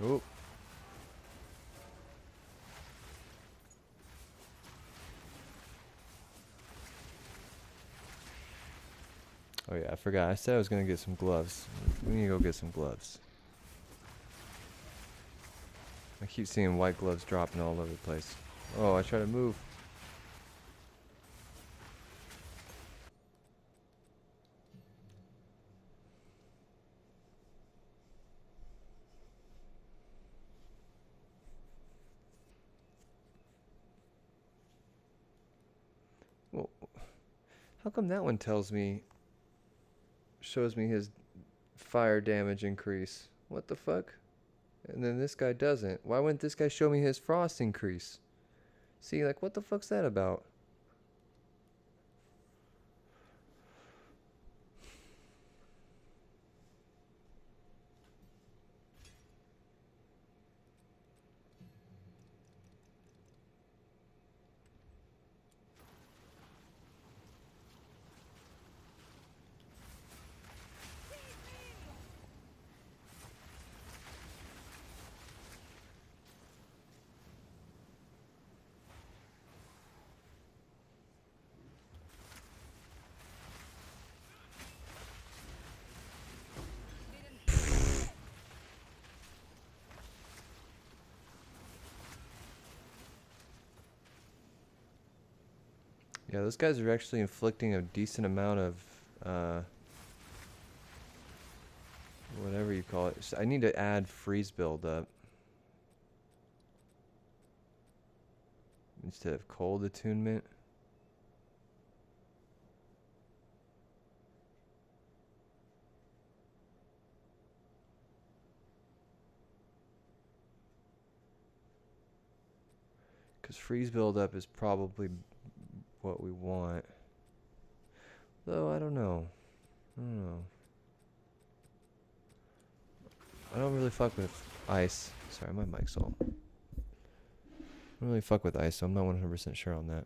Oh. Oh yeah, I forgot. I said I was gonna get some gloves. We need to go get some gloves. I keep seeing white gloves dropping all over the place. Oh, I try to move. Well, how come that one shows me his fire damage increase? What the fuck? And then this guy doesn't. Why wouldn't this guy show me his frost increase? See, like, what the fuck's that about? Yeah, those guys are actually inflicting a decent amount of, whatever you call it. I need to add freeze build up. Instead of cold attunement. Because freeze build up is probably what we want. Though, I don't know. I don't really fuck with ice. Sorry, my mic's all. I don't really fuck with ice, so I'm not 100% sure on that.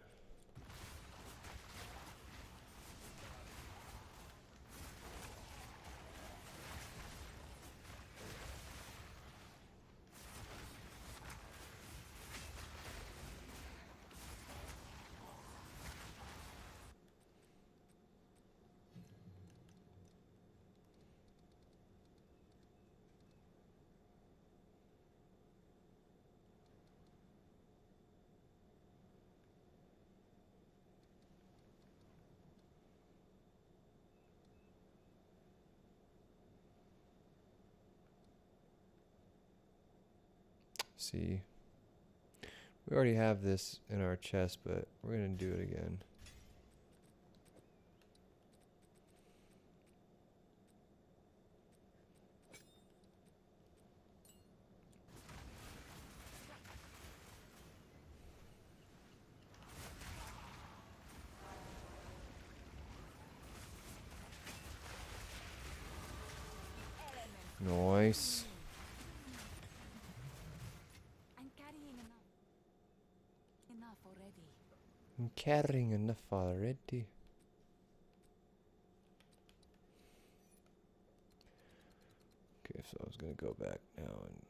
See, we already have this in our chest, but we're gonna do it again. Nice. I'm carrying enough. Enough already. I'm carrying enough already. Okay, so I was gonna go back now and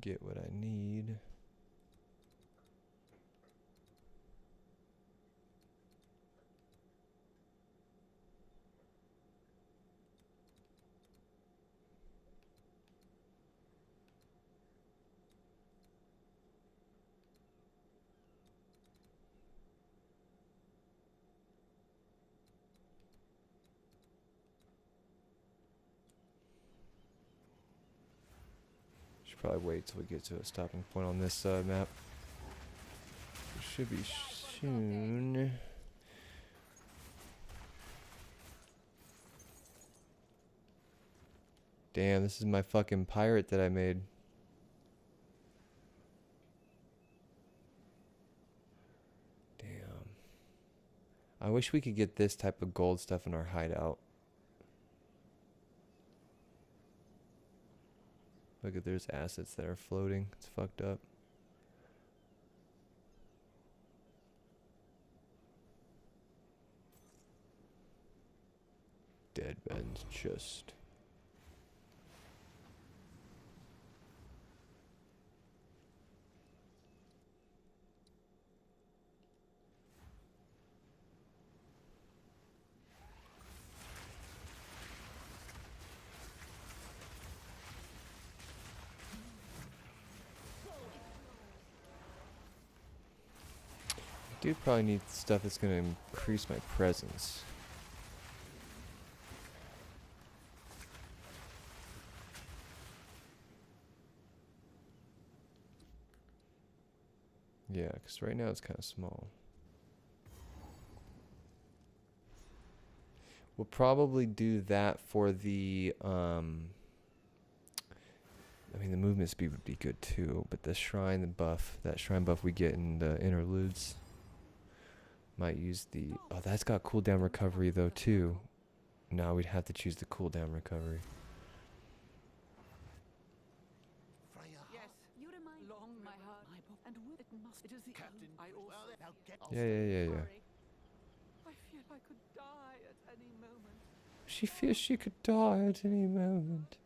get what I need. Should probably wait till we get to a stopping point on this map. It should be soon. Damn, this is my fucking pirate that I made. Damn. I wish we could get this type of gold stuff in our hideout. Look at, there's assets that are floating. It's fucked up. Dead man's chest. do probably need stuff that's gonna increase my presence. Yeah, because right now it's kind of small. We'll probably do that for the, I mean, the movement speed would be good too, but the shrine, the buff, that shrine buff we get in the interludes, might use the, oh, that's got cooldown recovery though too. No, we'd have to choose the cooldown recovery. Yes. You remind Long my heart. and it must. It is the Captain. I also. Yeah. I feel I could die at any moment. She feels she could die at any moment.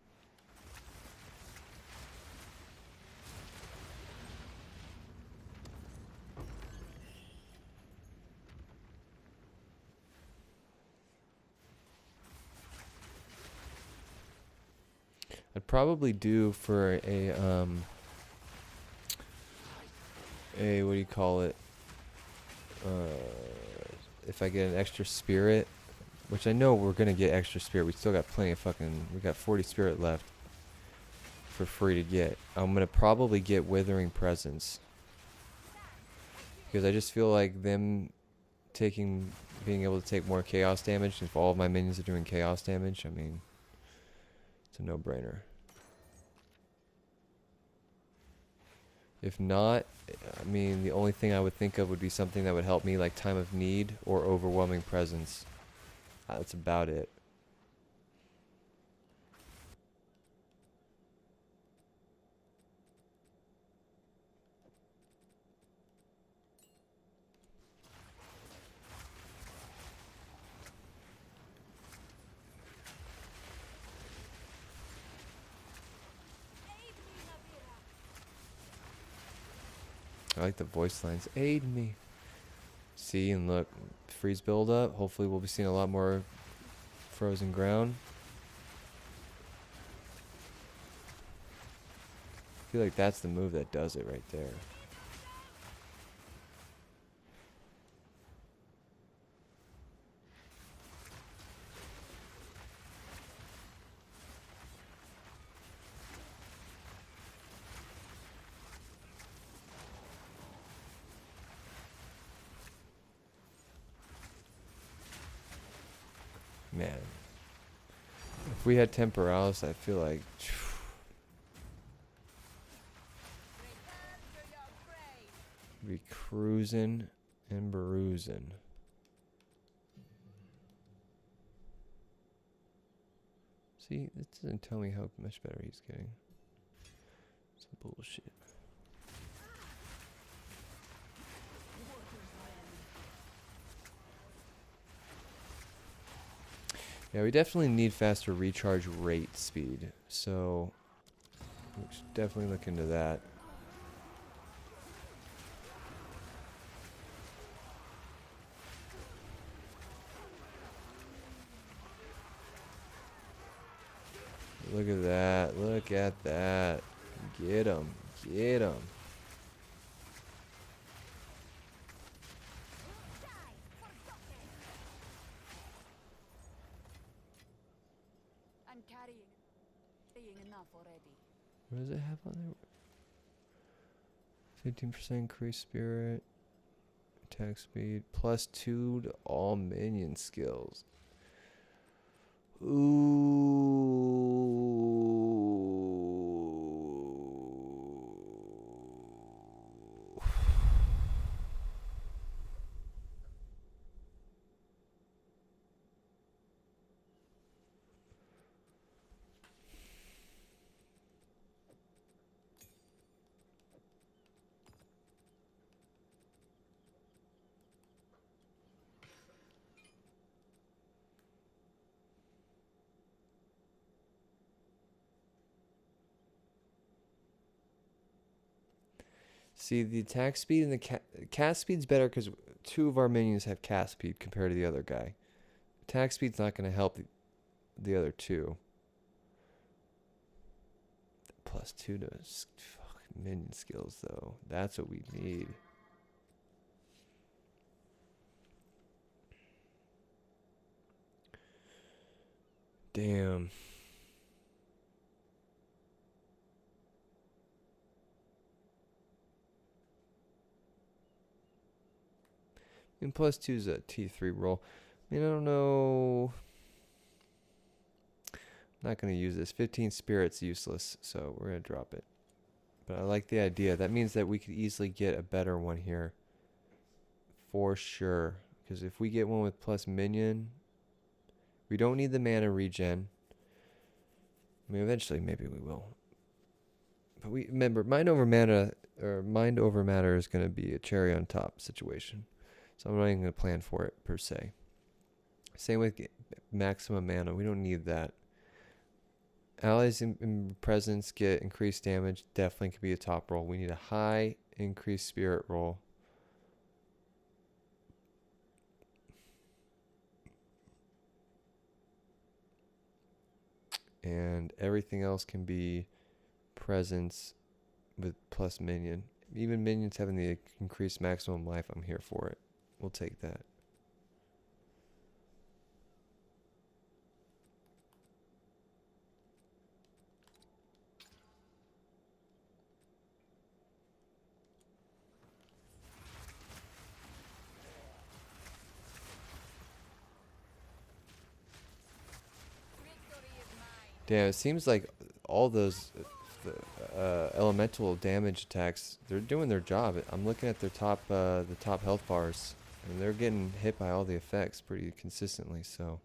I'd probably do for a what do you call it? If I get an extra spirit, which I know we're gonna get extra spirit. We still got plenty of we got 40 spirit left for free to get. I'm gonna probably get Withering Presence. Because I just feel like them being able to take more chaos damage, if all of my minions are doing chaos damage, I mean, it's a no-brainer. If not, I mean, the only thing I would think of would be something that would help me, like Time of Need or Overwhelming Presence. That's about it. I like the voice lines. Aid me. See, and look, freeze build up. Hopefully we'll be seeing a lot more frozen ground. I feel like that's the move that does it right there. Man, if we had Temporalis, I feel like be cruising and bruising. See, this doesn't tell me how much better he's getting. Some bullshit. Yeah, we definitely need faster recharge rate speed, so we should definitely look into that. Look at that, look at that. Get him, get him. I'm carrying enough already. What does it have on there? 15% increased spirit, attack speed, +2 to all minion skills. Ooh. See, the attack speed and the cast speed's better because 2 of our minions have cast speed compared to the other guy. Attack speed's not going to help the other 2. +2 to minion skills, though. That's what we need. Damn. And +2 is a T3 roll. I mean, I don't know. I'm not going to use this. 15 spirit's useless, so we're going to drop it. But I like the idea. That means that we could easily get a better one here. For sure. Because if we get one with plus minion, we don't need the mana regen. I mean, eventually maybe we will. But we remember, mind over matter is going to be a cherry on top situation. So I'm not even going to plan for it per se. Same with maximum mana. We don't need that. Allies in presence get increased damage. Definitely could be a top roll. We need a high increased spirit roll. And everything else can be presence with plus minion. Even minions having the increased maximum life, I'm here for it. We'll take that. Damn, it seems like all those elemental damage attacks, they're doing their job. I'm looking at their the top health bars, and they're getting hit by all the effects pretty consistently, so.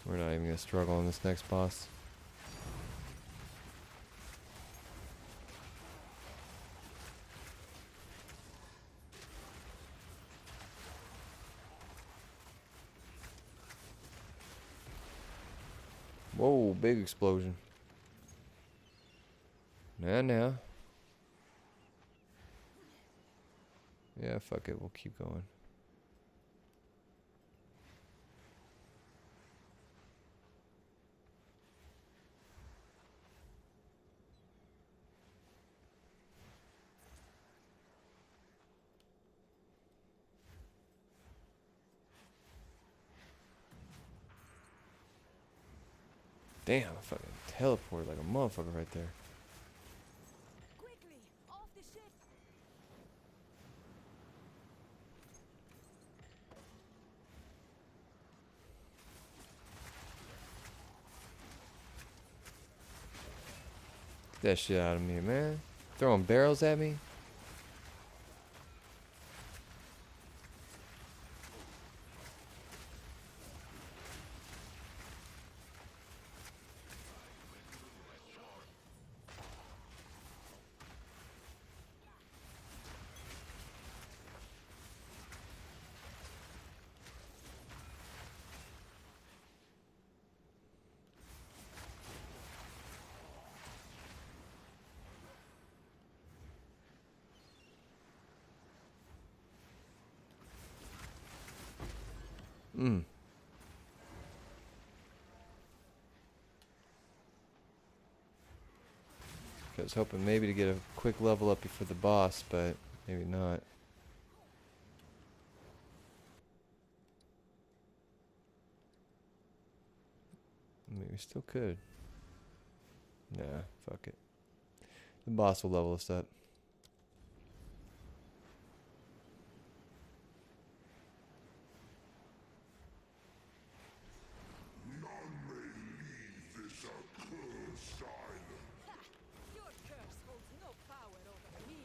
We're not even going to struggle on this next boss. Whoa, big explosion. Now. Yeah, fuck it, we'll keep going. Damn, I fucking teleported like a motherfucker right there. Quickly, off the ship. Get that shit out of me, man. Throwing barrels at me? I was hoping maybe to get a quick level up before the boss, but maybe not. I mean, we still could. Nah, fuck it. The boss will level us up. Your curse holds no power over me.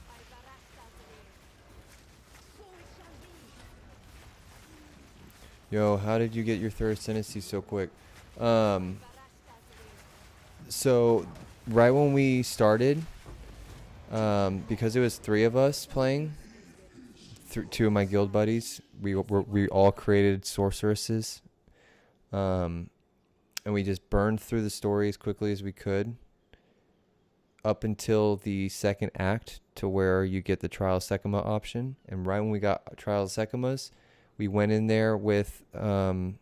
By Varashta's will, so it shall be. Yo, how did you get your third ascendancy so quick? Varashta's will. So right when we started, because it was 3 of us playing, 2 of my guild buddies, we all created sorceresses, and and we just burned through the story as quickly as we could up until the second act to where you get the Trial Secuma option. And right when we got Trial Secumas, we went in there with one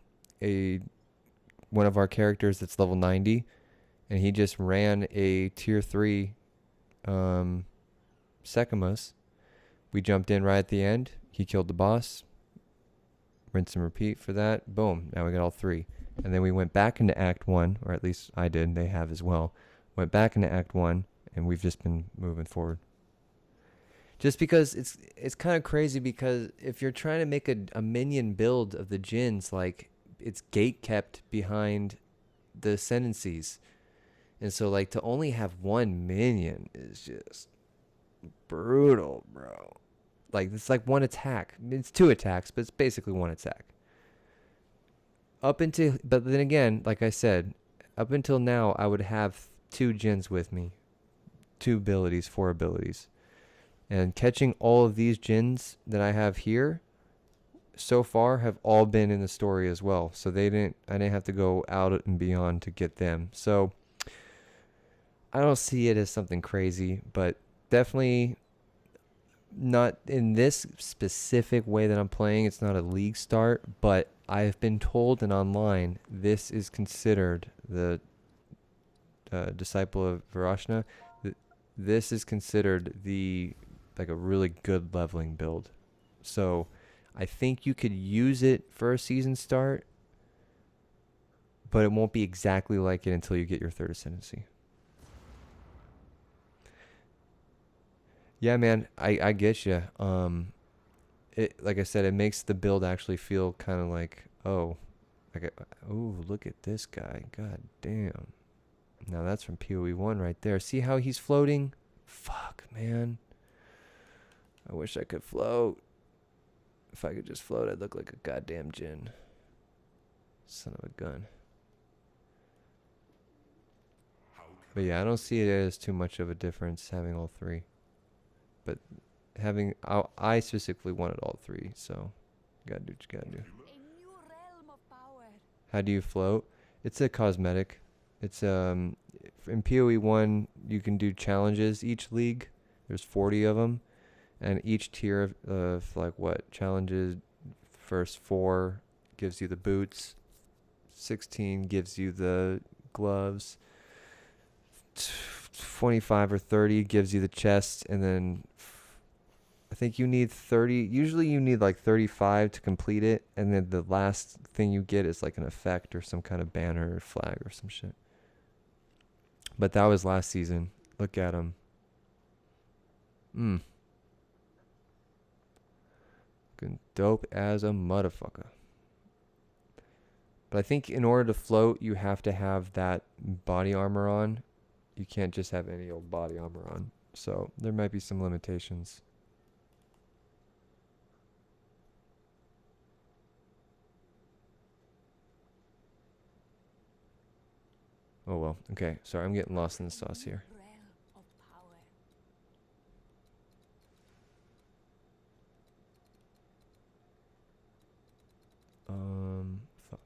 of our characters that's level 90, and he just ran a tier 3 Secumas. We jumped in right at the end. He killed the boss. Rinse and repeat for that. Boom. Now we got all 3. And then we went back into Act 1, or at least I did. They have as well. Went back into Act 1, and we've just been moving forward. Just because it's kind of crazy, because if you're trying to make a minion build of the Djinns, like, it's gate kept behind the ascendancies. And so, like, to only have one minion is just brutal, bro. Like, it's like one attack. It's 2 attacks, but it's basically 1 attack. But then again, like I said, up until now, I would have 2 Djinns with me. 2 abilities, 4 abilities. And catching all of these Djinns that I have here so far have all been in the story as well. So I didn't have to go out and beyond to get them. So I don't see it as something crazy, but definitely not in this specific way that I'm playing. It's not a league start, but I've been told and online this is considered the disciple of Varashta. This is considered like a really good leveling build. So I think you could use it for a season start, but it won't be exactly like it until you get your 3rd ascendancy. Yeah, man, I get you. It, like I said, it makes the build actually feel kind of like, oh, look at this guy. God damn. Now that's from PoE 1 right there. See how he's floating? Fuck, man. I wish I could float. If I could just float, I'd look like a goddamn Djinn. Son of a gun. But yeah, I don't see it as too much of a difference having all 3. But I specifically wanted all 3, so you gotta do what you gotta do. A new realm of power. How do you float? It's a cosmetic. It's in PoE 1 you can do challenges each league. There's 40 of them, and each tier of like what challenges, first 4 gives you the boots, 16 gives you the gloves, 25 or 30 gives you the chest, and then I think you need 30. Usually you need like 35 to complete it, and then the last thing you get is like an effect or some kind of banner or flag or some shit. But that was last season. Look at him. Looking dope as a motherfucker. But I think in order to float, you have to have that body armor on. You can't just have any old body armor on. So there might be some limitations. Oh well. Okay. Sorry, I'm getting lost in the sauce here. Realm of power. Fuck.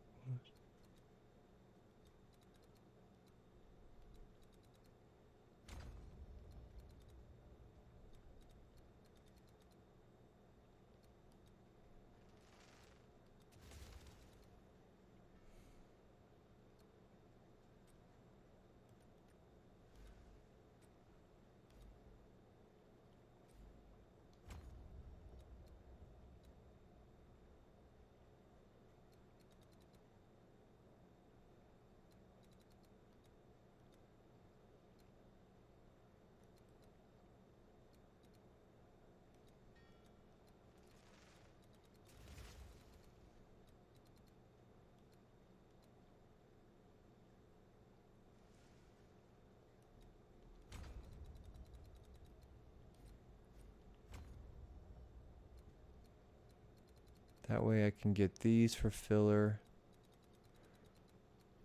That way I can get these for filler.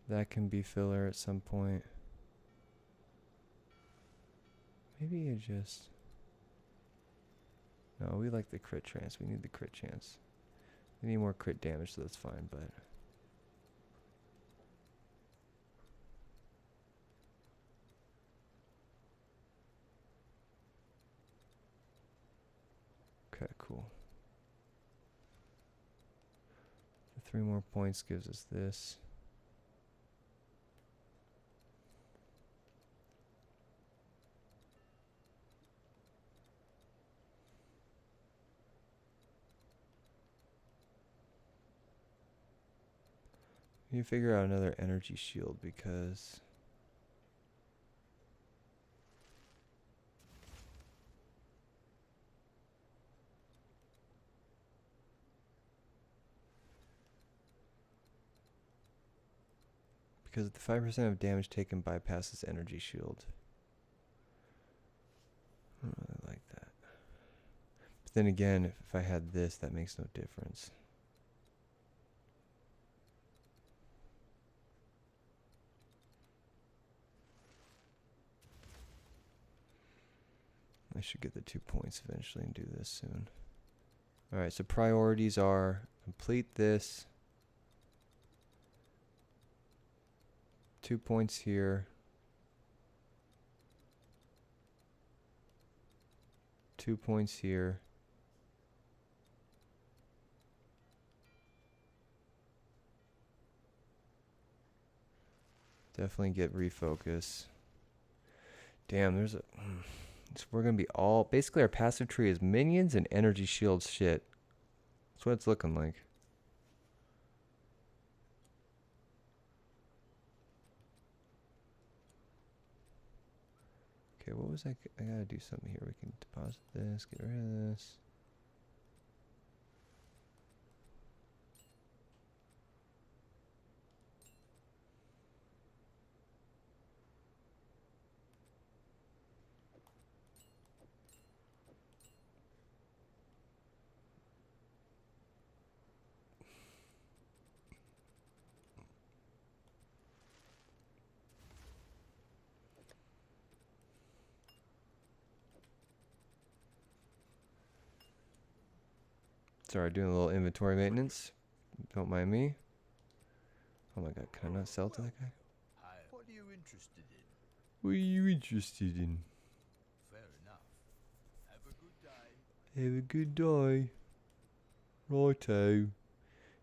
That can be filler at some point. Maybe you just... No, we like the crit chance. We need the crit chance. We need more crit damage, so that's fine, but... Okay, cool. 3 more points gives us this. You figure out another energy shield because the 5% of damage taken bypasses energy shield. I don't really like that. But then again, if I had this, that makes no difference. I should get the 2 points eventually and do this soon. Alright, so priorities are complete this. 2 points here. 2 points here. Definitely get refocus. Damn, there's a... So we're going to be all... Basically, our passive tree is minions and energy shields shit. That's what it's looking like. Okay, what was I gotta do something here. We can deposit this, get rid of this. Sorry, doing a little inventory maintenance. Don't mind me. Oh my god, can I not sell to that guy? What are you interested in? What are you interested in? Fair enough. Have a good day. Have a good day. Righto.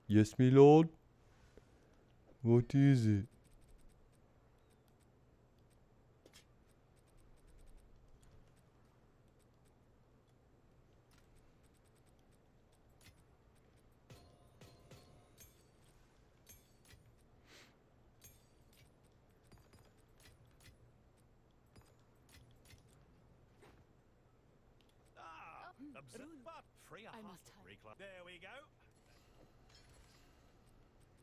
Yes, me lord. What is it? Free I must hide. There we go.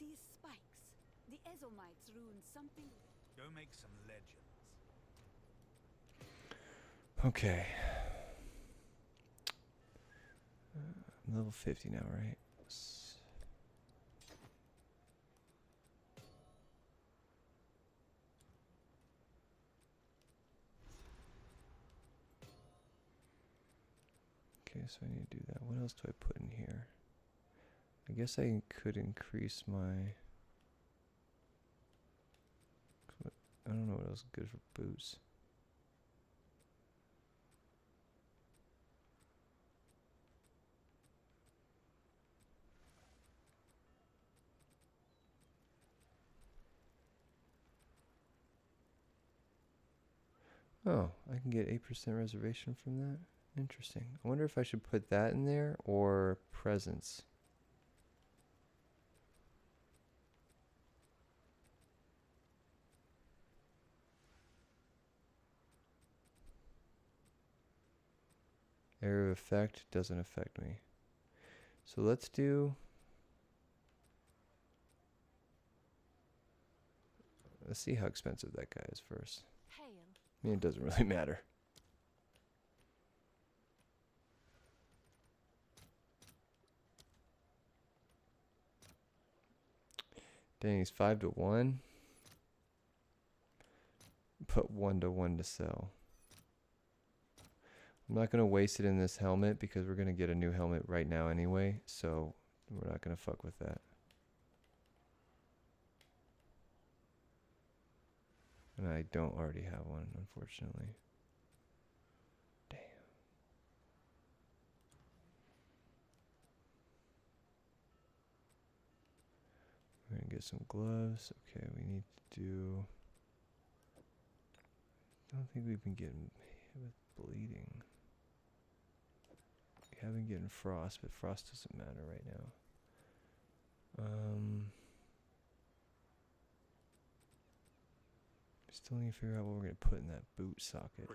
These spikes. The Ezomites ruined something. Go make some legends. Okay. I'm level 50 now, right? Okay, so I need to do that. What else do I put in here? I guess I could increase my... I don't know what else is good for boots. Oh, I can get 8% reservation from that? Interesting. I wonder if I should put that in there or presence. Area of effect doesn't affect me. So let's do... Let's see how expensive that guy is first. Hail. I mean, it doesn't really matter. Dang, he's 5 to 1. Put 1 to 1 to sell. I'm not going to waste it in this helmet because we're going to get a new helmet right now anyway. So we're not going to fuck with that. And I don't already have one, unfortunately. Damn. get some gloves. Okay, we need to do. I don't think we've been getting hit with bleeding. We have been getting frost, but frost doesn't matter right now. Still need to figure out what we're gonna put in that boot socket.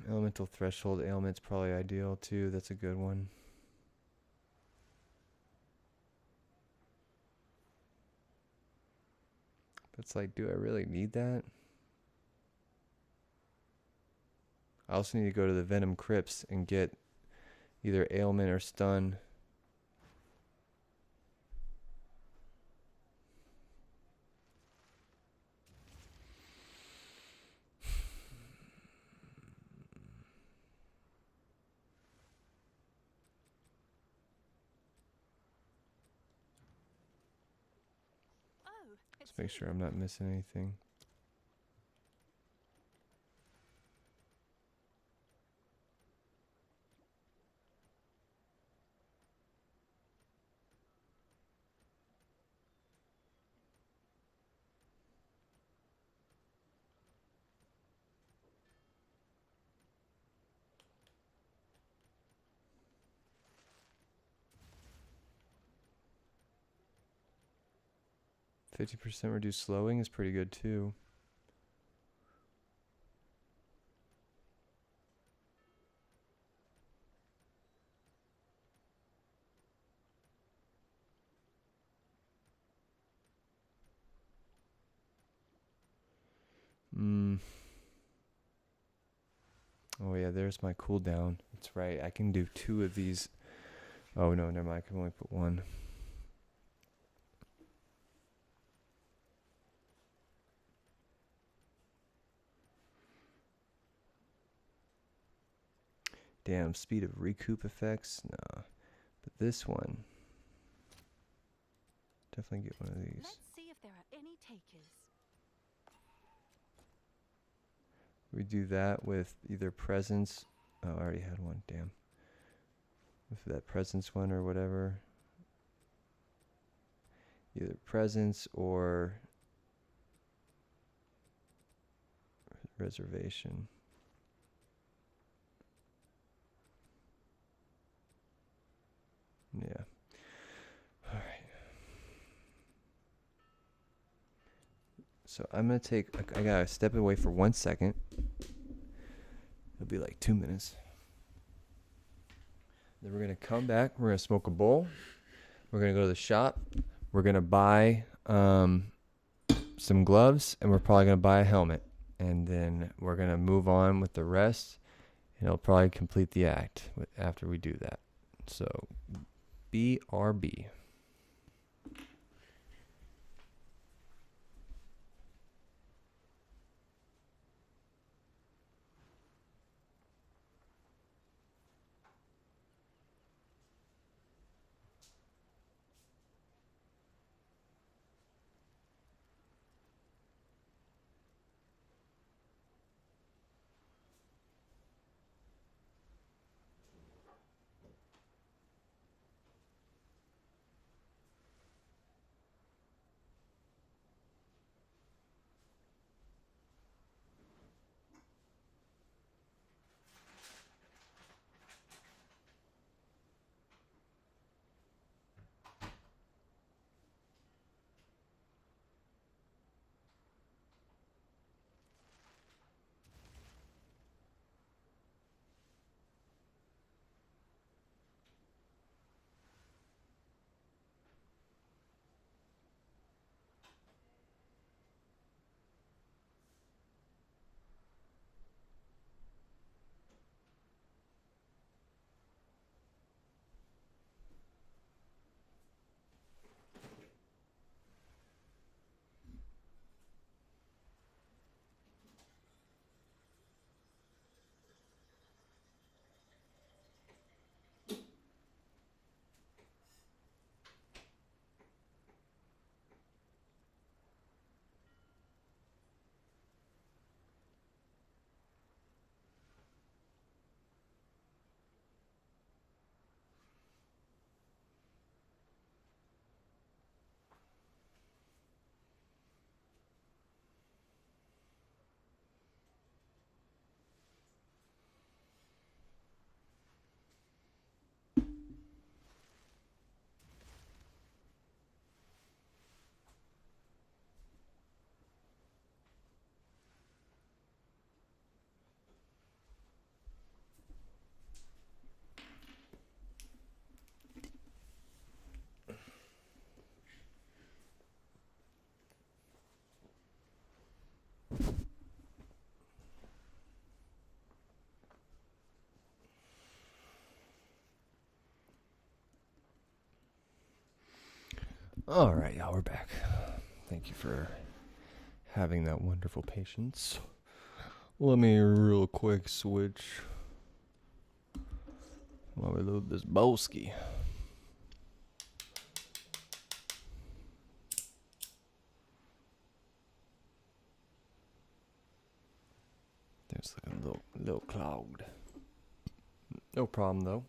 Elemental threshold ailment's probably ideal too. That's a good one. It's like, do I really need that? I also need to go to the Venom Crypts and get either ailment or stun. Oh, it's Let's make sure I'm not missing anything. %, reduced slowing is pretty good too. Oh yeah, there's my cooldown. That's right. I can do 2 of these. Oh no, never mind. I can only put 1. Damn, speed of recoup effects? Nah. But this one. Definitely get one of these. Let's see if there are any takers. We do that with either presence. Oh, I already had one. Damn. With that presence one or whatever. Either presence or reservation. Yeah. All right. So I'm going to take, I got to step away for 1 second. It'll be like 2 minutes. Then we're going to come back. We're going to smoke a bowl. We're going to go to the shop. We're going to buy some gloves, and we're probably going to buy a helmet. And then we're going to move on with the rest, and it'll probably complete the act after we do that. So, BRB. All right, y'all, we're back. Thank you for having that wonderful patience. Let me real quick switch while we load this Bolski. There's like a little cloud. No problem though.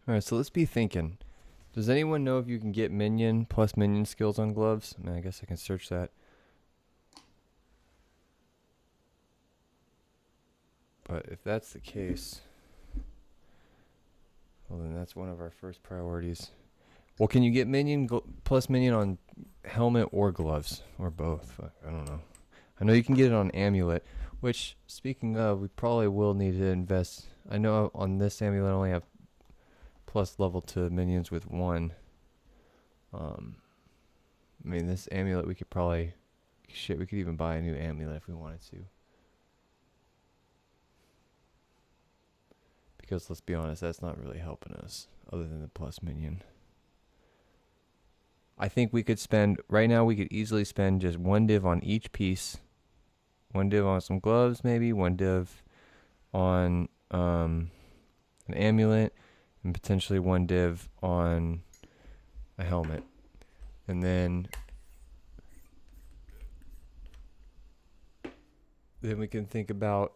Alright, so let's be thinking. Does anyone know if you can get minion plus minion skills on gloves? I mean, I guess I can search that. But if that's the case, well then that's one of our first priorities. Well, can you get minion plus minion on helmet or gloves? Or both? Fuck, I don't know. I know you can get it on amulet, which, speaking of, we probably will need to invest. I know on this amulet I only have plus level 2 minions with 1. I mean, this amulet we could probably... Shit, we could even buy a new amulet if we wanted to. Because, let's be honest, that's not really helping us, other than the plus minion. I think we could spend... Right now, we could easily spend just 1 div on each piece. 1 div on some gloves, maybe. 1 div on an amulet. And potentially 1 div on a helmet. And then we can think about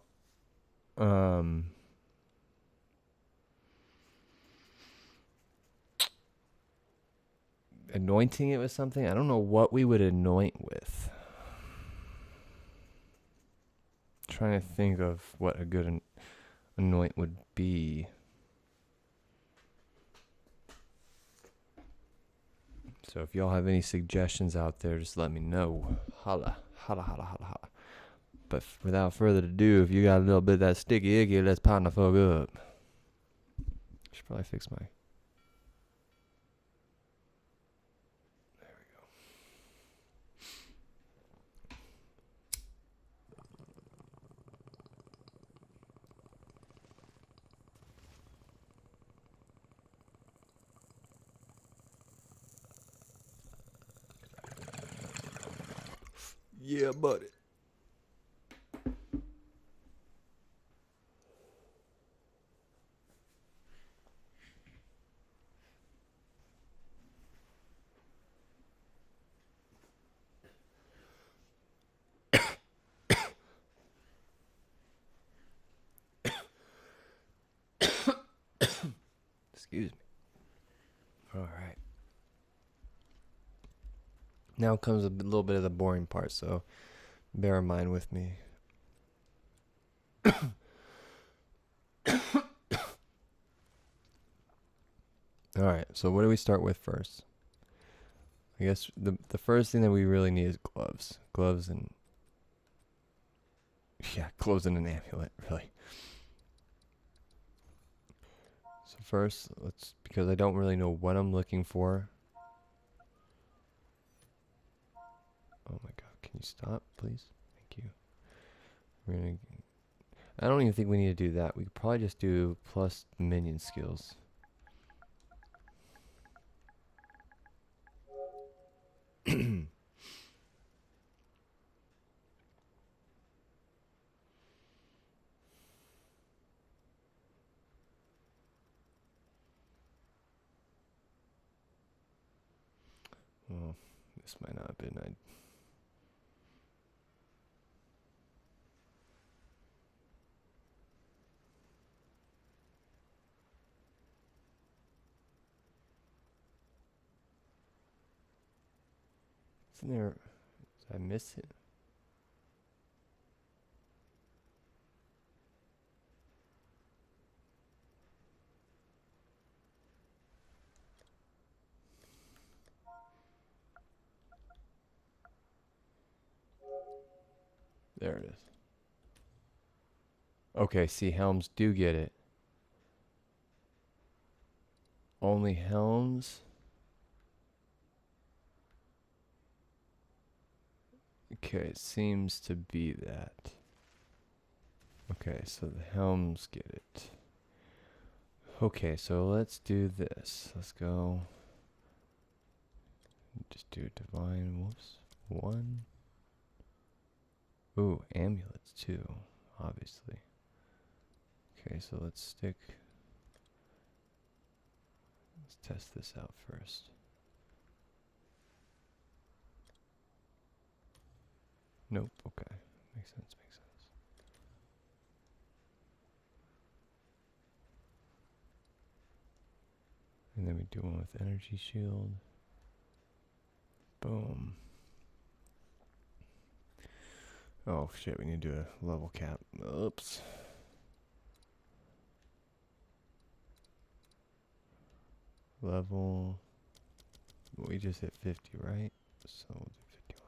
anointing it with something. I don't know what we would anoint with. Trying to think of what a good anoint would be. So if y'all have any suggestions out there, just let me know. Holla, holla, holla, holla, holla. But without further ado, if you got a little bit of that sticky icky, let's pound the fuck up. Should probably fix my... There we go. Yeah, buddy. Excuse me. All right. Now comes a little bit of the boring part, so bear in mind with me. All right, so what do we start with first? I guess the first thing that we really need is gloves. Gloves and... Yeah, gloves and an amulet, really. So first, because I don't really know what I'm looking for. Oh my god, can you stop, please? Thank you. I don't even think we need to do that. We could probably just do plus minion skills. Well, this might not have been... Isn't there... Did I miss it? There it is. Okay, see, helms do get it. Only helms... Okay, it seems to be that. Okay, so the helms get it. Okay, so let's do this. Let's go. Just do divine wolves. 1. Ooh, amulets too, obviously. Okay, so let's stick. Let's test this out first. Nope, okay. Makes sense, makes sense. And then we do one with energy shield. Boom. Oh shit, we need to do a level cap. Oops. Level. We just hit 50, right? So we'll do 51.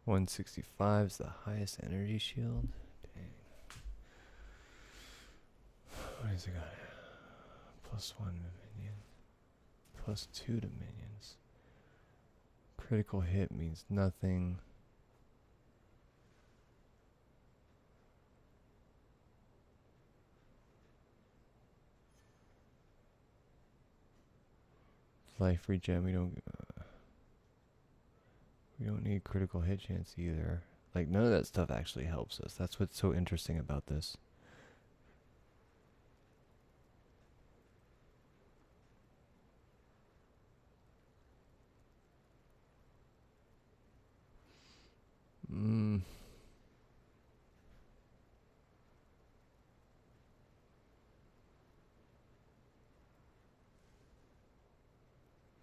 165 is the highest energy shield. Dang. What has it got? +1 to minion. +2 to minions. Critical hit means nothing. Life regen, we don't need critical hit chance either. Like, none of that stuff actually helps us. That's what's so interesting about this.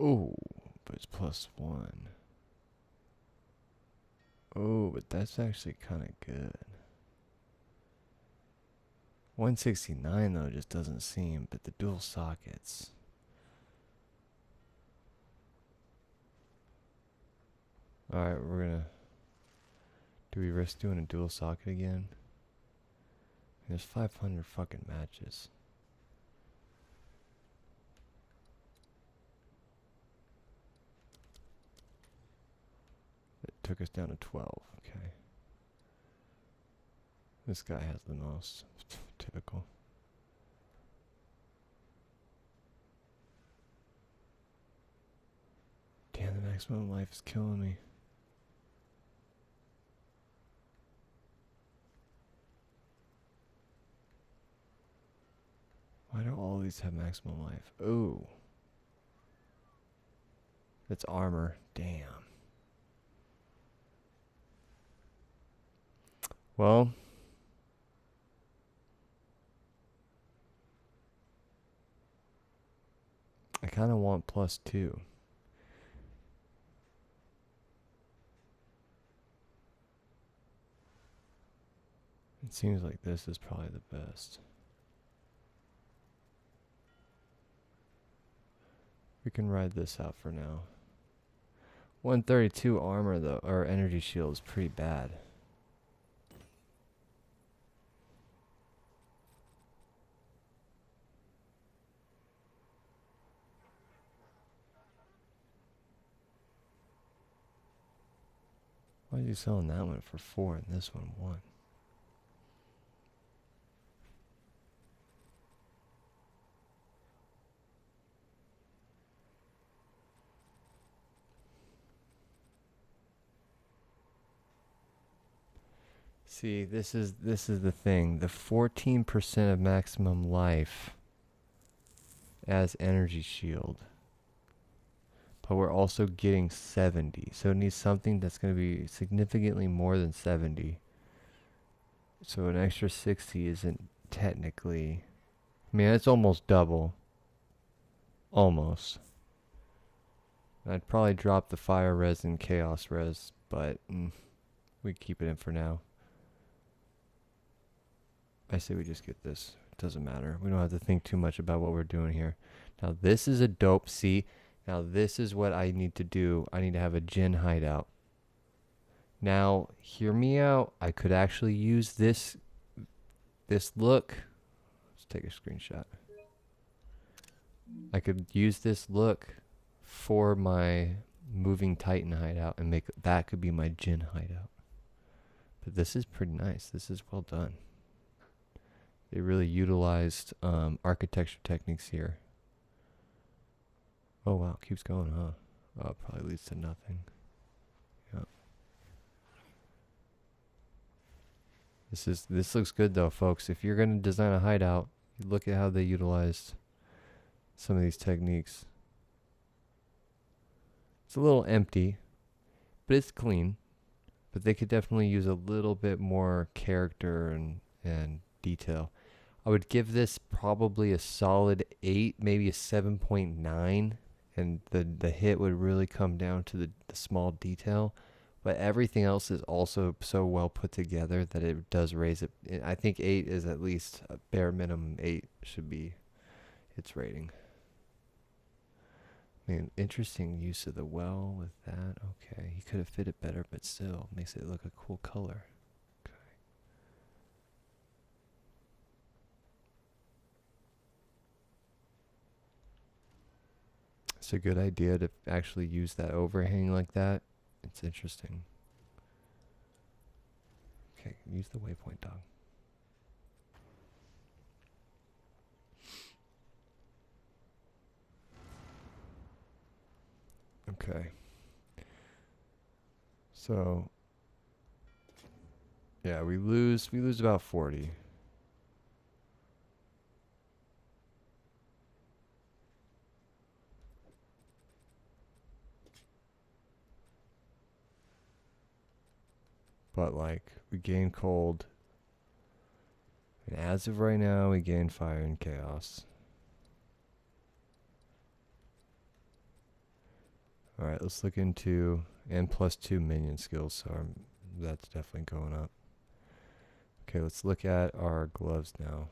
Oh, but it's +1. Oh, but that's actually kind of good. 169 though just doesn't seem, but the dual sockets. Alright, we're gonna... Do we risk doing a dual socket again? There's 500 fucking matches. It took us down to 12, okay. This guy has the most. Typical. Damn, the maximum life is killing me. Why do all these have maximum life? Oh. That's armor. Damn. Well. I kind of want +2. It seems like this is probably the best. We can ride this out for now. 132 armor though, or energy shield is pretty bad. Why is he selling that one for 4 and this one 1? See, this is the thing. The 14% of maximum life as energy shield. But we're also getting 70. So it needs something that's going to be significantly more than 70. So an extra 60 isn't technically... I mean, it's almost double. Almost. I'd probably drop the fire res and chaos res, but we keep it in for now. I say we just get this. It doesn't matter. We don't have to think too much about what we're doing here. Now this is a dope... See... Now this is what I need to do. I need to have a Djinn hideout. Now, hear me out. I could actually use this look. Let's take a screenshot. I could use this look for my moving Titan hideout and make that could be my Djinn hideout. But this is pretty nice. This is well done. They really utilized architecture techniques here. Oh wow, keeps going, huh? Oh, it probably leads to nothing. Yep. This looks good though, folks. If you're gonna design a hideout, look at how they utilized some of these techniques. It's a little empty, but it's clean. But they could definitely use a little bit more character and detail. I would give this probably a solid 8, maybe a 7.9, and the hit would really come down to the small detail. But everything else is also so well put together that it does raise it. I think 8 is at least a bare minimum. 8 should be its rating. I mean, interesting use of the well with that. Okay, he could have fit it better, but still makes it look a cool color. Okay. It's a good idea to actually use that overhang like that. It's interesting. Okay, use the waypoint dog. Okay. So yeah, we lose about 40. But like we gain cold. And as of right now, we gain fire and chaos. Alright, let's look into and +2 minion skills, so that's definitely going up. Okay, let's look at our gloves now.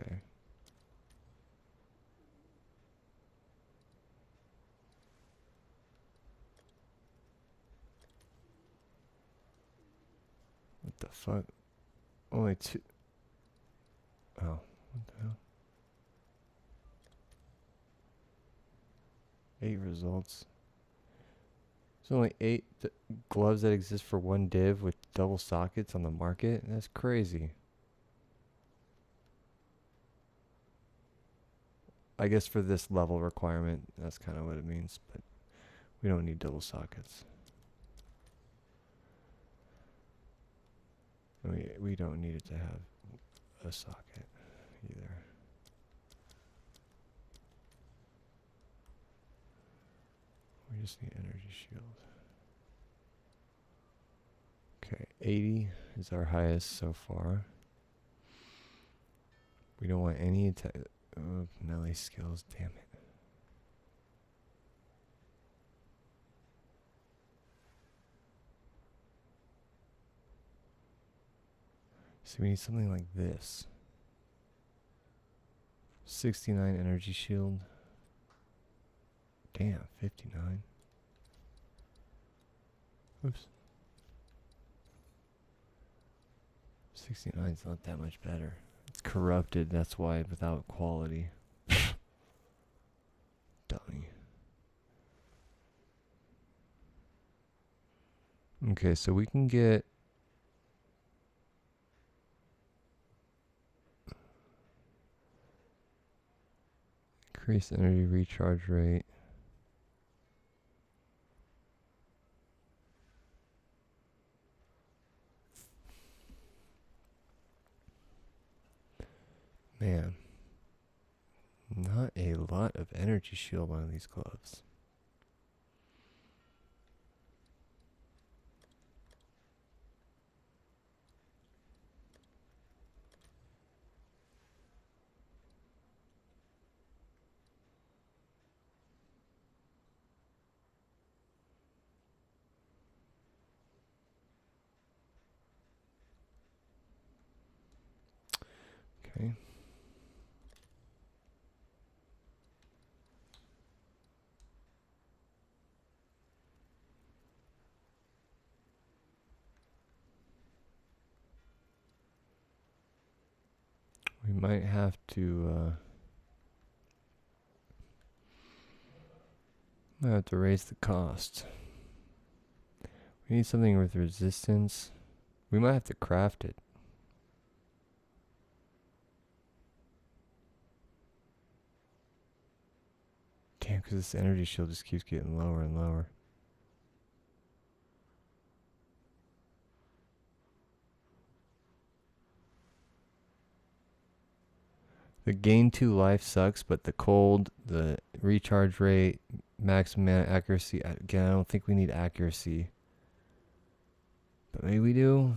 Okay. What the fuck? Only 2. Oh, what the hell? 8 results. There's only 8 gloves that exist for one div with double sockets on the market. That's crazy. I guess for this level requirement, that's kind of what it means, but we don't need double sockets. We don't need it to have a socket either. We just need energy shield. Okay, 80 is our highest so far. We don't want any melee skills, damn it. So we need something like this. 69 energy shield. Damn, 59. Oops. 69 is not that much better. It's corrupted, that's why, without quality. Dummy. Okay, so we can get increased energy recharge rate. Man, not a lot of energy shield on these gloves. Okay. might have to raise the cost. We need something with resistance. We might have to craft it. Damn, because this energy shield just keeps getting lower and lower. The gain 2 life sucks, but the cold, the recharge rate, maximum accuracy. Again, I don't think we need accuracy. But maybe we do.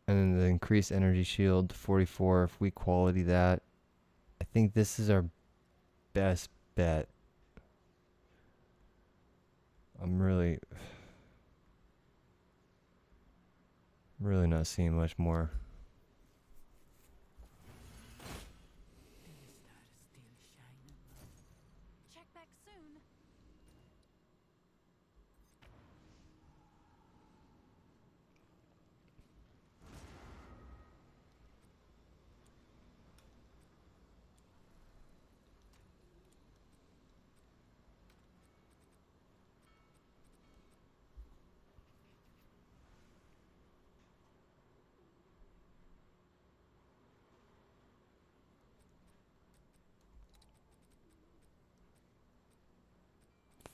And then the increased energy shield, 44. If we quality that, I think this is our best bet. I'm really not seeing much more. Check back soon.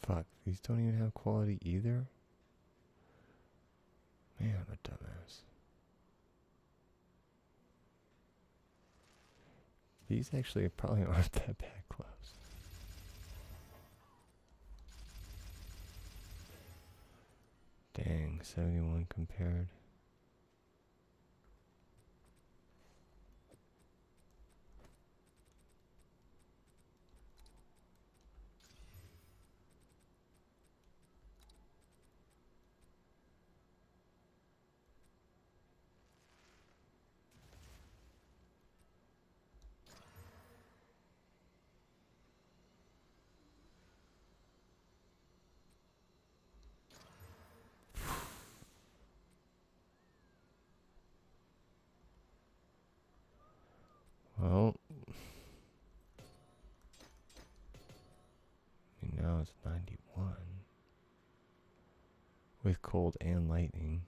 Fuck, these don't even have quality either? Man, I'm a dumbass. These actually probably aren't that bad gloves. Dang, 71 compared. Well, now it's 91 with cold and lightning.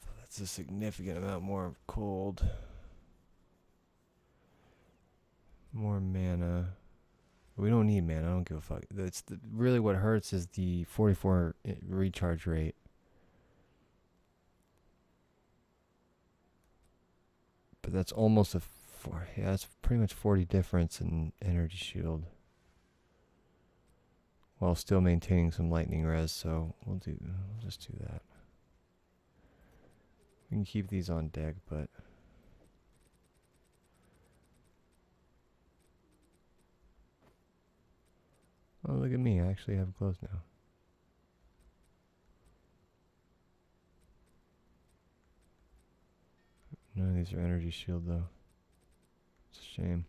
So that's a significant amount more of cold. More mana. We don't need mana. I don't give a fuck. That's really what hurts is the 44 recharge rate. But that's almost that's pretty much 40 difference in energy shield. While still maintaining some lightning res, so we'll just do that. We can keep these on deck, but oh, look at me, I actually have gloves now. None of these are energy shield though. It's a shame.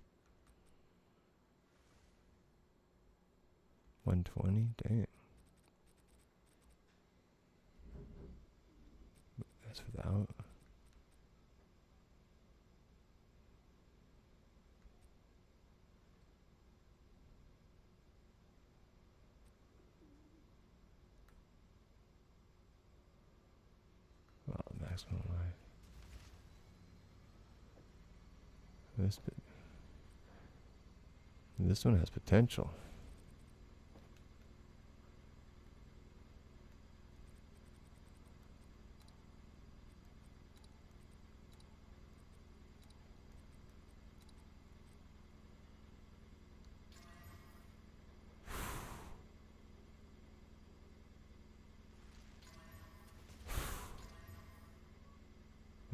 120? Dang. That's without. Well, maximum life. This one has potential.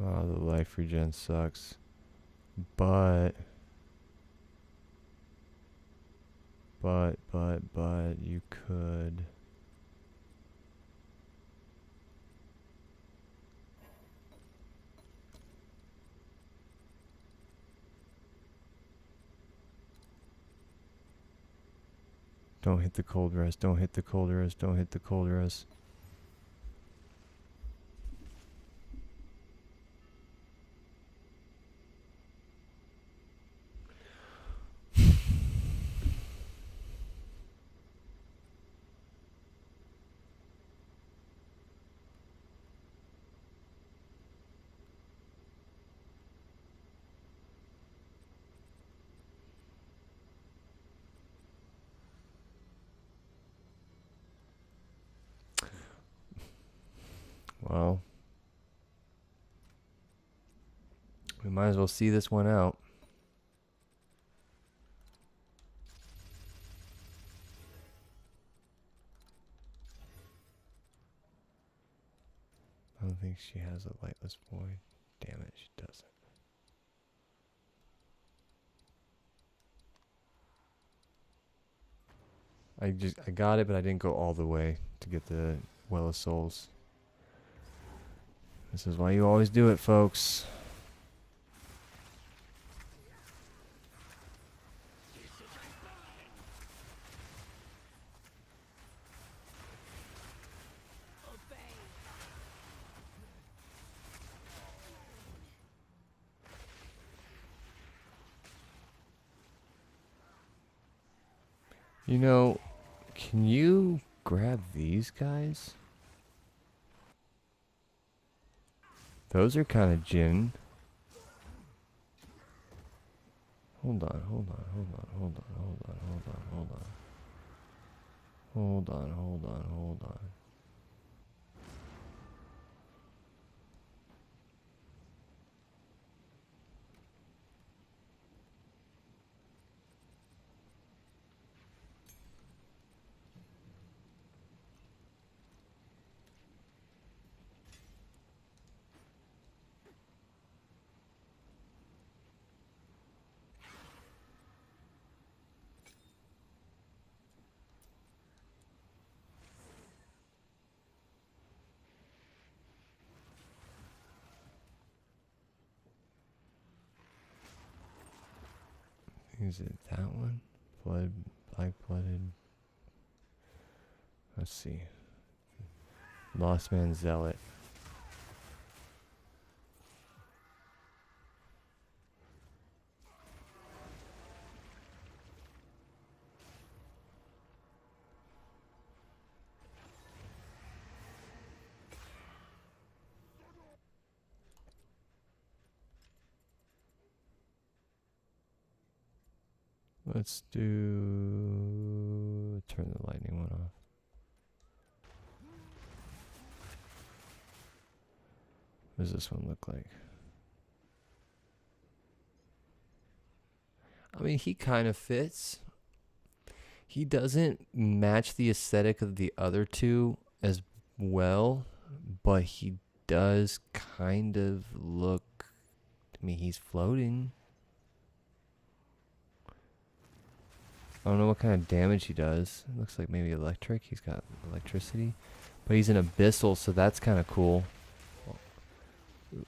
Oh, the life regen sucks. But you could. Don't hit the cold res, don't hit the cold res, don't hit the cold res. Well, we might as well see this one out. I don't think she has a lightless void. Damn it, she doesn't. I got it, but I didn't go all the way to get the Well of Souls. This is why you always do it, folks. You know, can you grab these guys? Those are kind of Djinn. Hold on, hold on, hold on, hold on, hold on, hold on, hold on. Hold on, hold on, hold on. Is it that one? Black-blooded. Let's see. Lost Man Zealot. Let's do... Turn the lightning one off. What does this one look like? I mean, he kind of fits. He doesn't match the aesthetic of the other two as well, but he does kind of look... I mean, he's floating. I don't know what kind of damage he does. It looks like maybe electric. He's got electricity. But he's an abyssal, so that's kind of cool.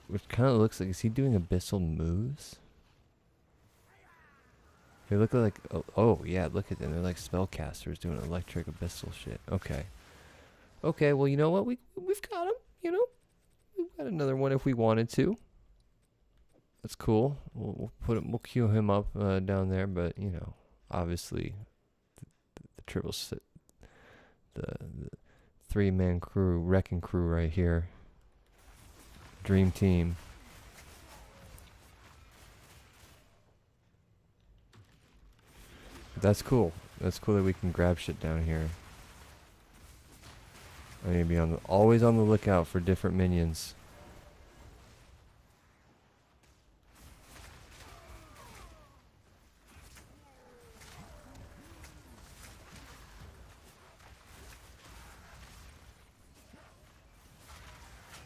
Which kind of looks like... Is he doing abyssal moves? They look like... Oh, yeah, look at them. They're like spellcasters doing electric abyssal shit. Okay. Okay, well, you know what? We've got him, you know? We've got another one if we wanted to. That's cool. We'll put him... We'll queue him up down there, but, you know... Obviously, the triple sit, the 3-man crew, wrecking crew right here. Dream team. That's cool. That's cool that we can grab shit down here. I need to be always on the lookout for different minions.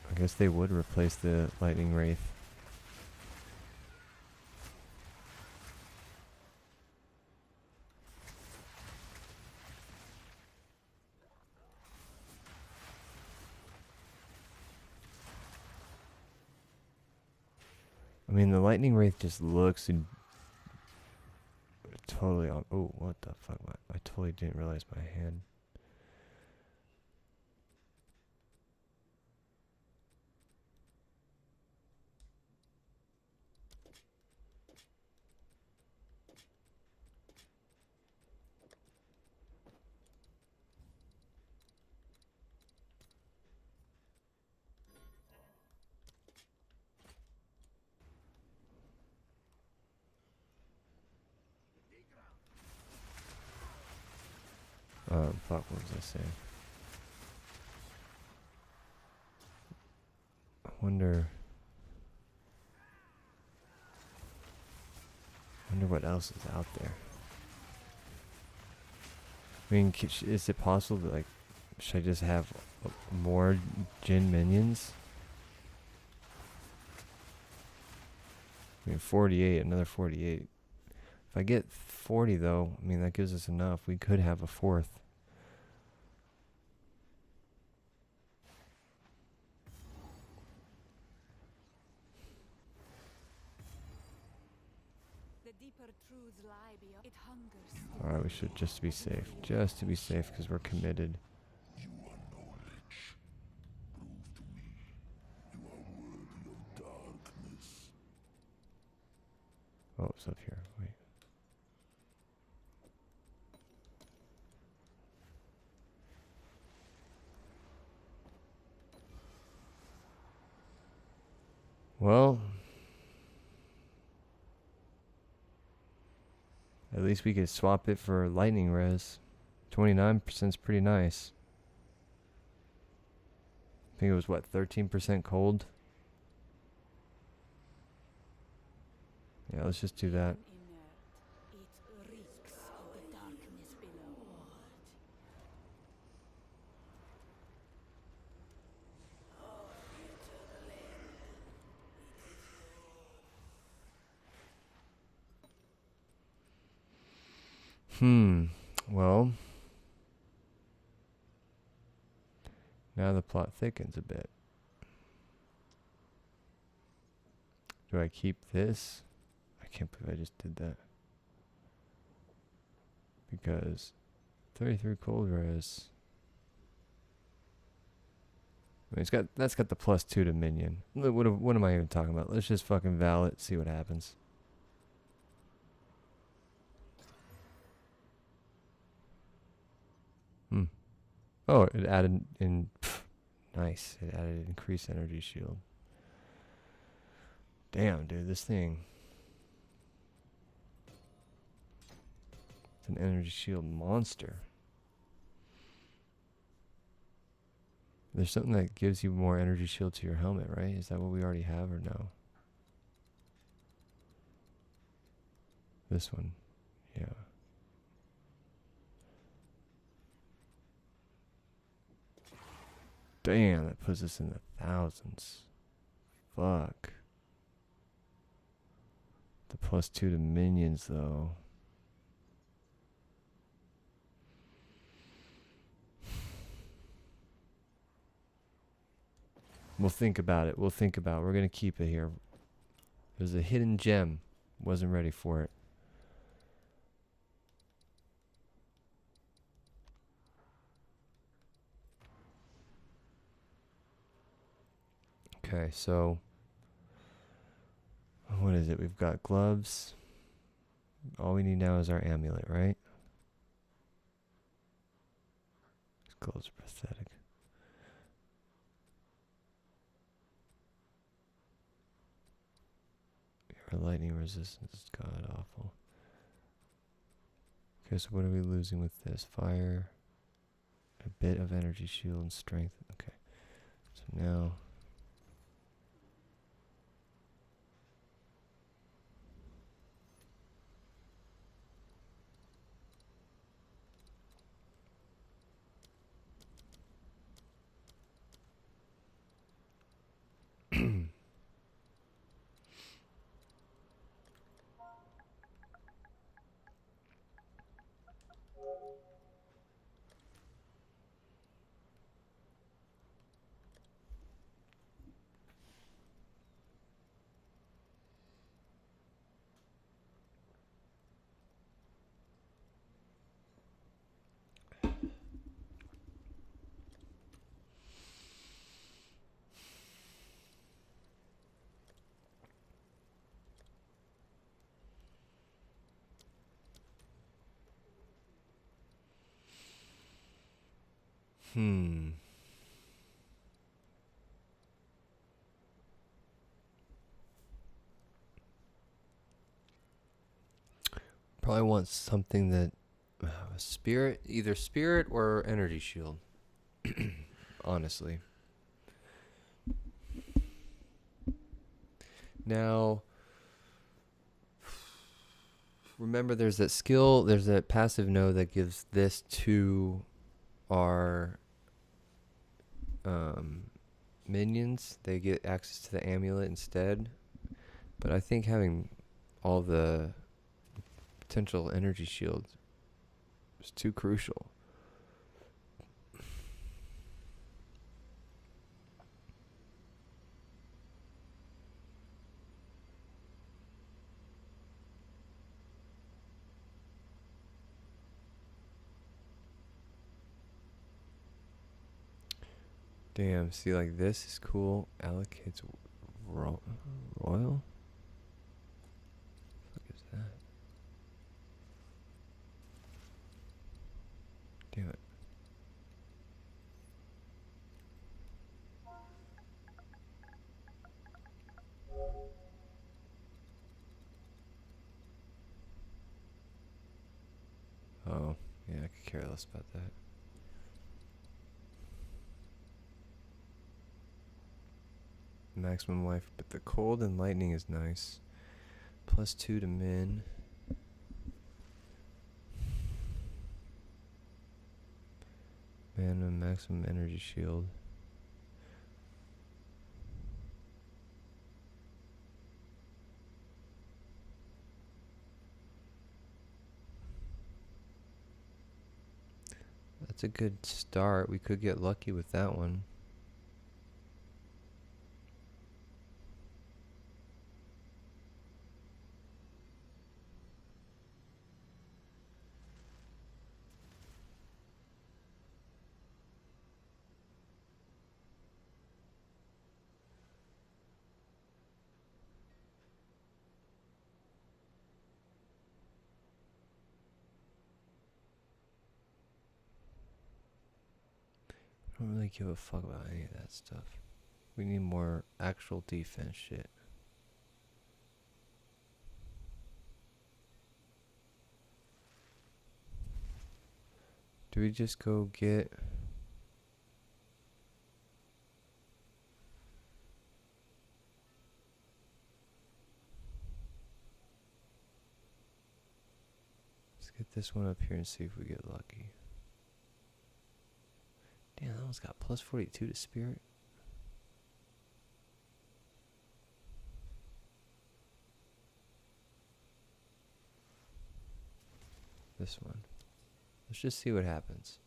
I guess they would replace the lightning wraith. I mean, the lightning wraith just looks totally on. Oh, what the fuck? I totally didn't realize my hand. Fuck, what was I saying? Wonder what else is out there. I mean, is it possible that, like, should I just have more Djinn minions? I mean, 48, another 48. If I get 40, though, I mean, that gives us enough. We could have a fourth. The deeper truths lie beyond. It hungers. Alright, we should just be safe. Just to be safe, because we're committed. You are knowledge. Prove to me you are worthy of darkness. Oh, it's up here. Wait. Well, at least we could swap it for lightning res. 29% is pretty nice. I think it was, what, 13% cold? Yeah, let's just do that. Inert. It reeks of the darkness below. Well, now the plot thickens a bit. Do I keep this? I can't believe I just did that. Because 33 cold res. I mean, that's got the +2 to minion. What am I even talking about? Let's just fucking val it, see what happens. Oh, it added in. Nice. It added increased energy shield. Damn, dude, this thing. It's an energy shield monster. There's something that gives you more energy shield to your helmet, right? Is that what we already have or no? This one. Yeah. Damn, that puts us in the thousands. Fuck. The +2 to minions, though. We'll think about it. We're going to keep it here. There's a hidden gem. Wasn't ready for it. Okay, so what is it? We've got gloves. All we need now is our amulet, right? These gloves are pathetic. Our lightning resistance is god awful. Okay, so what are we losing with this? Fire, a bit of energy shield and strength. Okay, so now probably want something that spirit, either spirit or energy shield. Honestly. Now, remember there's that skill, there's that passive node that gives this to our minions. They get access to the amulet instead. But I think having all the potential energy shields is too crucial. Damn, see, like, this is cool. Allocates royal? What the fuck is that? Damn it. Oh, yeah, I could care less about that. Maximum life, but the cold and lightning is nice. +2 to min. Mana, maximum energy shield. That's a good start. We could get lucky with that one. I don't really give a fuck about any of that stuff. We need more actual defense shit. Do we just go get... Let's get this one up here and see if we get lucky. Damn, that one's got +42 to spirit. This one. Let's just see what happens.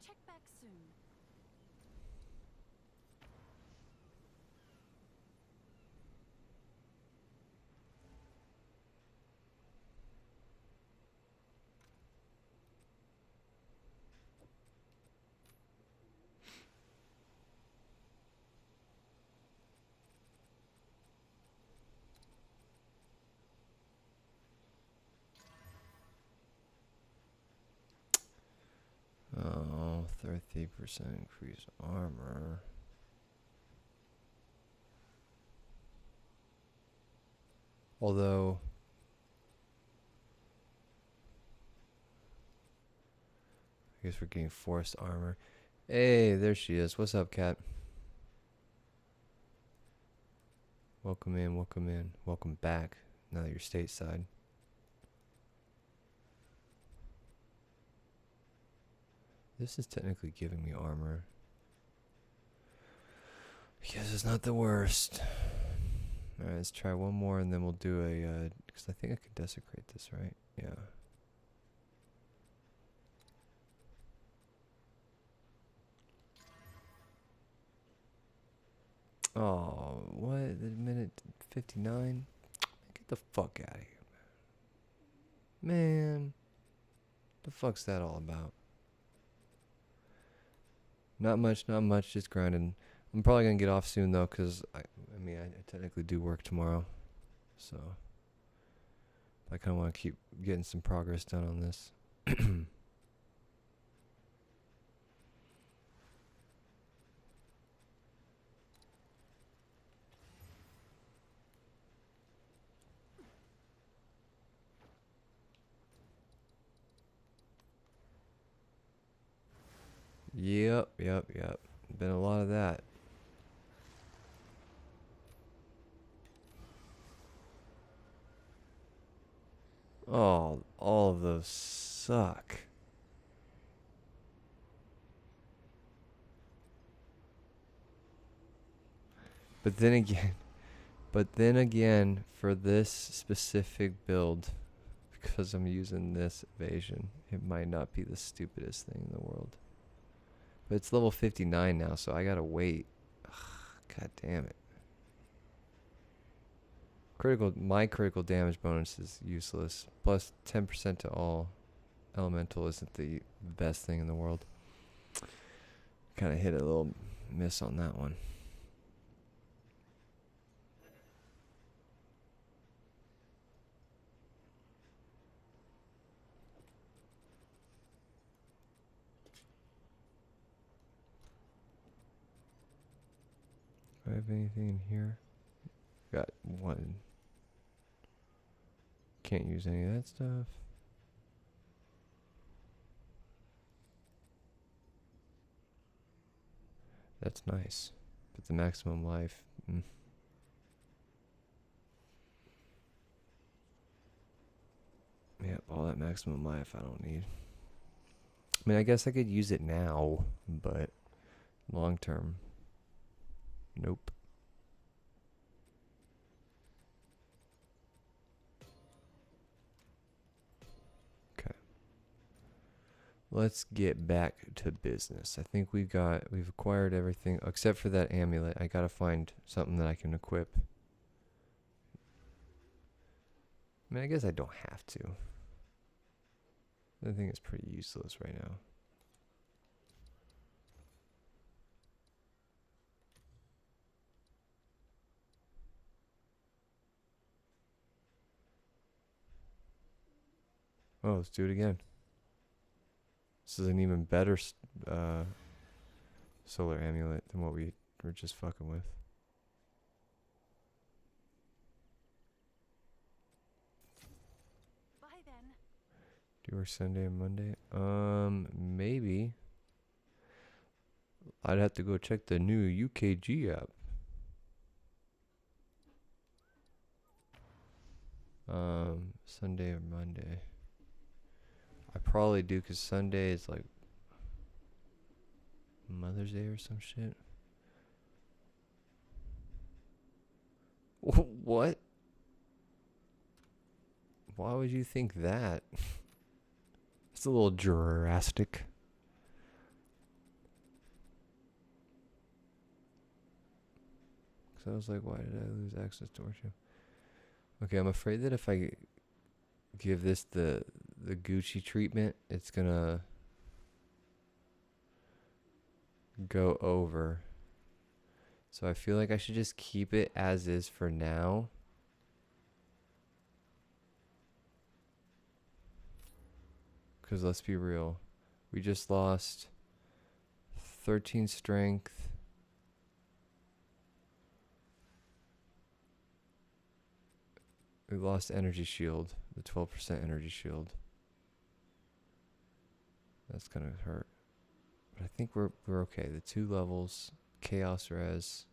Check back soon. Oh, 30% increased armor. Although... I guess we're getting forced armor. Hey, there she is. What's up, cat? Welcome in, welcome in. Welcome back, now that you're stateside. This is technically giving me armor. I guess it's not the worst. Alright, let's try one more and then we'll do a, because I think I could desecrate this, right? Yeah. Oh, what? The minute 59? Get the fuck out of here, man. Man. The fuck's that all about? Not much, just grinding. I'm probably gonna get off soon though, cause I technically do work tomorrow, so I kind of want to keep getting some progress done on this. Yep. Been a lot of that. Oh, all of those suck. But then again, for this specific build, because I'm using this evasion, it might not be the stupidest thing in the world. But it's level 59 now, so I gotta wait. Ugh, God damn it. My critical damage bonus is useless. Plus 10% to all elemental isn't the best thing in the world. Kind of hit a little miss on that one. Do I have anything in here? Got one. Can't use any of that stuff. That's nice. But the maximum life. Yep, all that maximum life I don't need. I mean, I guess I could use it now, but long term, nope. Okay. Let's get back to business. I think we've acquired everything except for that amulet. I gotta find something that I can equip. I mean, I guess I don't have to. I think it's pretty useless right now. Oh, let's do it again. This is an even better solar amulet than what we were just fucking with. Bye then. Do you work Sunday and Monday? Maybe. I'd have to go check the new UKG app. Sunday or Monday. I probably do, because Sunday is like Mother's Day or some shit. What? Why would you think that? It's a little drastic. So I was like, why did I lose access to worship? Okay, I'm afraid that if I give this the Gucci treatment, it's gonna go over. So I feel like I should just keep it as is for now. Because let's be real, we just lost 13 strength. We lost energy shield, the 12% energy shield. That's gonna hurt. But I think we're okay. The 2 levels, chaos res.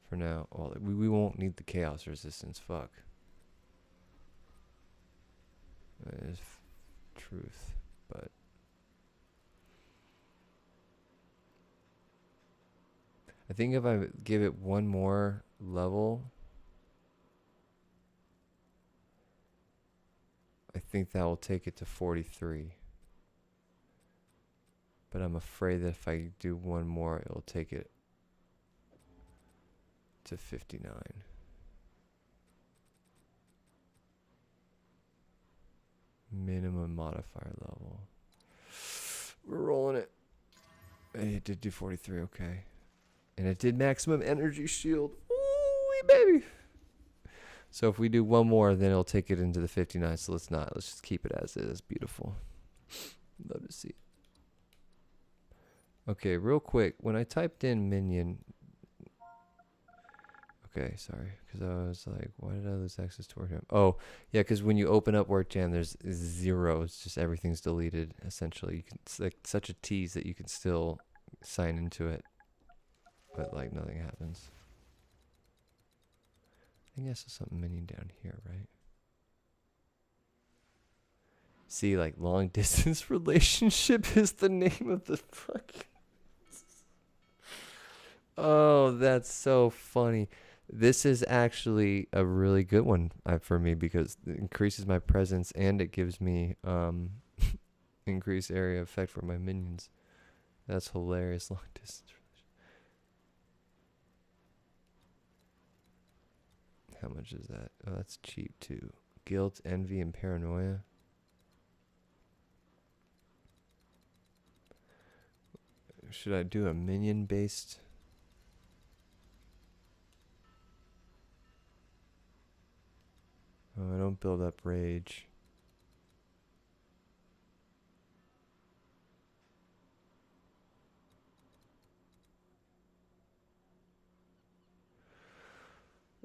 For now, well, we won't need the chaos resistance. Fuck. That is truth, but I think if I give it one more level, I think that will take it to 43. But I'm afraid that if I do one more, it'll take it to 59. Minimum modifier level. We're rolling it. It did do 43, okay. And it did maximum energy shield. Ooh, baby. So if we do one more, then it'll take it into the 59. So let's not. Let's just keep it as is. Beautiful. Love to see it. Okay, real quick. When I typed in minion. Okay, sorry. Because I was like, why did I lose access to Work Jam? Oh, yeah, because when you open up Work Jam, there's zero. It's just everything's deleted, essentially. It's like such a tease that you can still sign into it, but like nothing happens. I guess there's something minion down here, right? See, like long distance relationship is the name of the fucking. Oh, that's so funny. This is actually a really good one for me because it increases my presence and it gives me increased area effect for my minions. That's hilarious. Long distance. How much is that? Oh, that's cheap too. Guilt, envy, and paranoia. Should I do a minion based? Oh, I don't build up rage.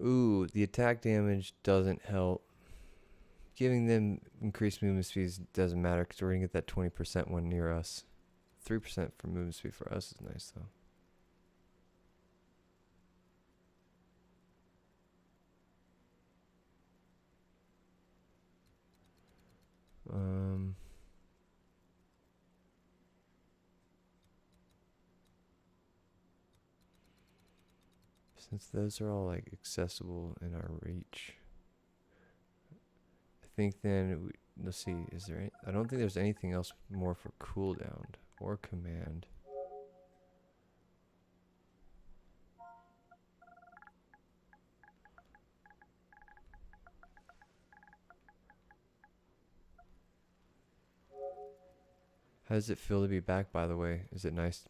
Ooh, the attack damage doesn't help. Giving them increased movement speeds doesn't matter because we're going to get that 20% one near us. 3% for movement speed for us is nice though. Since those are all like accessible in our reach, I think then let's see. Is there? I don't think there's anything else more for cooldown or command. How does it feel to be back, by the way? Is it nice,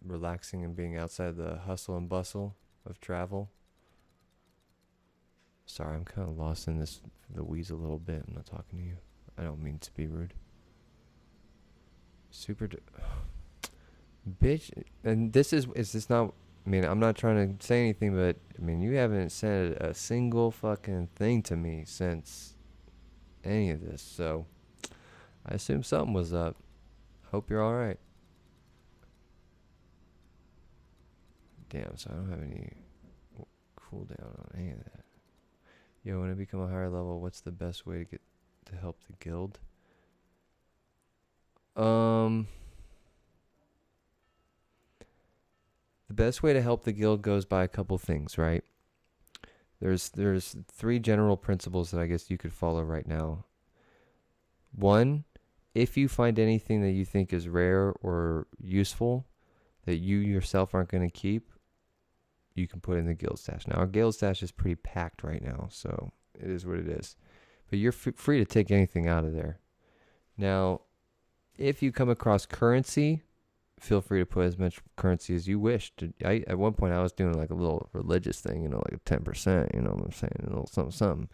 relaxing, and being outside the hustle and bustle of travel? Sorry, I'm kind of lost in the weeds a little bit. I'm not talking to you. I don't mean to be rude. Bitch, and is this not, I mean, I'm not trying to say anything, but, I mean, you haven't said a single fucking thing to me since any of this, so I assume something was up. Hope you're alright. Damn, so I don't have any cooldown on any of that. Yo, when I become a higher level, what's the best way to get to help the guild? The best way to help the guild goes by a couple things, right? There's 3 general principles that I guess you could follow right now. 1, if you find anything that you think is rare or useful that you yourself aren't going to keep, you can put in the guild stash. Now, our guild stash is pretty packed right now, so it is what it is. But you're free to take anything out of there. Now, if you come across currency, feel free to put as much currency as you wish. At one point, I was doing like a little religious thing, like a 10%, you know what I'm saying? A little something.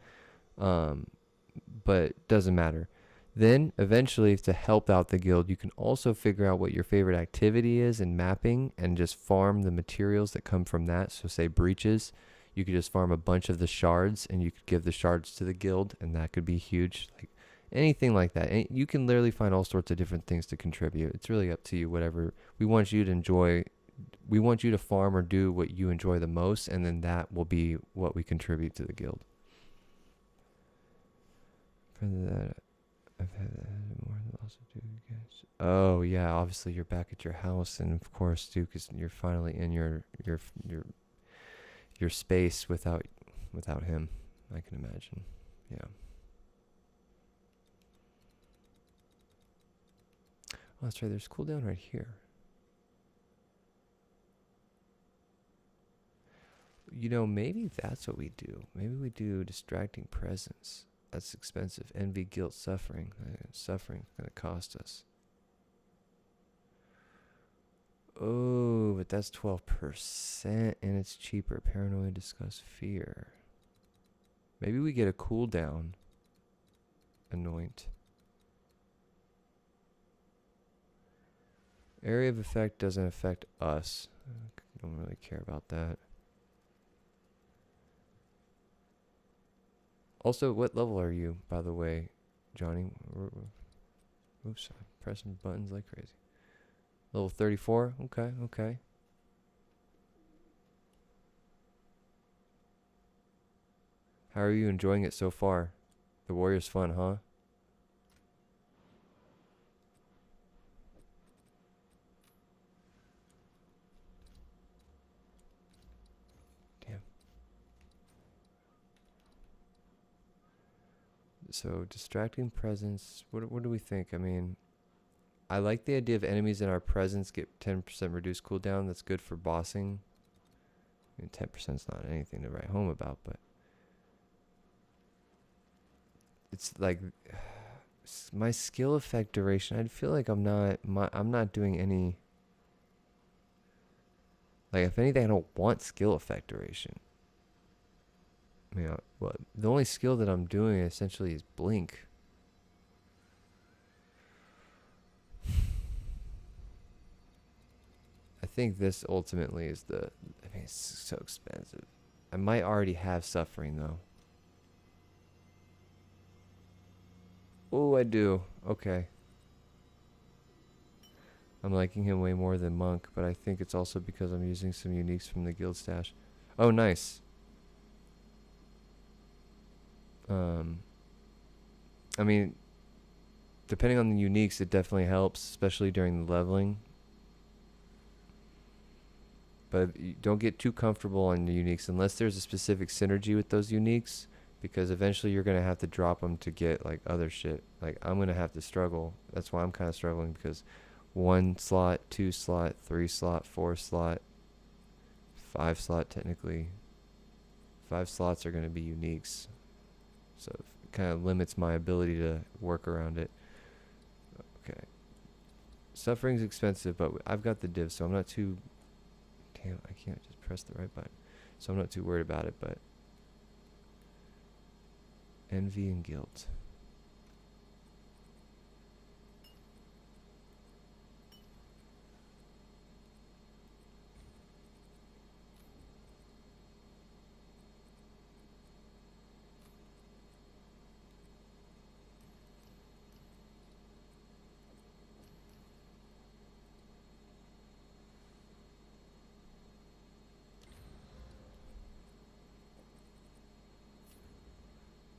But it doesn't matter. Then, eventually, to help out the guild, you can also figure out what your favorite activity is in mapping and just farm the materials that come from that. So, say breaches, you could just farm a bunch of the shards and you could give the shards to the guild, and that could be huge. Like anything like that. And you can literally find all sorts of different things to contribute. It's really up to you, whatever. We want you to enjoy. We want you to farm or do what you enjoy the most, and then that will be what we contribute to the guild. Further that. I've had that more than also do, guys. Oh yeah, obviously you're back at your house, and of course, too, because you're finally in your space without him. I can imagine. Yeah. Oh, that's right. There's cooldown right here. Maybe that's what we do. Maybe we do distracting presence. That's expensive. Envy, guilt, suffering. Suffering's going to cost us. Oh, but that's 12%, and it's cheaper. Paranoia, disgust, fear. Maybe we get a cooldown. Anoint. Area of effect doesn't affect us. I don't really care about that. Also, what level are you, by the way, Johnny? Oops, I'm pressing buttons like crazy. Level 34? Okay, okay. How are you enjoying it so far? The warrior's fun, huh? Damn. So, distracting presence. What do we think? I mean, I like the idea of enemies in our presence get 10% reduced cooldown. That's good for bossing. I mean, 10% is not anything to write home about, but it's like my skill effect duration. I feel like I'm not doing any. Like, if anything, I don't want skill effect duration. I mean, well, the only skill that I'm doing essentially is blink. I think this ultimately is I mean, it's so expensive. I might already have suffering though. Oh, I do. Okay. I'm liking him way more than Monk, but I think it's also because I'm using some uniques from the guild stash. Oh, nice. I mean, depending on the uniques, it definitely helps, especially during the leveling. But you don't get too comfortable on the uniques unless there's a specific synergy with those uniques, because eventually you're going to have to drop them to get like other shit. Like, I'm going to have to struggle. That's why I'm kind of struggling, because 1 slot, 2 slot, 3 slot, 4 slot, 5 slot technically. 5 slots are going to be uniques. So it kind of limits my ability to work around it. Okay. Suffering's expensive, but I've got the div, so I'm not too... Damn, I can't just press the right button. So I'm not too worried about it, but... Envy and guilt.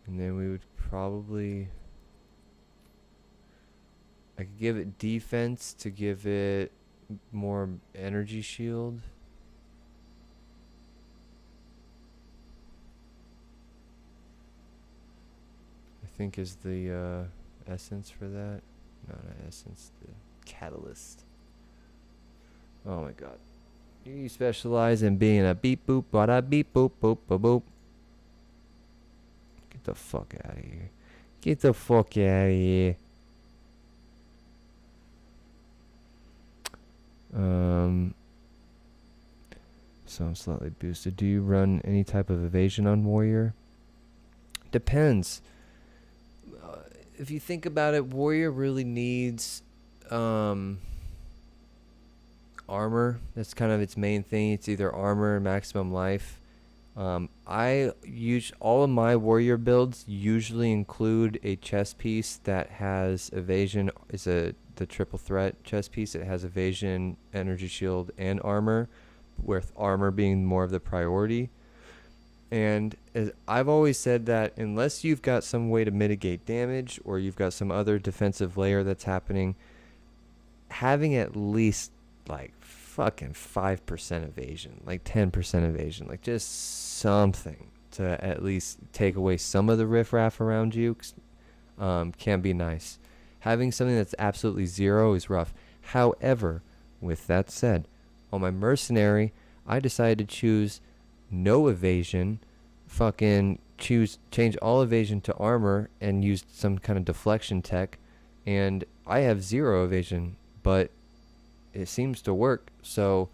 And then we would probably... I could give it defense to give it more energy shield. I think is the essence for that. No, not essence, the catalyst. Oh my god. You specialize in being a beep boop, bada beep boop boop boop boop. Get the fuck out of here. Get the fuck out of here. So I'm slightly boosted. Do you run any type of evasion on warrior? Depends. If you think about it, warrior really needs armor. That's kind of its main thing. It's either armor or maximum life. I use all of my warrior builds usually include a chest piece that has evasion. Is the triple threat chest piece. It has evasion, energy shield, and armor, with armor being more of the priority. And as I've always said, that unless you've got some way to mitigate damage or you've got some other defensive layer that's happening, having at least like fucking 5% evasion, like 10% evasion, like just something to at least take away some of the riffraff around you can be nice. Having something that's absolutely zero is rough. However, with that said, on my mercenary, I decided to choose no evasion, fucking change all evasion to armor and used some kind of deflection tech, and I have 0 evasion, but it seems to work. So,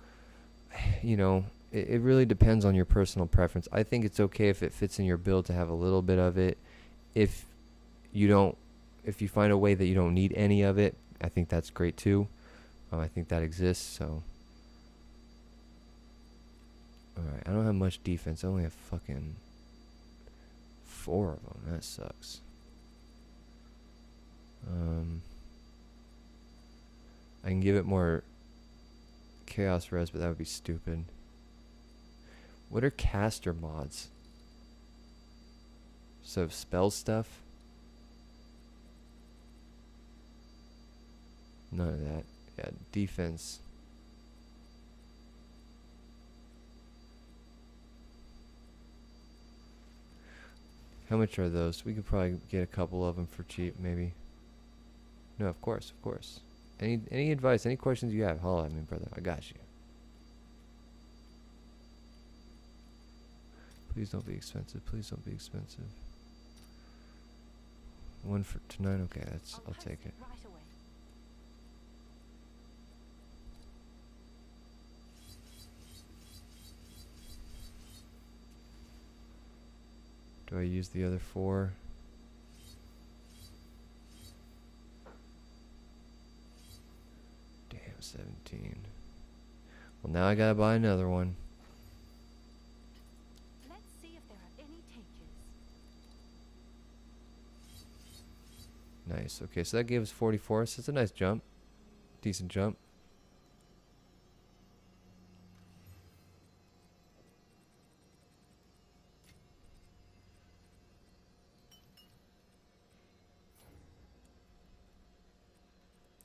you know, it really depends on your personal preference. I think it's okay if it fits in your build to have a little bit of it. If you find a way that you don't need any of it, I think that's great too. I think that exists, so. Alright, I don't have much defense. I only have fucking 4 of them. That sucks. I can give it more chaos res, but that would be stupid. What are caster mods? So spell stuff? None of that. Yeah, defense. How much are those? We could probably get a couple of them for cheap, maybe. No, of course, of course. Any advice, any questions you have, holla at me, brother. I got you. Please don't be expensive. Please don't be expensive. 1 for tonight. Okay, that's. I'll take it. Right away. Do I use the other 4? Damn, 17. Well, now I gotta buy another one. Let's see if there are any takers. Nice. Okay, so that gave us 44. So it's a nice jump. Decent jump.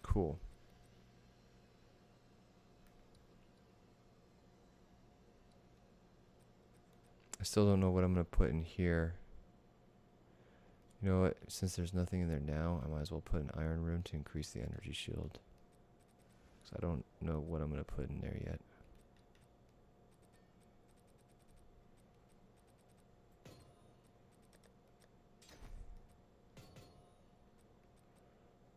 Cool. I still don't know what I'm going to put in here. You know what? Since there's nothing in there now, I might as well put an iron rune to increase the energy shield. Because I don't know what I'm going to put in there yet.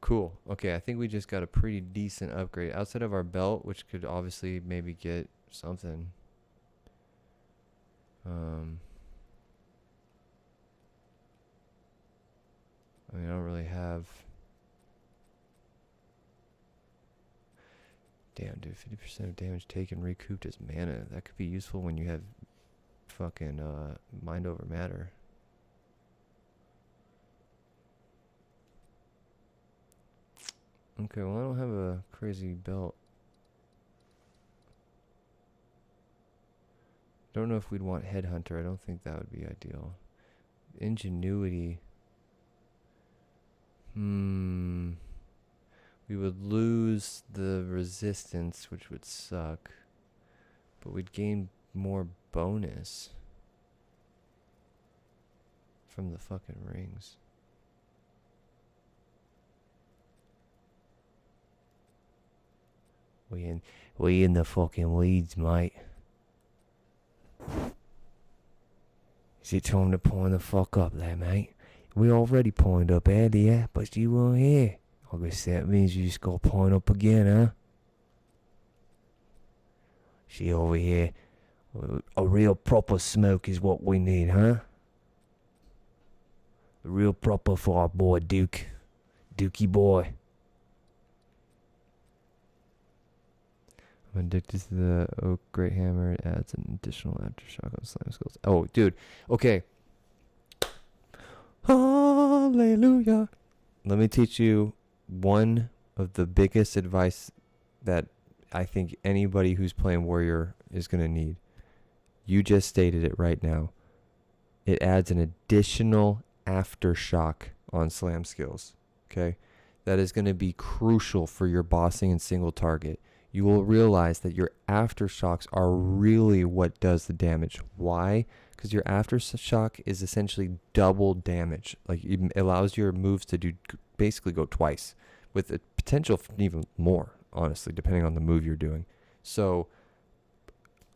Cool. Okay, I think we just got a pretty decent upgrade. Outside of our belt, which could obviously maybe get something. I mean, I don't really have... Damn, dude, 50% of damage taken recouped as mana. That could be useful when you have fucking mind over matter. Okay, well, I don't have a crazy belt. Don't know if we'd want Headhunter. I don't think that would be ideal. Ingenuity. We would lose the resistance, which would suck. But we'd gain more bonus from the fucking rings. We in the fucking weeds, mate. Is it time to point the fuck up there, mate? We already pointed up earlier, but you weren't here. I guess that means you just gotta point up again, huh? See over here. A real proper smoke is what we need, huh? A real proper for our boy Duke. Dukey boy. I'm addicted to the oak great hammer. It adds an additional aftershock on slam skills. Oh, dude. Okay. Hallelujah. Let me teach you one of the biggest advice that I think anybody who's playing warrior is going to need. You just stated it right now. It adds an additional aftershock on slam skills. Okay? That is going to be crucial for your bossing and single target. You will realize that your aftershocks are really what does the damage. Why? Because your aftershock is essentially double damage. Like, it allows your moves to do basically go twice, with the potential for even more, honestly, depending on the move you're doing. So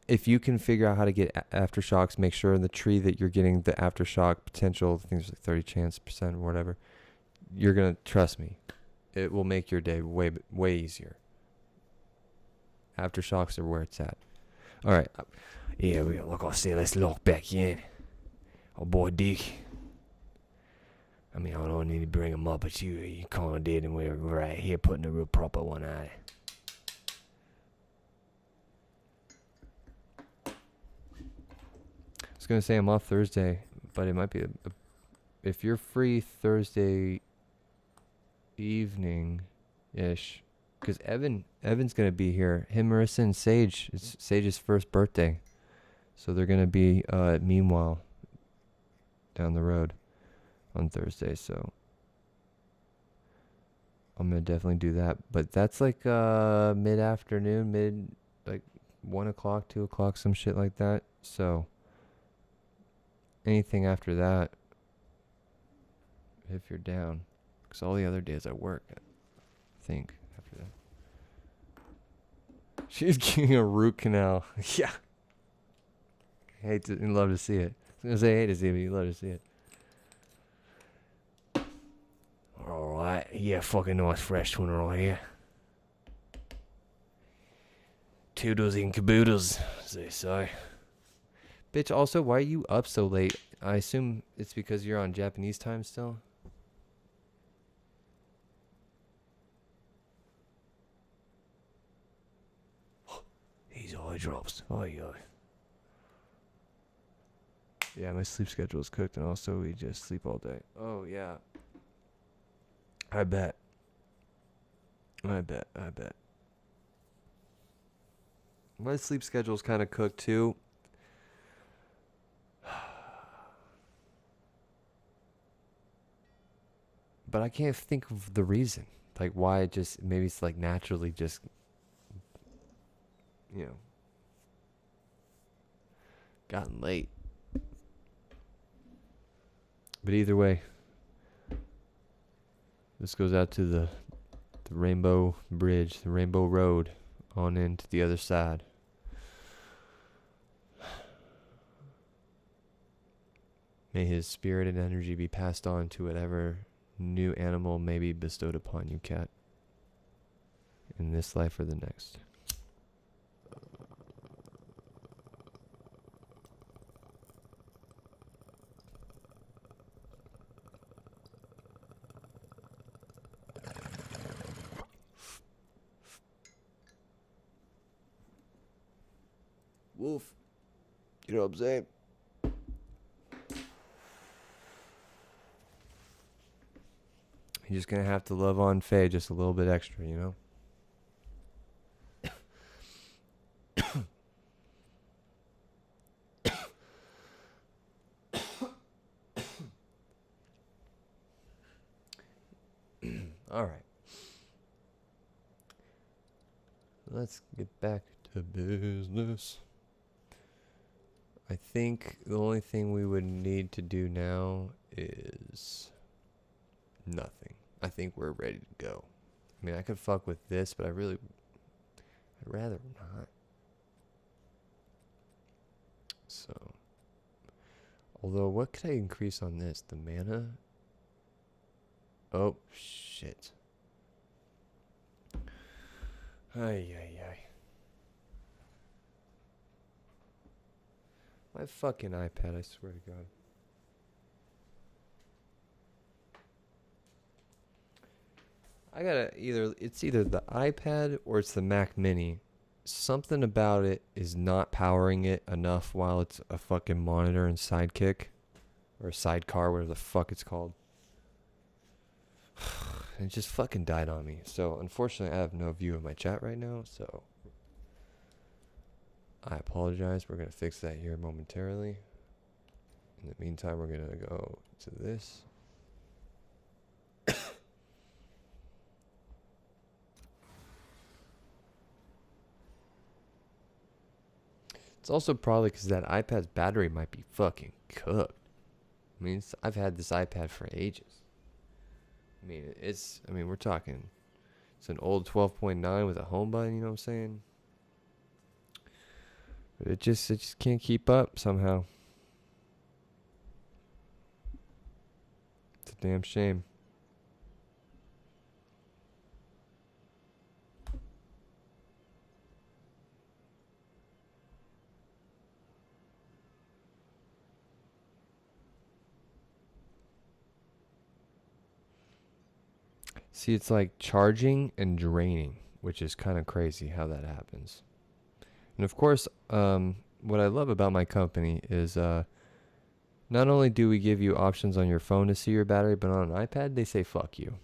if you can figure out how to get aftershocks, make sure in the tree that you're getting the aftershock potential, I think there's like 30 chance percent or whatever, you're going to, trust me, it will make your day way easier. Aftershocks are where it's at. All right. Yeah, like I said, let's lock back in. Oh, boy, Dick. I mean, I don't need to bring him up, but you kind of did, and we're right here putting a real proper one on it. I was going to say I'm off Thursday, but it might be if you're free Thursday evening ish, because Evan's gonna be here. Him, Marissa, and Sage. It's Sage's first birthday, so they're gonna be meanwhile down the road on Thursday. So I'm gonna definitely do that. But that's like mid afternoon, like 1 o'clock, 2 o'clock, some shit like that. So anything after that, if you're down, because all the other days I work, I think, after that. She's getting a root canal. Yeah. Love to see it. I was gonna say hate to see it, but you love to see it. Alright, yeah, fucking nice fresh one right here. Toodles and caboodles, as they say. Bitch, also, why are you up so late? I assume it's because you're on Japanese time still? These eye drops. Oh, yeah. Yeah, my sleep schedule is cooked, and also we just sleep all day. Oh, yeah. I bet. My sleep schedule's kind of cooked, too. But I can't think of the reason. Like, why it just... Maybe it's, like, naturally just... You know... Gotten late. But either way... This goes out to the Rainbow Bridge, the Rainbow Road, on into the other side. May his spirit and energy be passed on to whatever new animal may be bestowed upon you, cat. In this life or the next. Wolf. You know what I'm saying? You're just gonna have to love on Faye just a little bit extra, you know? Alright. Let's get back to business. I think the only thing we would need to do now is nothing. I think we're ready to go. I mean, I could fuck with this, but I'd rather not. So, although, what could I increase on this? The mana? Oh, shit. Ay. My fucking iPad, I swear to God. I gotta it's either the iPad or it's the Mac Mini. Something about it is not powering it enough while it's a fucking monitor and sidekick. Or sidecar, whatever the fuck it's called. It just fucking died on me. So, unfortunately, I have no view of my chat right now, so... I apologize. We're going to fix that here momentarily. In the meantime, we're going to go to this. It's also probably because that iPad's battery might be fucking cooked. I mean, I've had this iPad for ages. I mean, we're talking... It's an old 12.9 with a home button, you know what I'm saying? But it just can't keep up somehow. It's a damn shame. See, it's like charging and draining, which is kind of crazy how that happens. And of course, what I love about my company is Not only do we give you options on your phone to see your battery, but on an iPad, they say fuck you.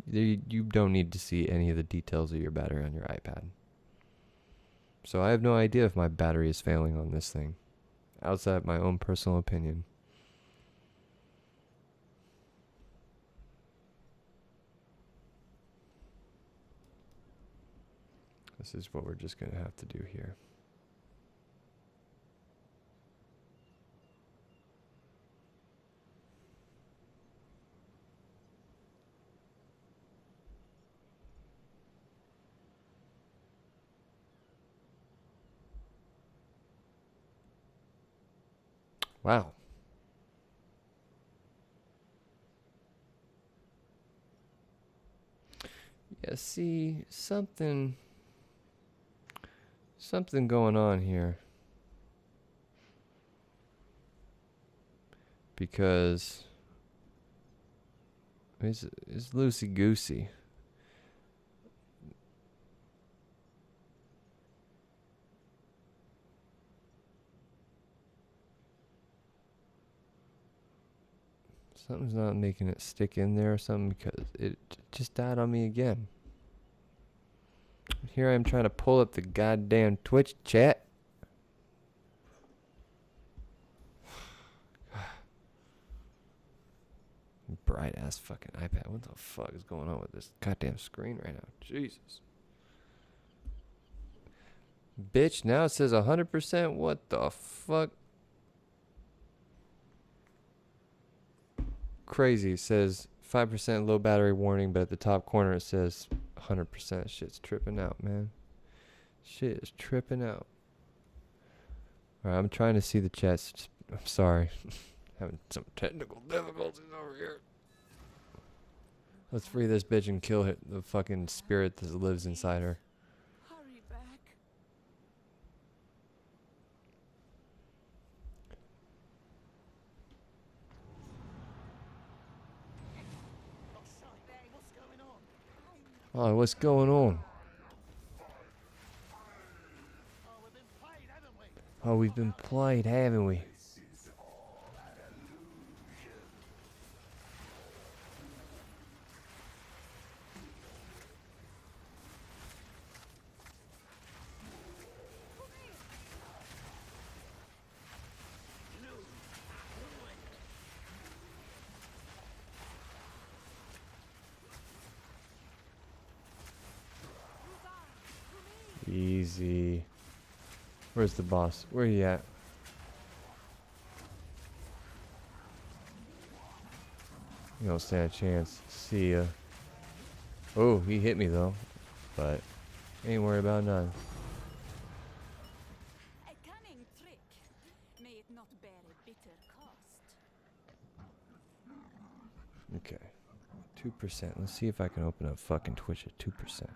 You don't need to see any of the details of your battery on your iPad. So I have no idea if my battery is failing on this thing, outside of my own personal opinion. This is what we're just going to have to do here. Wow. Yeah, see, something going on here. Because it's loosey-goosey. Something's not making it stick in there or something, because it just died on me again. Here I am trying to pull up the goddamn Twitch chat. Bright ass fucking iPad. What the fuck is going on with this goddamn screen right now? Jesus. Bitch, now it says 100%. What the fuck? Crazy. It says 5% low battery warning, but at the top corner it says 100%. Shit's tripping out, man. Shit is tripping out. Alright, I'm trying to see the chat. I'm sorry. Having some technical difficulties over here. Let's free this bitch and kill the fucking spirit that lives inside her. Hurry back. Oh, what's going on? Oh, we've been played, haven't we? Easy. Where's the boss? Where you at? You don't stand a chance. See ya. Oh, he hit me though. But ain't worried about none. A cunning trick. May it not bear a bitter cost. Okay. 2%. Let's see if I can open up fucking Twitch at 2%.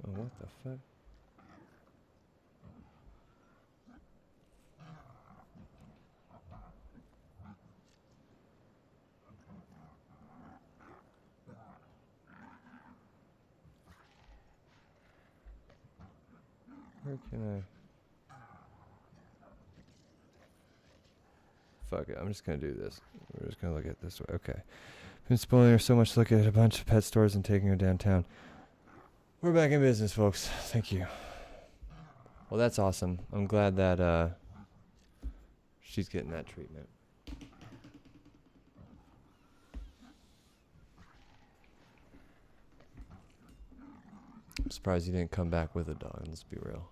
Oh, what the fuck? Where can I? Fuck it, I'm just gonna do this. We're just gonna look at it this way. Okay. Been spoiling her so much to look at a bunch of pet stores and taking her downtown. We're back in business, folks. Thank you. Well, that's awesome. I'm glad that she's getting that treatment. I'm surprised you didn't come back with a dog. Let's be real.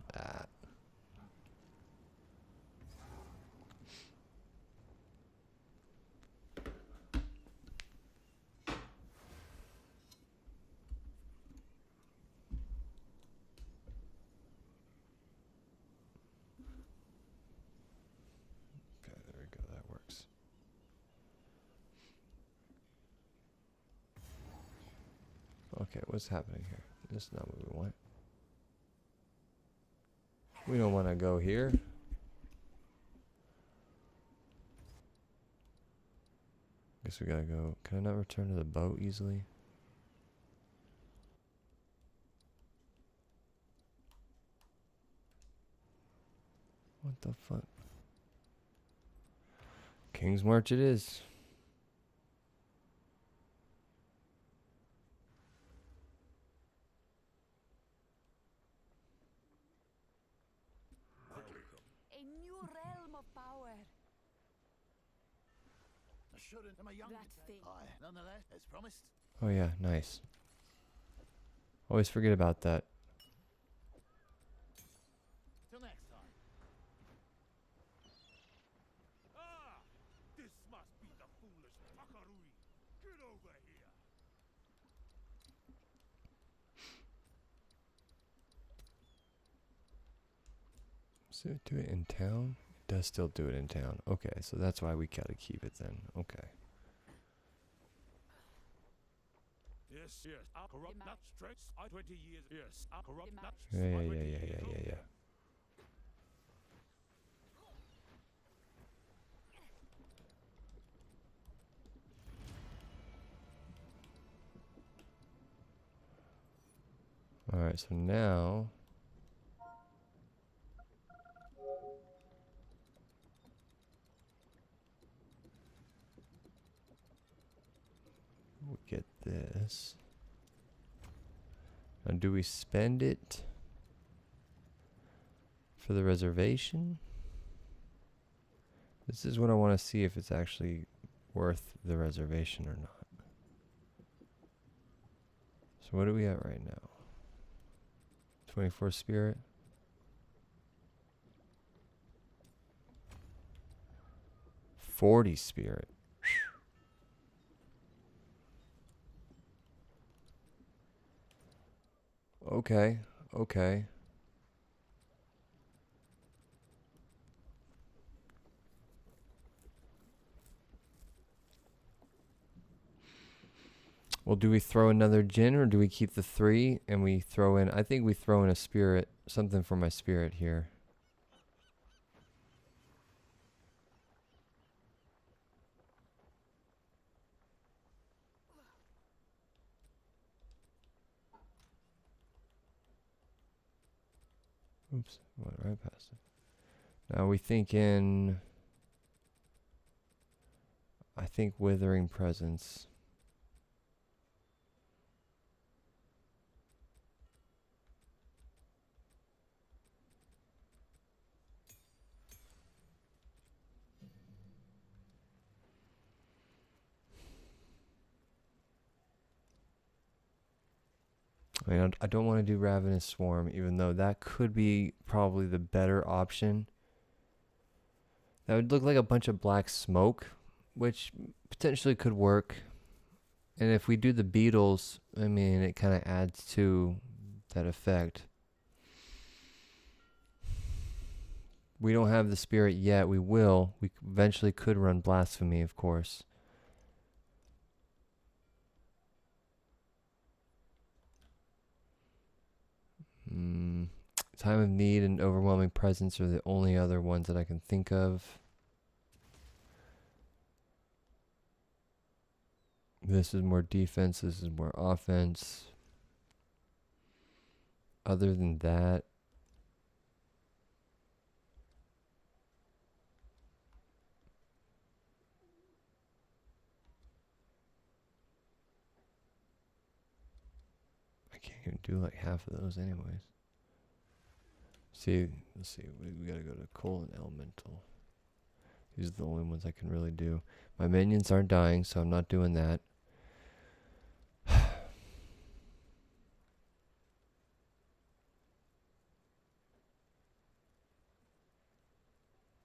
Okay, there we go. That works. Okay, what's happening here? That's not what we want. We don't want to go here. Guess we gotta go. Can I not return to the boat easily? What the fuck? King's March it is. A new realm of power. Assured am a young That thing. Aye, nonetheless, as promised. Oh yeah, nice. Always forget about that. Till next time. Ah! This must be the foolish fuckaroo. Get over here. So do it in town? It does still do it in town. Okay, so that's why we gotta keep it then. Okay. Yes, yes. Our corrupt Demand. nut strengths. I 20 years. Yes, our corrupt Demand. nuts. Yeah, yeah, I yeah, 20 yeah, years yeah, yeah, old. yeah. Alright, so now we get this. Now do we spend it for the reservation? This is what I want to see if it's actually worth the reservation or not. So what are we at right now? 24 spirit. $40 spirit. Okay, okay. Well, do we throw another Djinn or do we keep the 3 and we throw in, I think we throw in a spirit, something for my spirit here. Oops, went right past it. Now we thinking, I think Withering Presence. I mean, I don't want to do Ravenous Swarm, even though that could be probably the better option. That would look like a bunch of black smoke, which potentially could work. And if we do the beetles, I mean, it kind of adds to that effect. We don't have the spirit yet. We will. We eventually could run Blasphemy, of course. Time of Need and Overwhelming Presence are the only other ones that I can think of. This is more defense. This is more offense. Other than that, I can't even do like half of those anyways. See, let's see. We gotta go to Coal and Elemental. These are the only ones I can really do. My minions aren't dying, so I'm not doing that.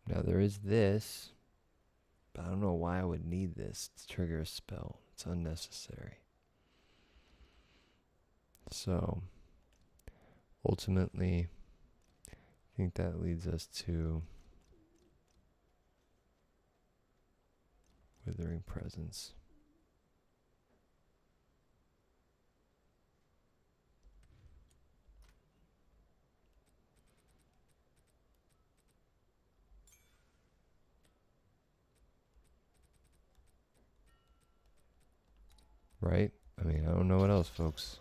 Now there is this, but I don't know why I would need this to trigger a spell. It's unnecessary. So, ultimately, I think that leads us to Withering Presence. Right? I mean, I don't know what else, folks.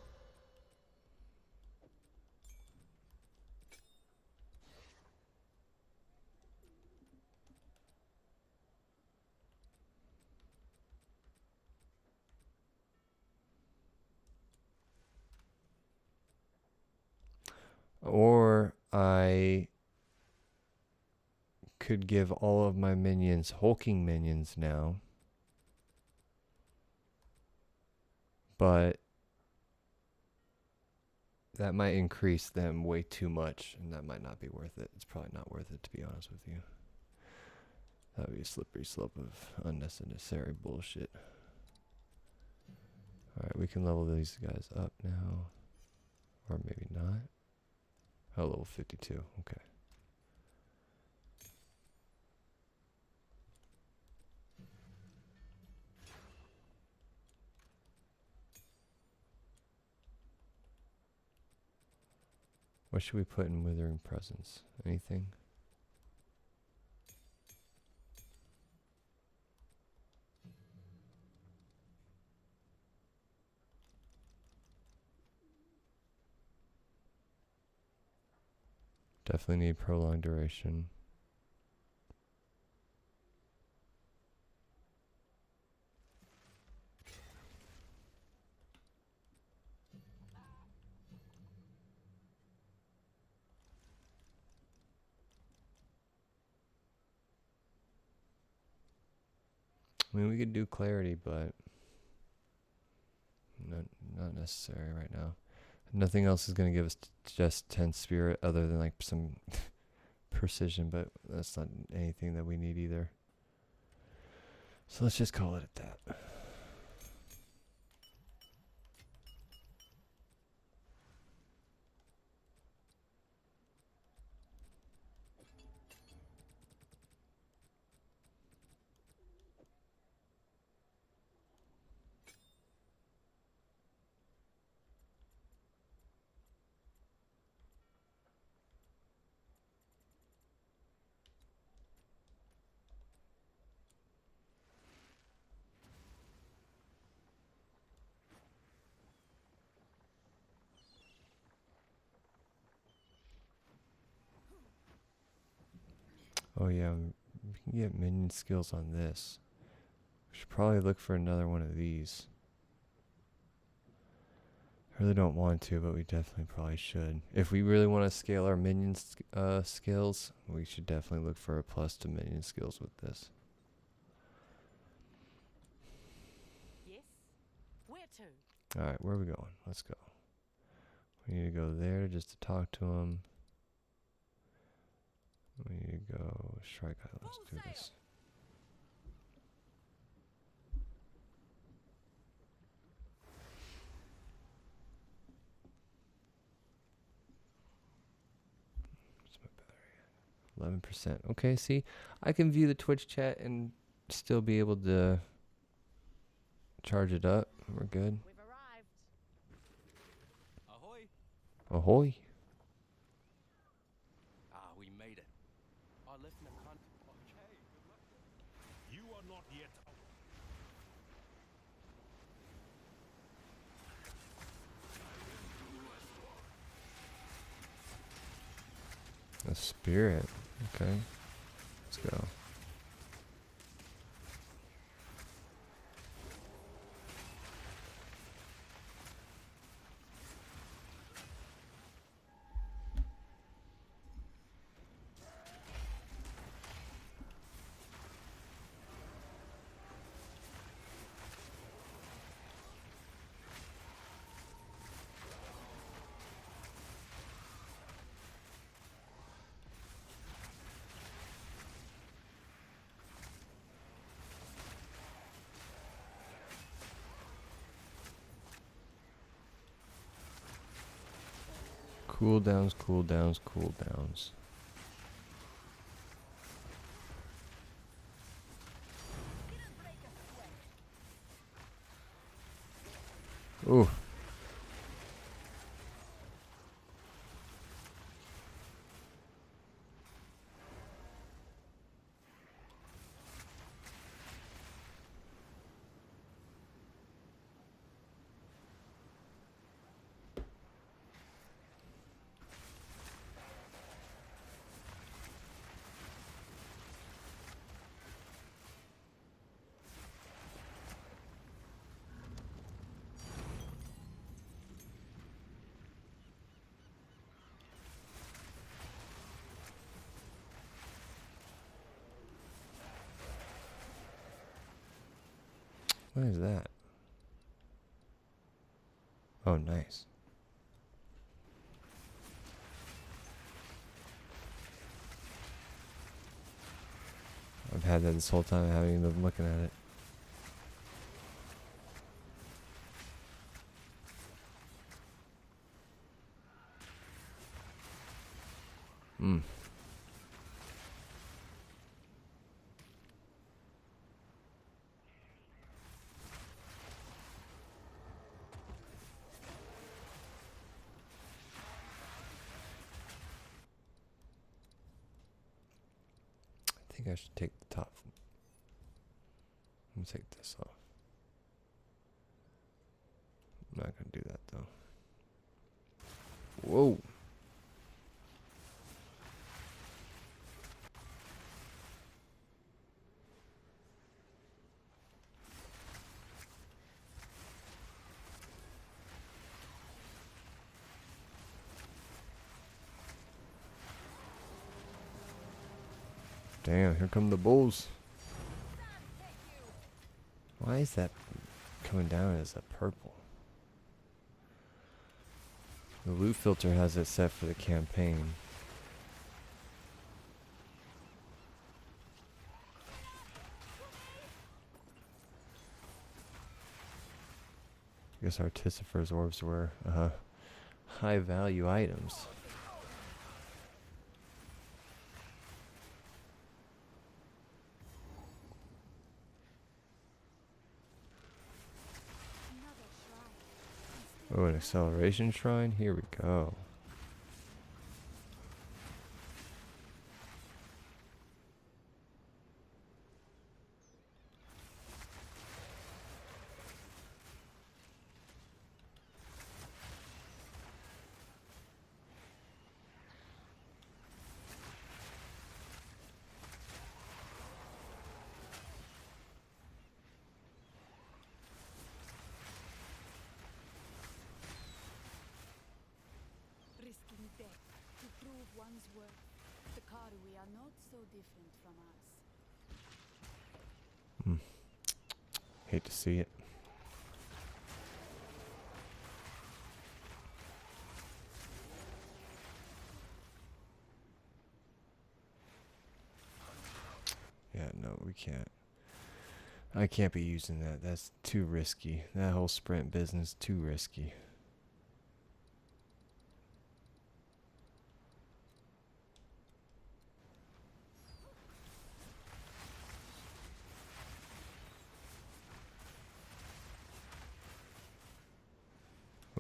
Or I could give all of my minions hulking minions now. But that might increase them way too much, and that might not be worth it. It's probably not worth it, to be honest with you. That would be a slippery slope of unnecessary bullshit. Alright, we can level these guys up now. Or maybe not. Oh, level 52. Okay. What should we put in Withering Presence? Anything? Definitely need prolonged duration. I mean, we could do clarity, but not necessary right now. Nothing else is going to give us just 10 spirit other than like some precision, but that's not anything that we need either. So let's just call it at that. Oh yeah, we can get minion skills on this. We should probably look for another one of these. I really don't want to, but we definitely probably should. If we really want to scale our minion skills, we should definitely look for a plus to minion skills with this. Yes? Where to? Alright, where are we going? Let's go. We need to go there just to talk to him. We need to go Strike Island. Let's do this. What's my battery? 11%. Okay, see, I can view the Twitch chat and still be able to charge it up. We're good. We've arrived. Ahoy! Ahoy. Ah, we made it. I left in a cunt. Okay, good luck. You are not yet out. A spirit. Okay. Let's go. Cooldowns, cooldowns, cooldowns. Ooh. What is that? Oh, nice. I've had that this whole time. I haven't even been looking at it. Hmm. I think I should take the top. Let me take this off. I'm not gonna do that though. Whoa. Damn, here come the bulls. Why is that coming down as a purple? The loot filter has it set for the campaign. I guess Artificer's orbs were high value items. Oh, an acceleration shrine? Here we go. Risking death to prove one's worth. The Karui are not so different from us. Hate to see it. Yeah, no, we can't. I can't be using that. That's too risky. That whole sprint business, too risky.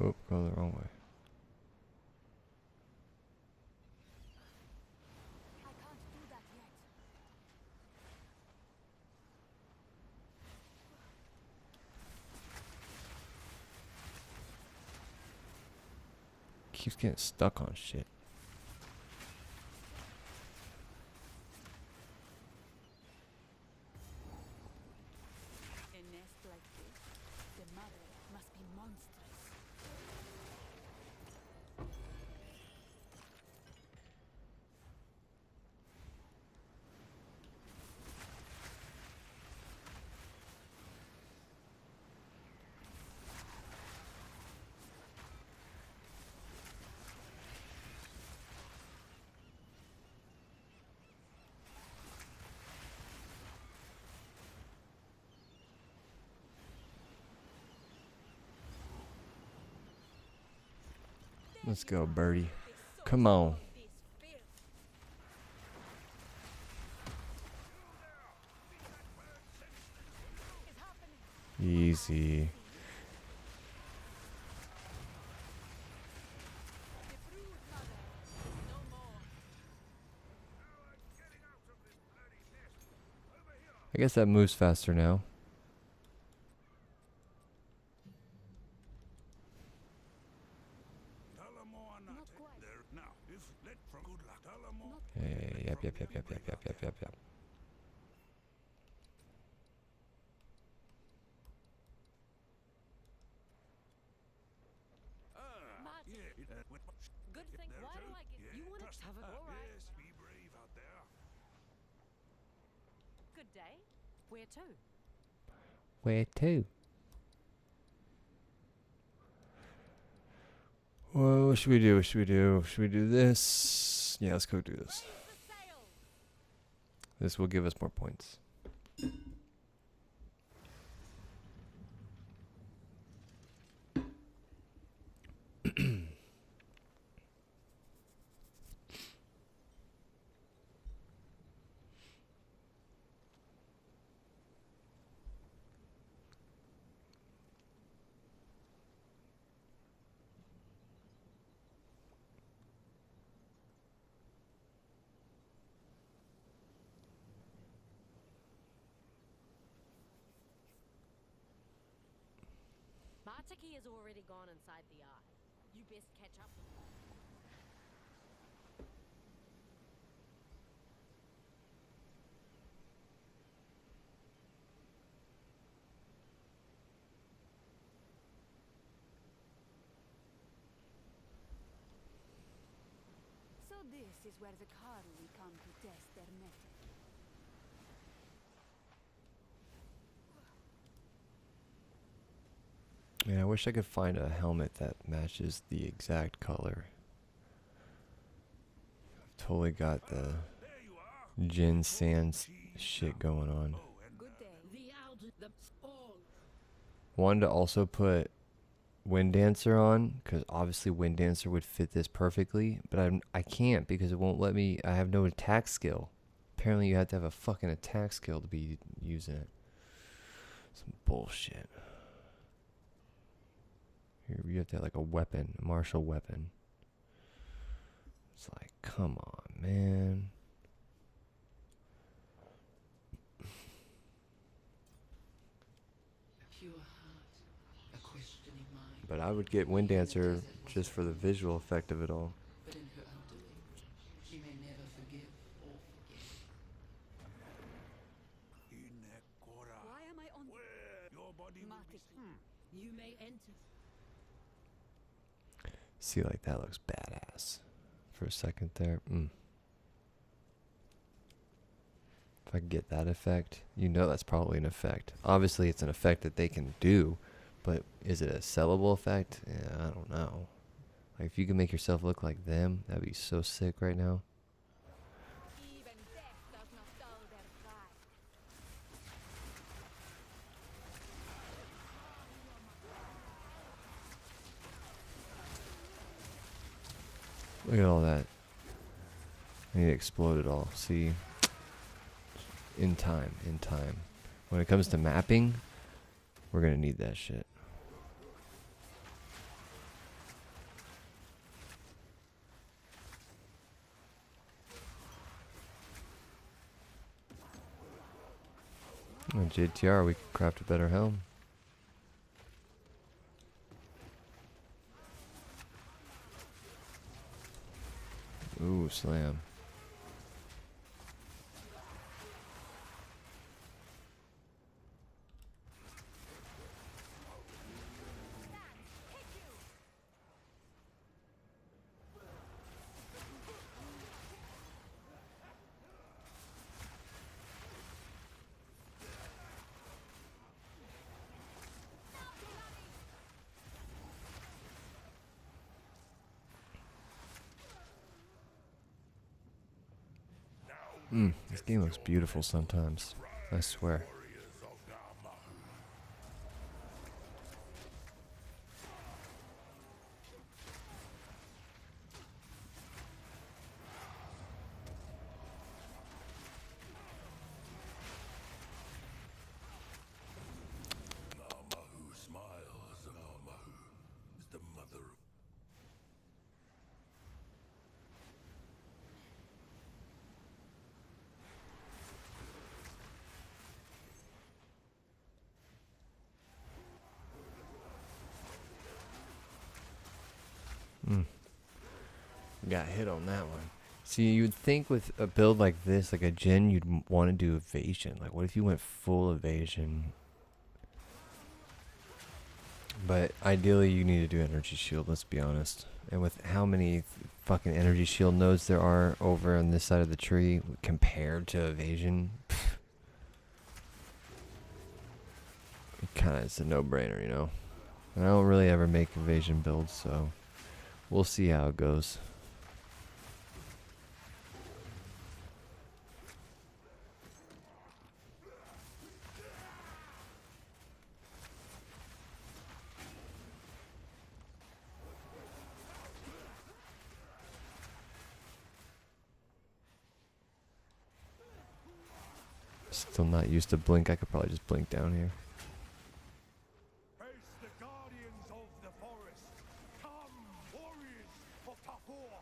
Oh, going the wrong way. I can't do that yet. Keeps getting stuck on shit. A nest like this, the mother must be monstrous. Let's go, birdie. Come on. Easy. I guess that moves faster now. Yeah, yep. Good thing. Why do I get you want to have it all right? Yes, be brave out there. Good day. Where to? Where to? Well, what should we do? What should we do? Should we do this? Yeah, let's go do this. This will give us more points. Bartaki has already gone inside the eye. You best catch up with him. So this is where the Karui come to test their method. Man, I wish I could find a helmet that matches the exact color. I've totally got the Djinn Sans shit going on. Good day. Wanted to also put Wind Dancer on, because obviously Wind Dancer would fit this perfectly, but I can't because it won't let me. I have no attack skill. Apparently you have to have a fucking attack skill to be using it. Some bullshit. You have to have like a weapon, a martial weapon. It's like, come on, man. But I would get Wind Dancer just for the visual effect of it all. But in her own doing, she may never forgive or forget. Why am I on Your body will be Matic? You may enter. See, like that looks badass for a second there. If I could get that effect, you know that's probably an effect. Obviously, it's an effect that they can do, but is it a sellable effect? Yeah, I don't know. Like, if you can make yourself look like them, that'd be so sick right now. Even death does not dull their pride. Look at all that. I need to explode it all. See? In time. When it comes to mapping, we're gonna need that shit. On JTR, we can craft a better helm. Ooh, slam. This game looks beautiful sometimes. I swear. Who smiles? Namahu is the mother of Got hit on that one. See, you'd think with a build like this, like a Djinn, you'd want to do evasion. Like, what if you went full evasion? But ideally, you need to do energy shield, let's be honest. And with how many fucking energy shield nodes there are over on this side of the tree compared to evasion, it kind of is a no-brainer, you know. And I don't really ever make invasion builds, so we'll see how it goes. Still not used to blink. I could probably just blink down here. Face the guardians of the forest. Come, warriors of Tapua.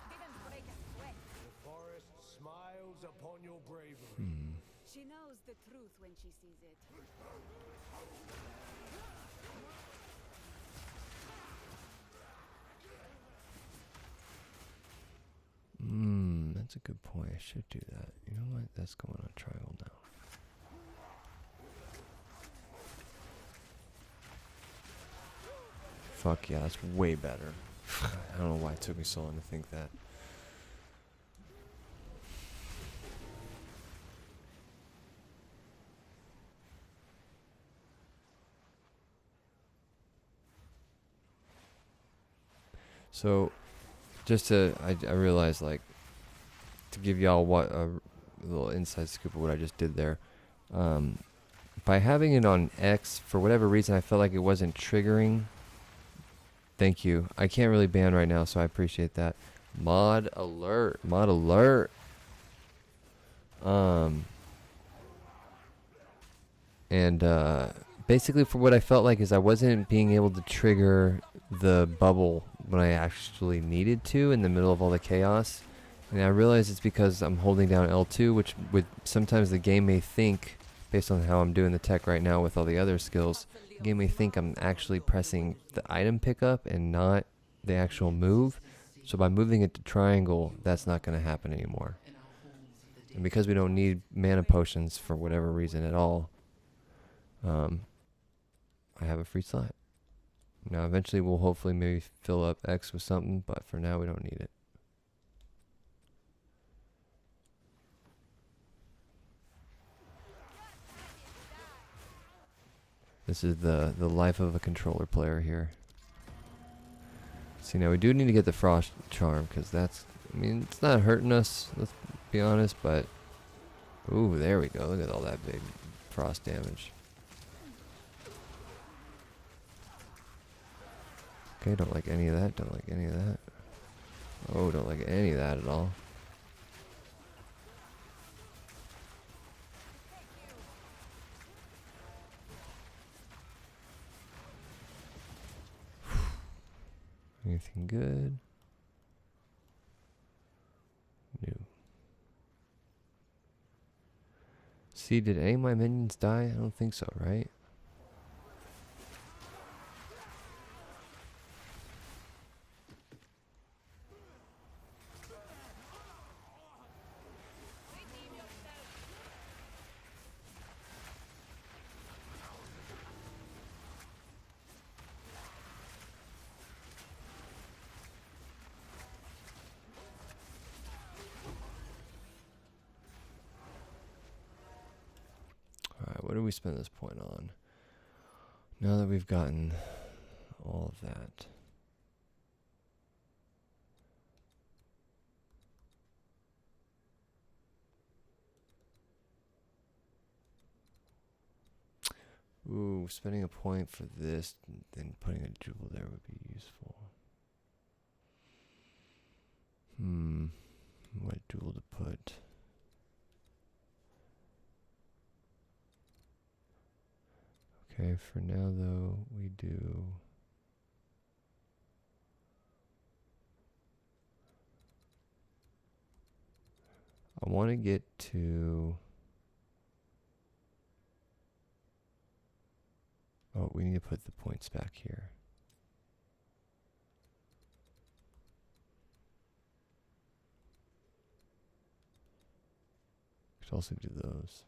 Didn't break a sweat. The forest smiles upon your bravery. She knows the truth when she sees it. That's a good point. I should do that. You know what? That's going on trial now. Fuck yeah, that's way better. I don't know why it took me so long to think that. So, just to, I realized, like, to give y'all what a little inside scoop of what I just did there. By having it on X, for whatever reason, I felt like it wasn't triggering. Thank you. I can't really ban right now, so I appreciate that. Mod alert. Mod alert. Basically for what I felt like is I wasn't being able to trigger the bubble when I actually needed to in the middle of all the chaos. And I realized it's because I'm holding down L2, which would sometimes the game may think, based on how I'm doing the tech right now with all the other skills, the game may think I'm actually pressing the item pickup and not the actual move. So by moving it to triangle, that's not going to happen anymore. And because we don't need mana potions for whatever reason at all, I have a free slot. Now eventually we'll hopefully maybe fill up X with something, but for now we don't need it. This is the life of a controller player here. See, now we do need to get the frost charm, because that's, I mean, it's not hurting us, let's be honest, but ooh, there we go. Look at all that big frost damage. Okay, don't like any of that, don't like any of that. Oh, don't like any of that at all. Anything good? No. See, did any of my minions die? I don't think so, right? Alright, what do we spend this point on? Now that we've gotten all of that. Ooh, spending a point for this, then putting a jewel there would be useful. What jewel to put? Okay, for now though, we do. I want to get to. Oh, we need to put the points back here. Could also do those.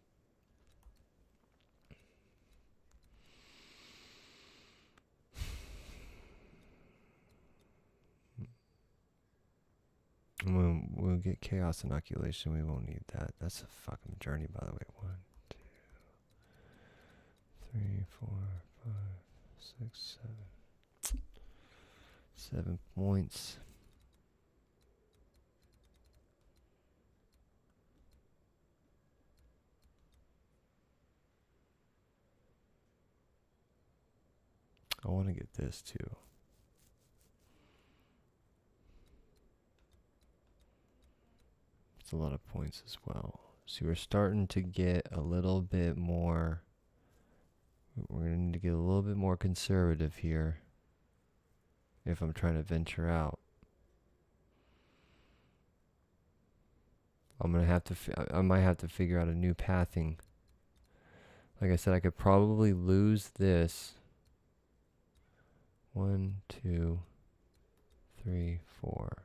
get chaos inoculation. We won't need that. That's a fucking journey, by the way. 1, 2, 3, 4, 5, 6, 7. 7 points. I want to get this too. It's a lot of points as well. So we're starting to get a little bit more. We're going to need to get a little bit more conservative here if I'm trying to venture out. I'm going to have to, I might have to figure out a new pathing. Like I said, I could probably lose this. 1, 2, 3, 4.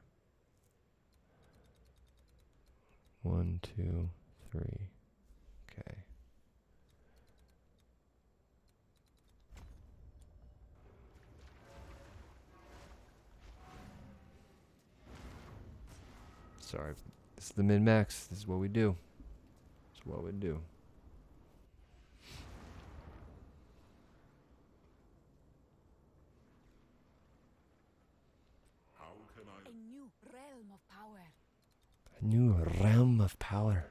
1, 2, 3. Okay. Sorry. This is the min-max. This is what we do. This is what we do. How can I? A new realm of power. A new realm of power.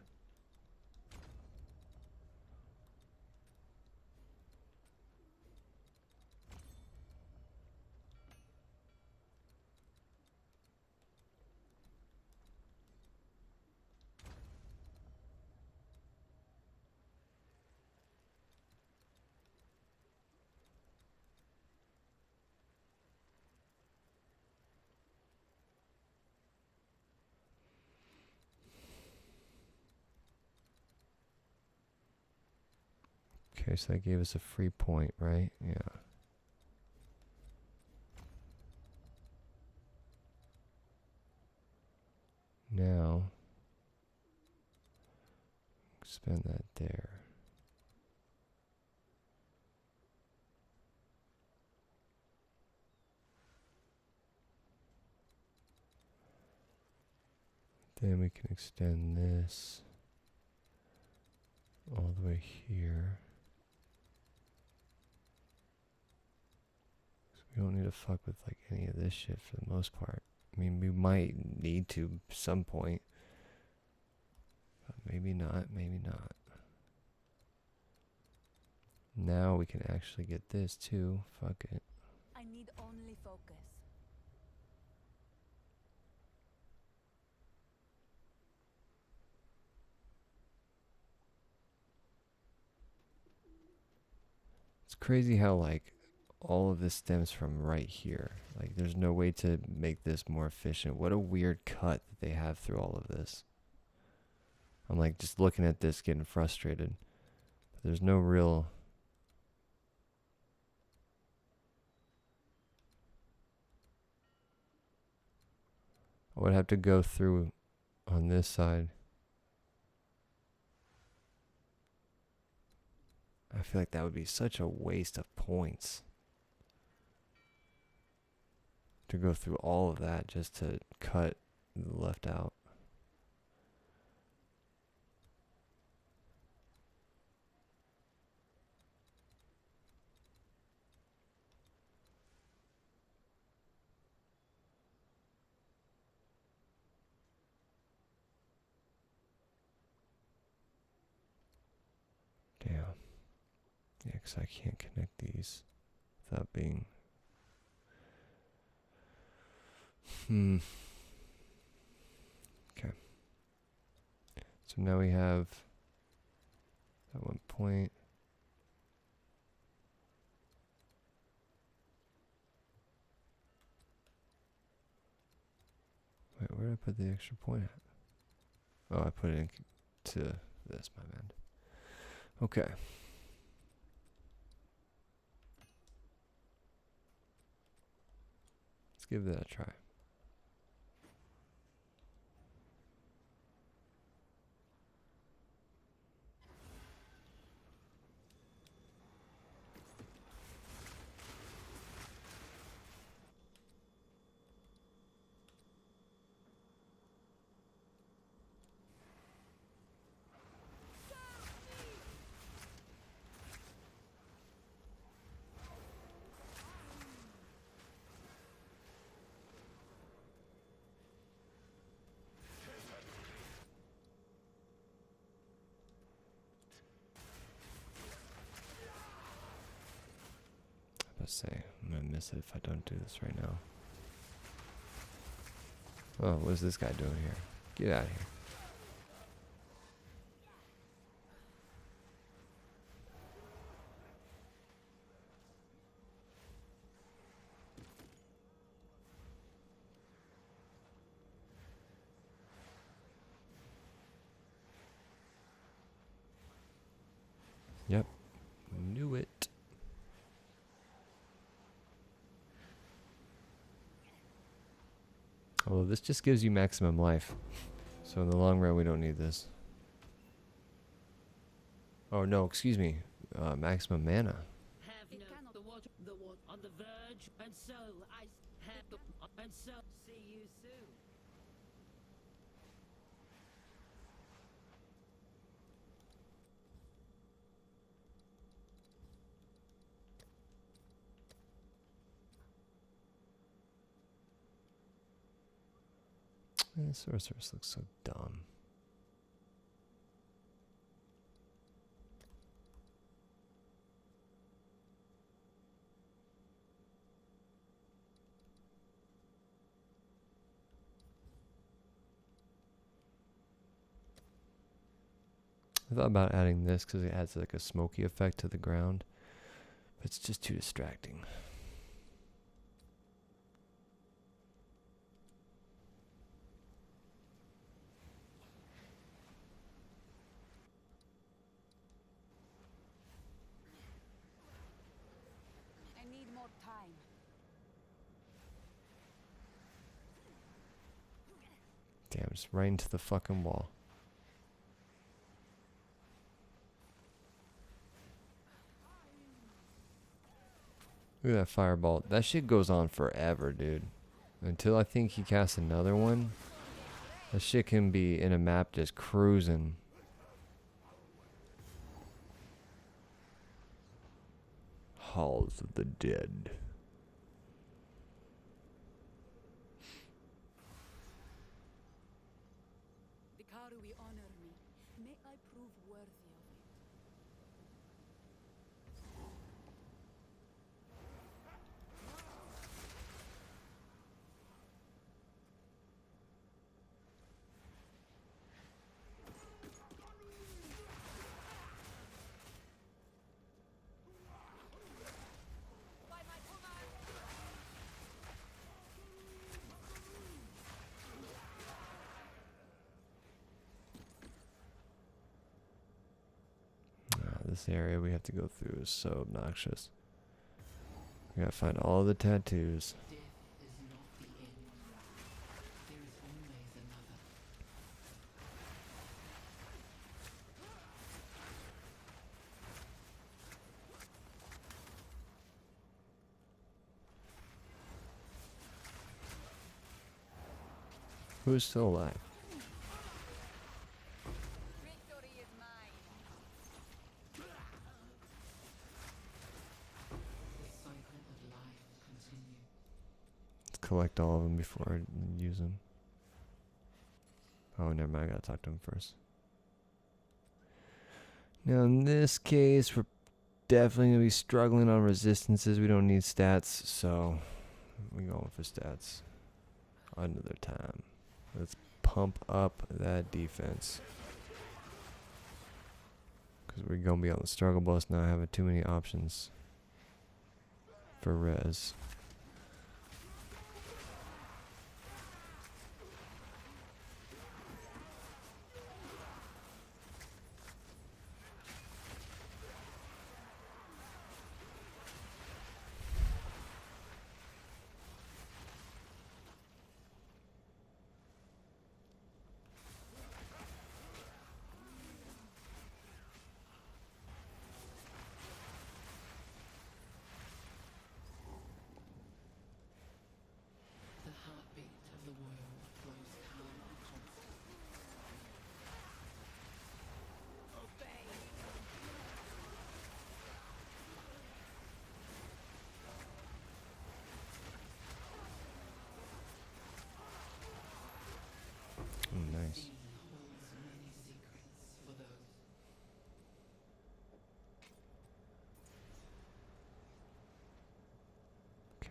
Okay, so that gave us a free point, right? Yeah. Now, spend that there. Then we can extend this all the way here. We don't need to fuck with like any of this shit for the most part. I mean, we might need to some point. But maybe not, maybe not. Now we can actually get this too. Fuck it. I need only focus. It's crazy how like all of this stems from right here. Like there's no way to make this more efficient. What a weird cut that they have through all of this. I'm like just looking at this getting frustrated. But there's no real... I would have to go through on this side. I feel like that would be such a waste of points. To go through all of that just to cut the left out. Damn. Yeah, because I can't connect these without being... Okay. So now we have that 1 point. Wait, where did I put the extra point at? Oh, I put it into this, my man. Okay. Let's give that a try. Let's say I'm gonna miss it if I don't do this right now. Oh, what is this guy doing here? Get out of here. Yep. Knew it. Well, this just gives you maximum life. So in the long run, we don't need this. Oh, no, excuse me. Maximum mana. Have no the water on the verge, and so I have the and so see you soon. Sorceress looks so dumb. I thought about adding this because it adds like a smoky effect to the ground, but it's just too distracting. I need more time. Damn, just right into the fucking wall. Look at that fireball. That shit goes on forever, dude. Until I think he casts another one. That shit can be in a map just cruising. Halls of the Dead. The Karui honor me. May I prove worthy of it. This area we have to go through is so obnoxious. We gotta find all the tattoos. Death is not the end. There is always another. Who's still alive? Victory is mine. The cycle of life continues. Let's collect all of them before I use them. Oh, never mind. I gotta talk to him first. Now, in this case, we're definitely gonna be struggling on resistances. We don't need stats, so we're going for stats another time. Let's pump up that defense. Because we're going to be on the struggle bus now, having too many options for res.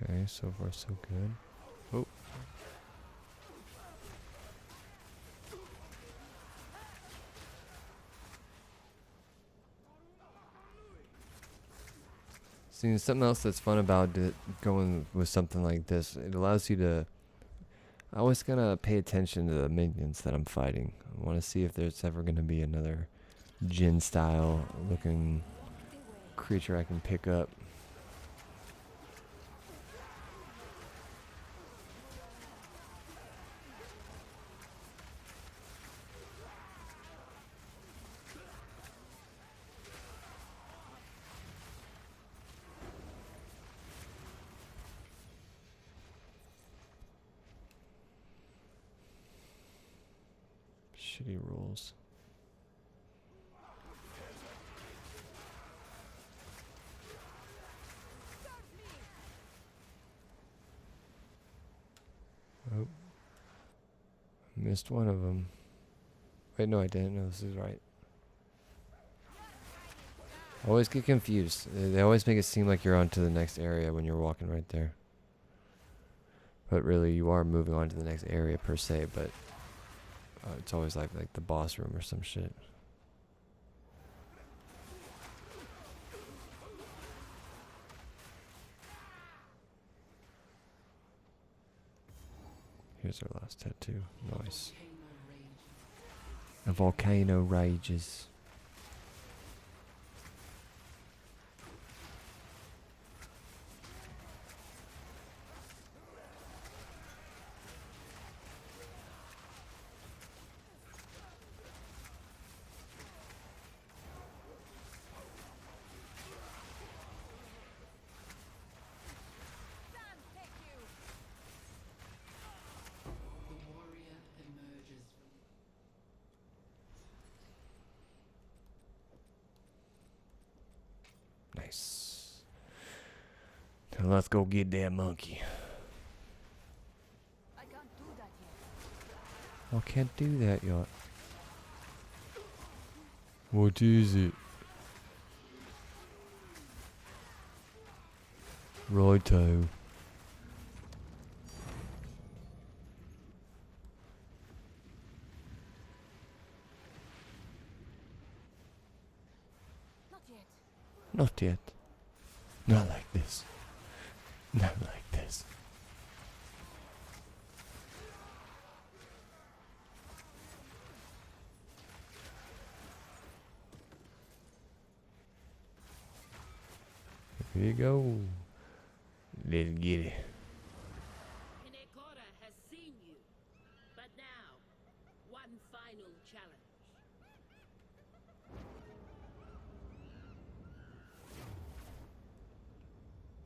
Okay, so far so good. Oh. See, something else that's fun about going with something like this, it allows you to. I always gotta pay attention to the minions that I'm fighting. I want to see if there's ever gonna be another Djinn style looking creature I can pick up. Shitty rules. Oh. Missed one of them. Wait, no, I didn't. No, this is right. I always get confused. They always make it seem like you're on to the next area when you're walking right there. But really, you are moving on to the next area per se, but it's always like the boss room or some shit. Here's our last tattoo. Nice. A volcano rages. Nice. Now let's go get that monkey. I can't do that yet. I can't do that yet. What is it? Righto. Not yet. Not yet. Not like this. Not like this. Here you go. Let's get it. Hinekora has seen you. But now, one final challenge.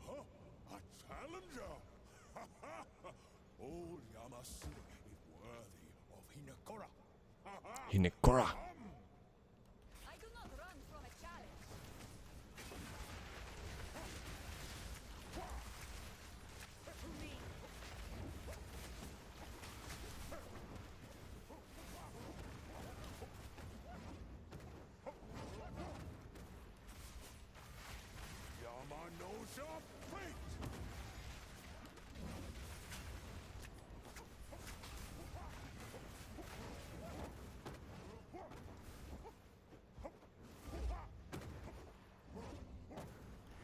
Huh? A challenger? Old Yamasu is worthy of Hinekora. Hinekora. I do not run from a challenge. Yama knows your fate!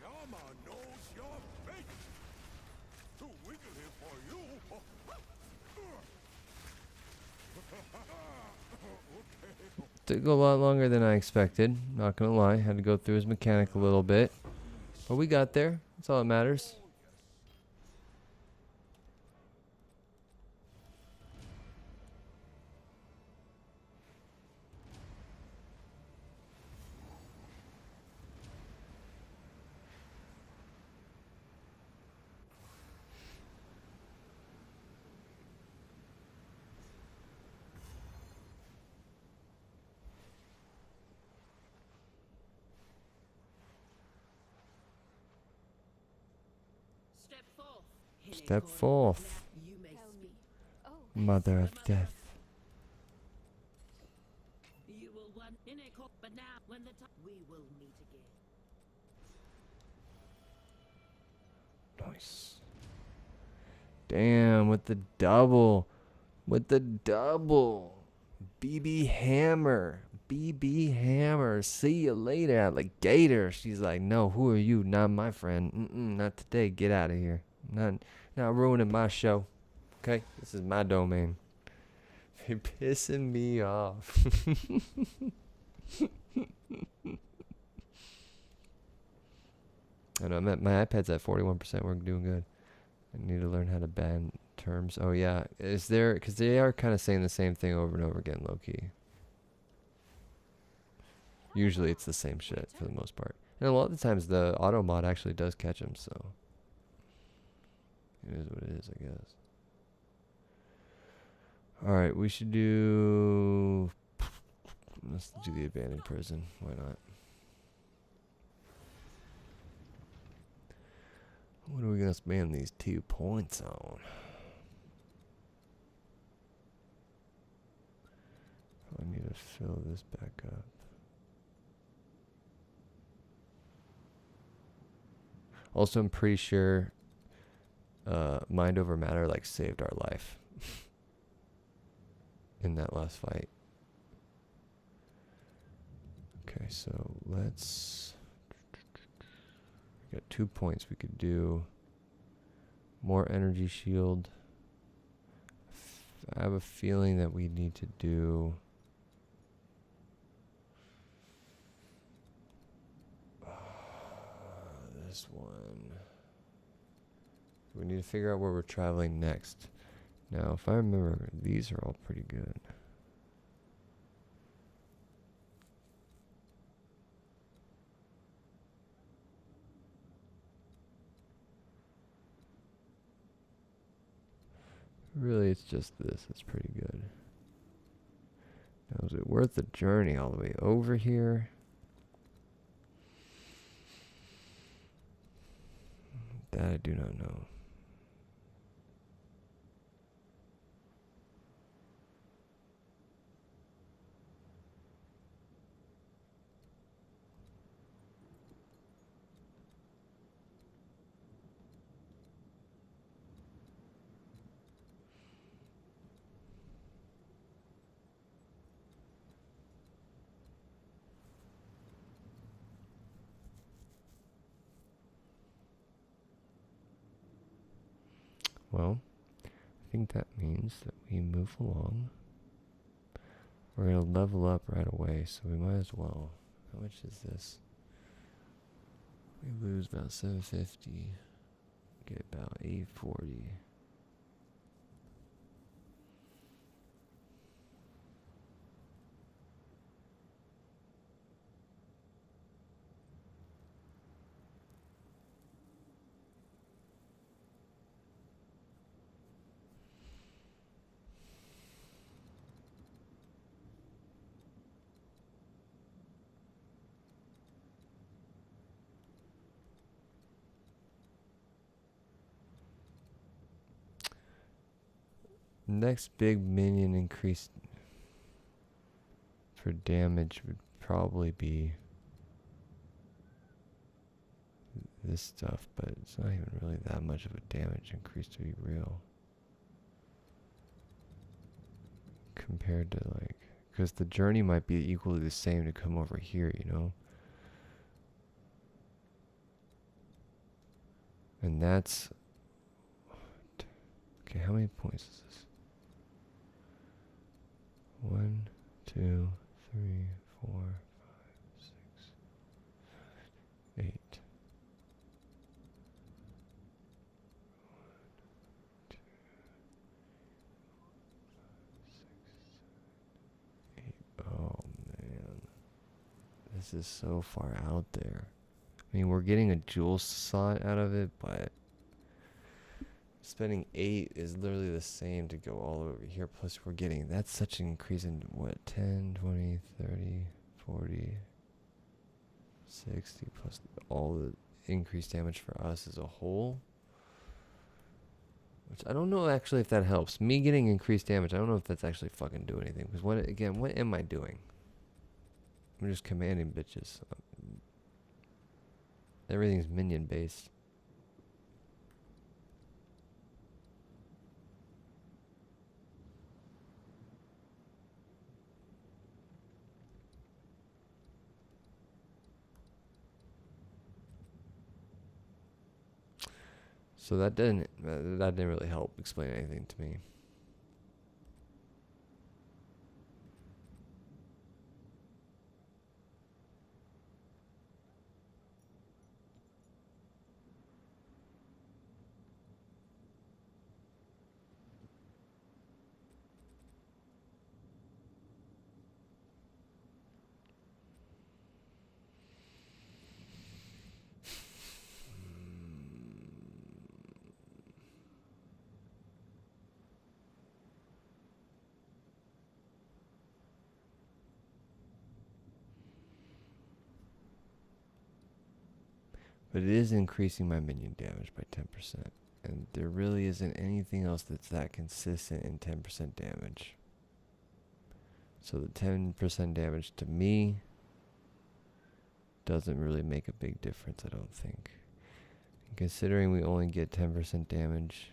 Yama knows your fate! Too wiggly for you! Took a lot longer than I expected. Not gonna lie, had to go through his mechanic a little bit, but we got there. That's all that matters. Step forth. Step Hinekora. forth, You may Tell me. speak. Oh, mother of death. You will want Hinekora, but now, when the time we will meet again. Nice. Damn, with the double. With the double. BB Hammer. BB Hammer. See you later, alligator. She's like, no, who are you? Not my friend. Not today. Get out of here. Not ruining my show. Okay? This is my domain. You're pissing me off. I know, my iPad's at 41%. We're doing good. I need to learn how to ban terms. Oh, yeah. Is there... Because they are kind of saying the same thing over and over again, low-key. Usually it's the same shit for the most part. And a lot of the times the auto mod actually does catch them, so... It is what it is, I guess. Alright, we should do... Let's do the abandoned prison. Why not? What are we going to spend these 2 points on? I need to fill this back up. Also, I'm pretty sure Mind Over Matter like saved our life in that last fight. Okay, so let's... We got 2 points. We could do more energy shield. I have a feeling that we need to do... this one. We need to figure out where we're traveling next. Now, if I remember, these are all pretty good. Really, it's just this. It's pretty good. Now, is it worth the journey all the way over here? That I do not know. Well, I think that means that we move along. We're going to level up right away, so we might as well. How much is this? We lose about 750. Get about 840. Next big minion increase for damage would probably be this stuff, but it's not even really that much of a damage increase to be real. Compared to like, because the journey might be equally the same to come over here, you know? And that's... Okay, how many points is this? 1, 2, 3, 4, 5, 6, 7, 8. 1, 2, 6, 7, 8. Oh man. This is so far out there. I mean, we're getting a jewel slot out of it, but spending 8 is literally the same to go all over here. Plus we're getting, that's such an increase in what, 10, 20, 30, 40, 60 plus all the increased damage for us as a whole. Which I don't know actually if that helps. Me getting increased damage, I don't know if that's actually fucking doing anything. Because what, again, what am I doing? I'm just commanding bitches. Everything's minion based. So that didn't really help explain anything to me. But it is increasing my minion damage by 10%. And there really isn't anything else that's that consistent in 10% damage. So the 10% damage to me doesn't really make a big difference, I don't think. And considering we only get 10% damage,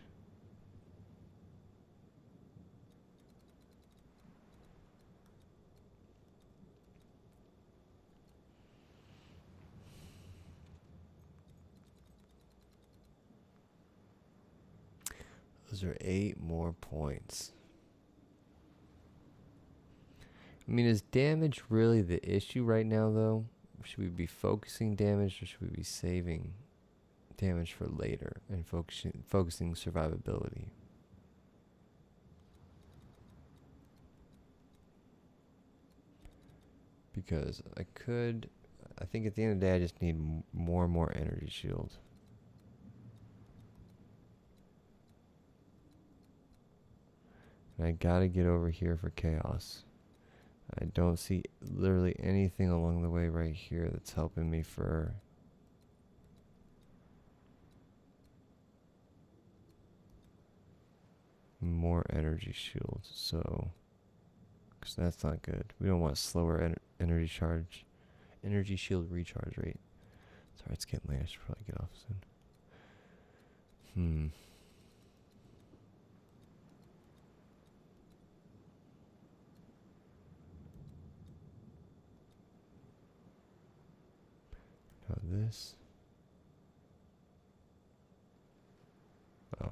those are 8 more points. I mean, is damage really the issue right now, though? Should we be focusing damage, or should we be saving damage for later and focusing survivability? Because I think at the end of the day, I just need more and more energy shield. And I gotta get over here for chaos. I don't see literally anything along the way right here that's helping me for more energy shield. So, because that's not good. We don't want slower energy shield recharge rate. Sorry, it's getting late. I should probably get off soon. Now this. Oh.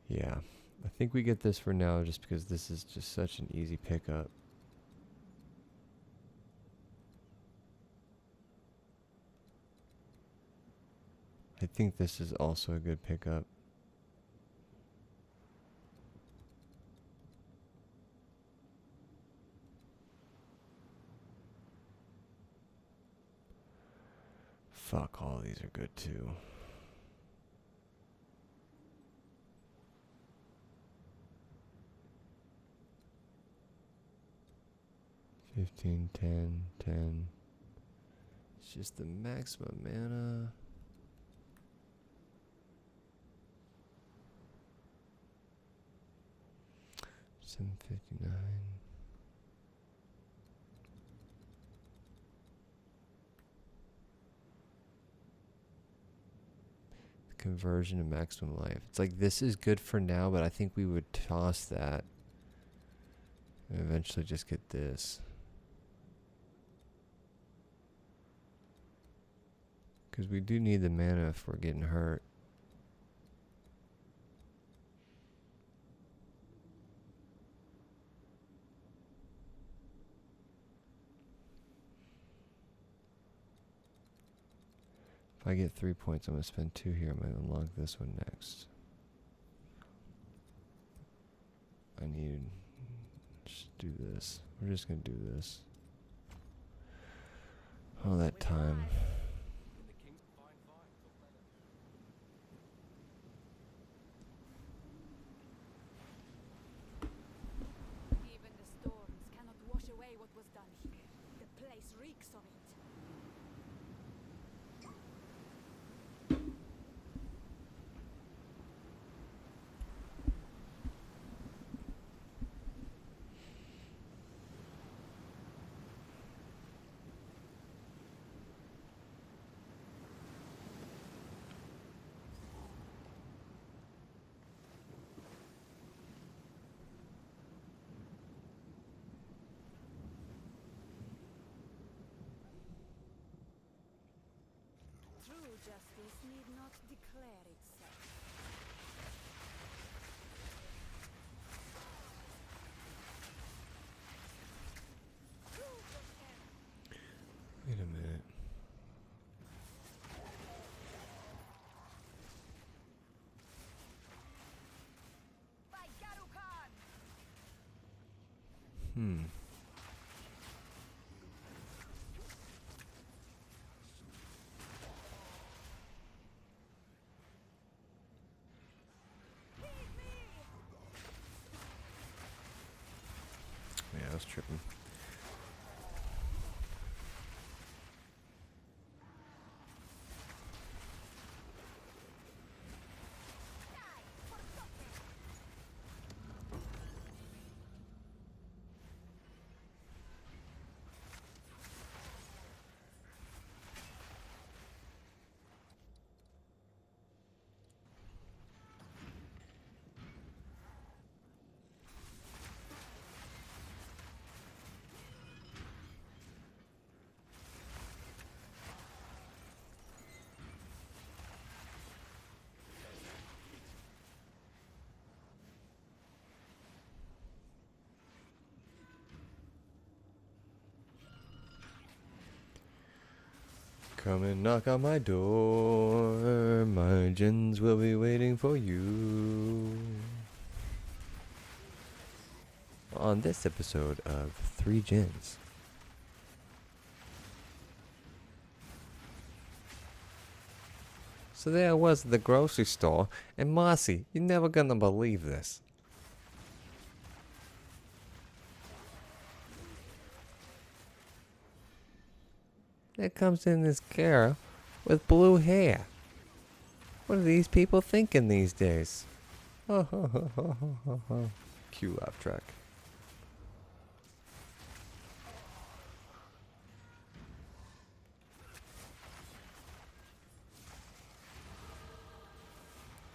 Yeah. I think we get this for now just because this is just such an easy pickup. I think this is also a good pickup. Fuck, all these are good too. $15, $10. It's just the maximum mana. $7.59. Conversion to maximum life. It's like this is good for now, but I think we would toss that and eventually just get this. Because we do need the mana if we're getting hurt. If I get 3 points, I'm going to spend 2 here. I'm going to unlock this one next. I need to just do this. We're just going to do this. All that time. Even the storms cannot wash away what was done here. The place reeks of it. need not declare itself. Wait a minute. By Garukan! Hmm. Yeah, I was tripping. Come and knock on my door. My Djinns will be waiting for you. On this episode of 3 Djinns. So there I was at the grocery store, and Marcy, you're never gonna believe this. There comes in this girl with blue hair. What are these people thinking these days? Cue laugh track.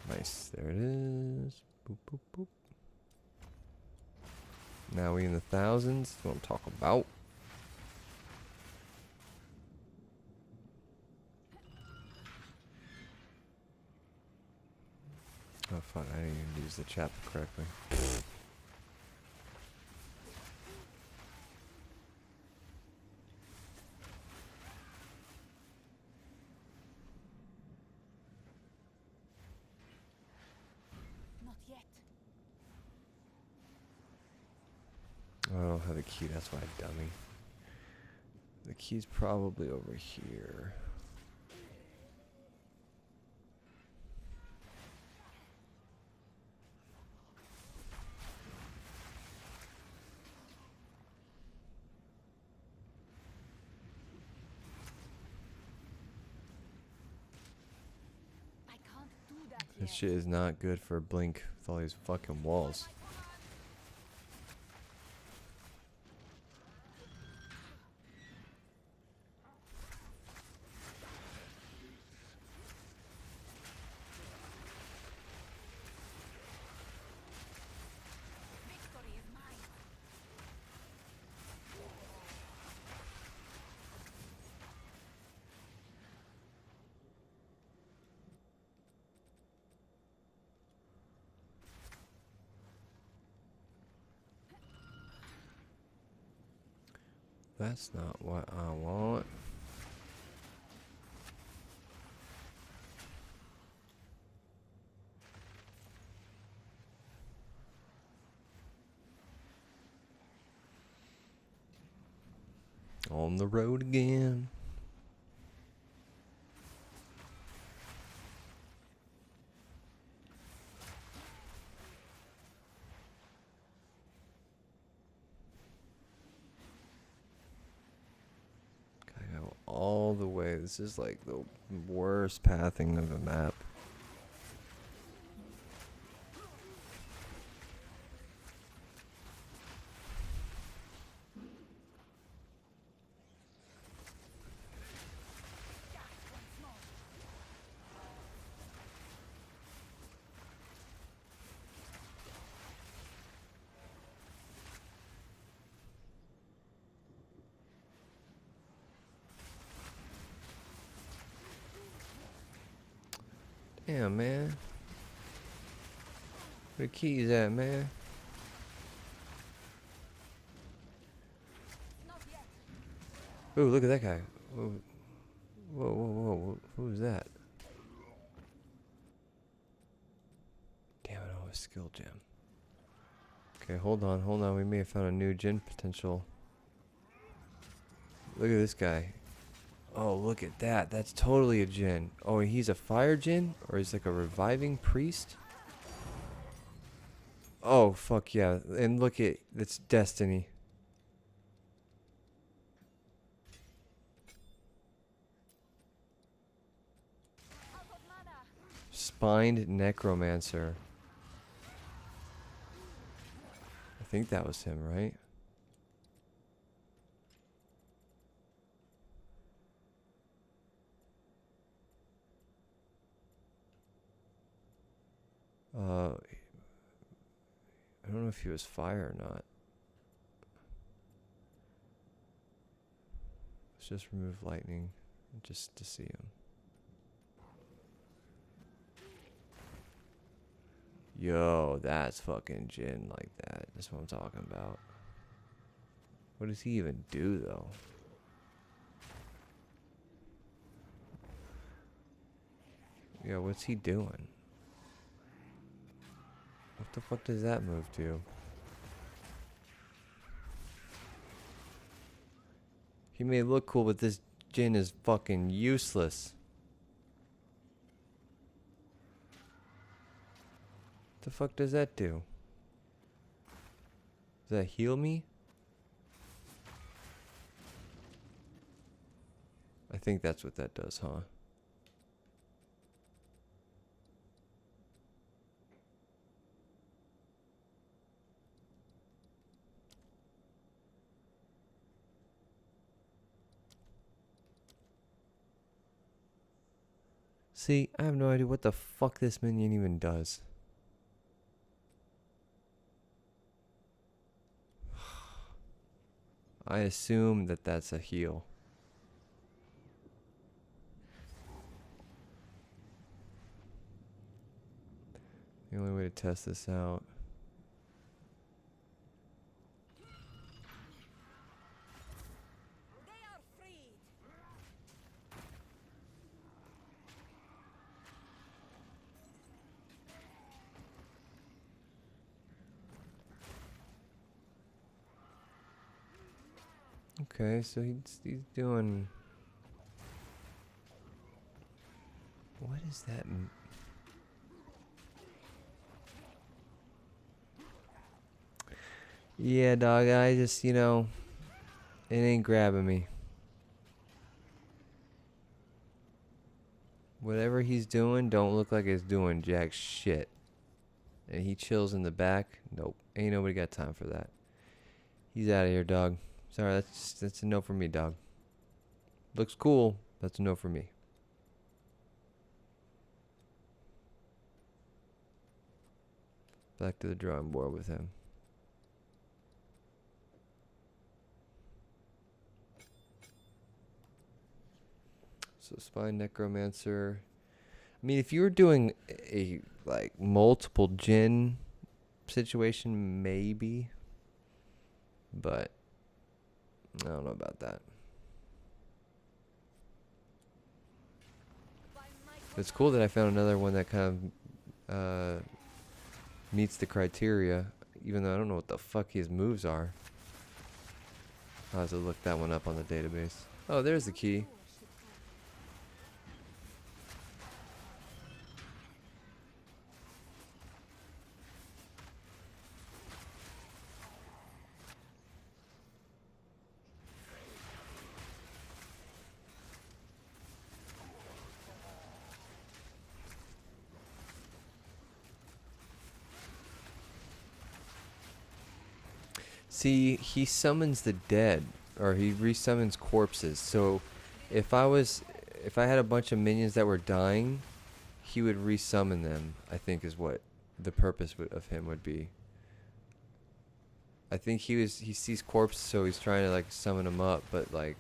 Nice, there it is. Boop, boop, boop. Now we in the thousands. That's what I'm talking about. Oh fuck, I didn't even use the chapter correctly. Not yet. Oh, I don't have the key, that's why, dummy. The key's probably over here. I can't do that This yet. shit is not good for Blink with all these fucking walls. Victory is mine. That's not what I want. On the road again. Gotta go all the way. This is like the worst pathing of the map. Damn, man. Where the keys at, man? Ooh, look at that guy. Whoa, whoa, whoa, whoa. Who's that? Damn it, oh, a skill gem. Okay, hold on, hold on. We may have found a new Djinn potential. Look at this guy. Oh, look at that. That's totally a Djinn. Oh, he's a fire Djinn? Or he's like a reviving priest? Oh, fuck yeah. And look at, it's destiny. Spined necromancer. I think that was him, right? I don't know if he was fire or not. Let's just remove lightning just to see him. Yo, that's fucking Djinn like that. That's what I'm talking about. What does he even do though? Yeah, what's he doing? What the fuck does that move do? He may look cool, but this Djinn is fucking useless. What the fuck does that do? Does that heal me? I think that's what that does, huh? See, I have no idea what the fuck this minion even does. I assume that that's a heal. The only way to test this out. They are freed. Okay, so he's doing. What is that? Yeah, dog, I just, you know, it ain't grabbing me. Whatever he's doing don't look like it's doing jack shit. And he chills in the back. Nope, ain't nobody got time for that. He's out of here, dog. Sorry, that's a no for me, dog. Looks cool, that's a no for me. Back to the drawing board with him. So spine necromancer. I mean, if you were doing a like multiple Djinn situation, maybe. But I don't know about that. It's cool that I found another one that kind of meets the criteria, even though I don't know what the fuck his moves are. I'll have to look that one up on the database. Oh, there's the key. See, he summons the dead, or he resummons corpses. So, if I had a bunch of minions that were dying, he would resummon them. I think is what the purpose of him would be. I think he sees corpses, so he's trying to like summon them up, but like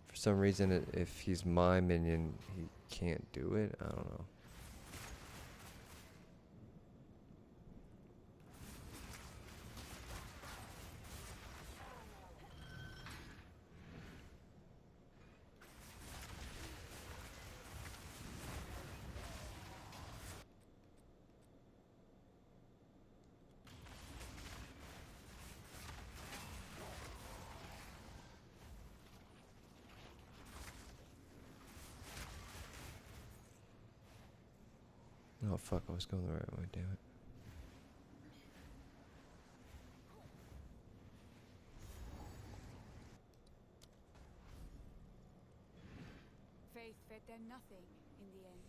for some reason, if he's my minion, he can't do it. I don't know. Oh fuck, I was going the right way, damn it. Faith fed them nothing in the end.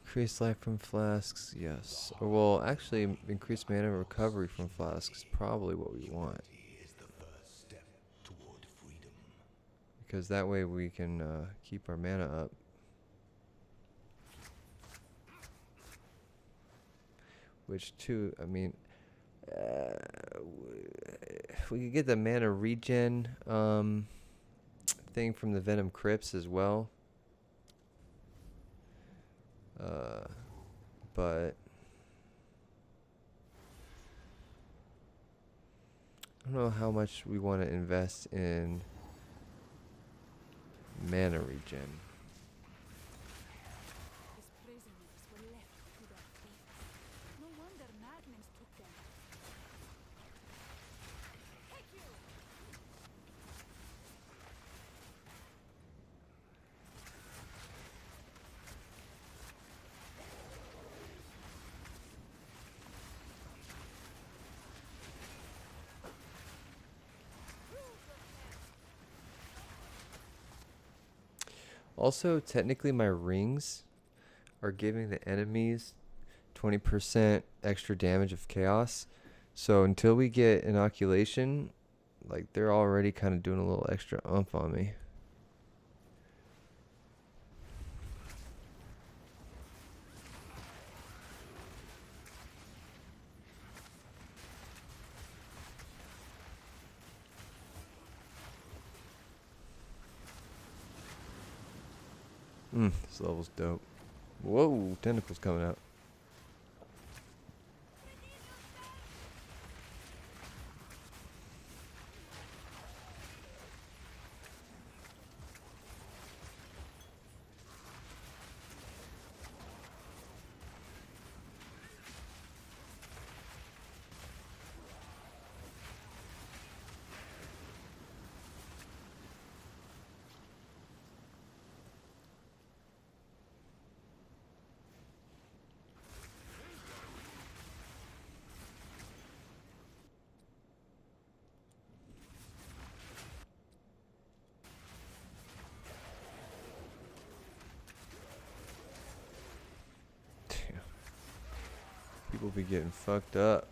Increase life from flasks, yes. Or well, actually, increase mana recovery from flasks is probably what we want. Is the first step toward freedom. Because that way we can keep our mana up. Which too, I mean, we could get the mana regen thing from the Venom Crypts as well. But I don't know how much we want to invest in mana regen. His prisoners were left to their fates. No wonder madness took them. Take you! Also, technically my rings are giving the enemies 20% extra damage of chaos. So until we get inoculation, like they're already kind of doing a little extra oomph on me. This level's dope. Whoa, tentacles coming out. People be getting fucked up.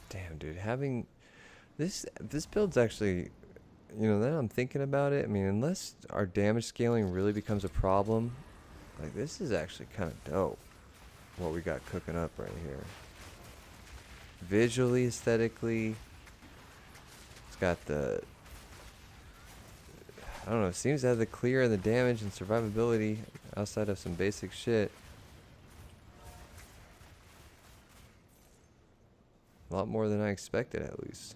Damn, dude, having this build's actually, you know, now I'm thinking about it, I mean, unless our damage scaling really becomes a problem, like this is actually kind of dope what we got cooking up right here. Visually, aesthetically, it's got the, I don't know, it seems to have the clear and the damage and survivability outside of some basic shit. A lot more than I expected, at least.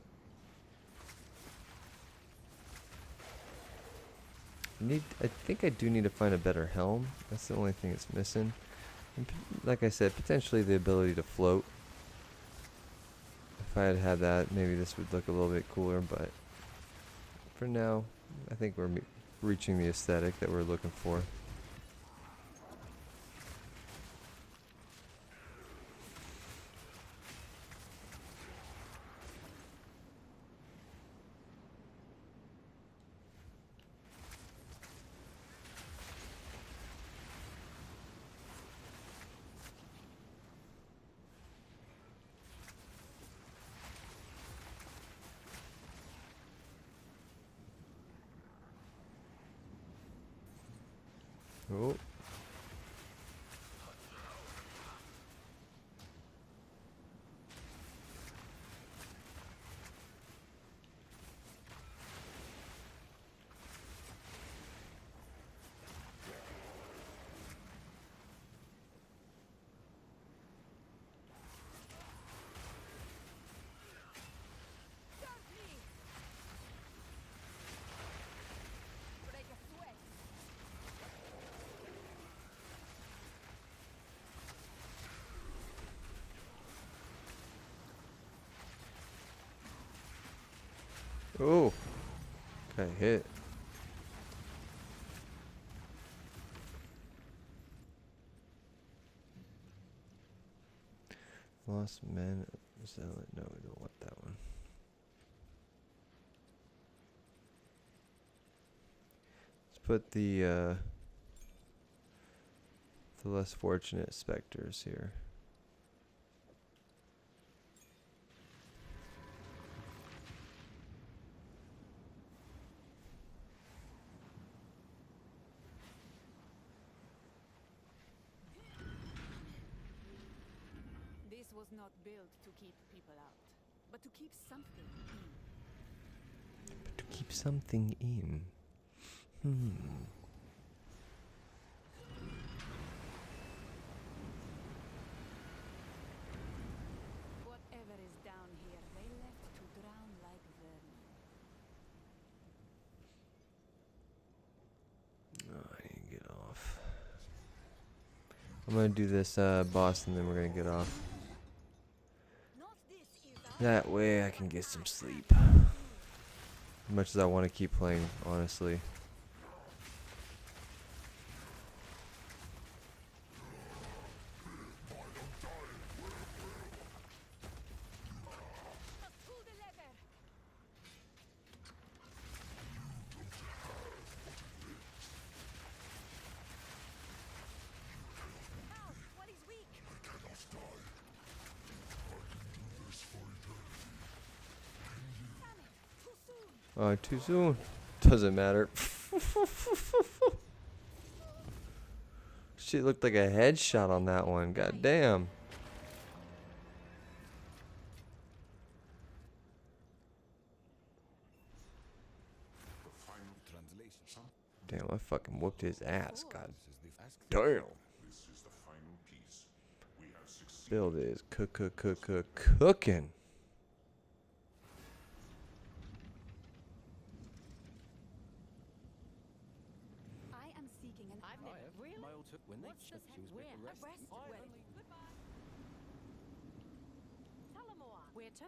I think I do need to find a better helm. That's the only thing it's missing. And like I said, potentially the ability to float. If I had had that, maybe this would look a little bit cooler, but for now, I think we're reaching the aesthetic that we're looking for. Oh. Oh, got hit. Lost men. No, we don't want that one. Let's put the less fortunate specters here. This was not built to keep people out, but to keep something in. But to keep something in. Whatever is down here, they left to drown like vermin. Oh, I need to get off. I'm gonna do this boss and then we're gonna get off. That way I can get some sleep. As much as I want to keep playing, honestly. Too soon. Doesn't matter. Shit looked like a headshot on that one. God damn. Damn, I fucking whooped his ass. God damn. Build is cooking. When they checked, she was arrested. Where to?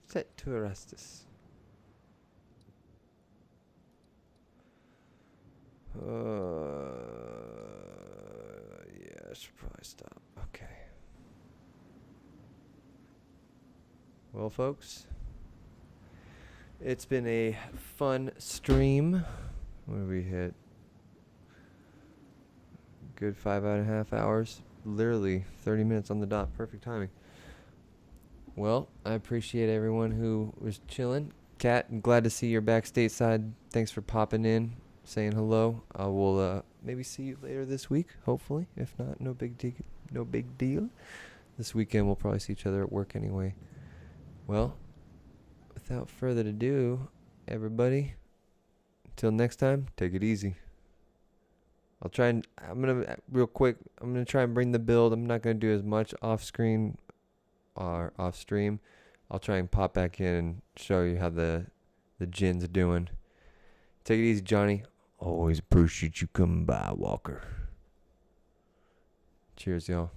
Set to arrest us. Yeah, I should probably stop. Okay. Well, folks, it's been a fun stream. What did we hit? Good 5.5 hours. Literally 30 minutes on the dot. Perfect timing. Well, I appreciate everyone who was chilling. Kat, I'm glad to see you're back stateside. Thanks for popping in, saying hello. I will maybe see you later this week, hopefully. If not, no big deal. This weekend we'll probably see each other at work anyway. Well, without further ado, everybody, until next time, take it easy. I'm going to try and bring the build. I'm not going to do as much off screen or off stream. I'll try and pop back in and show you how the Djinn's doing. Take it easy, Johnny. Always appreciate you coming by, Walker. Cheers, y'all.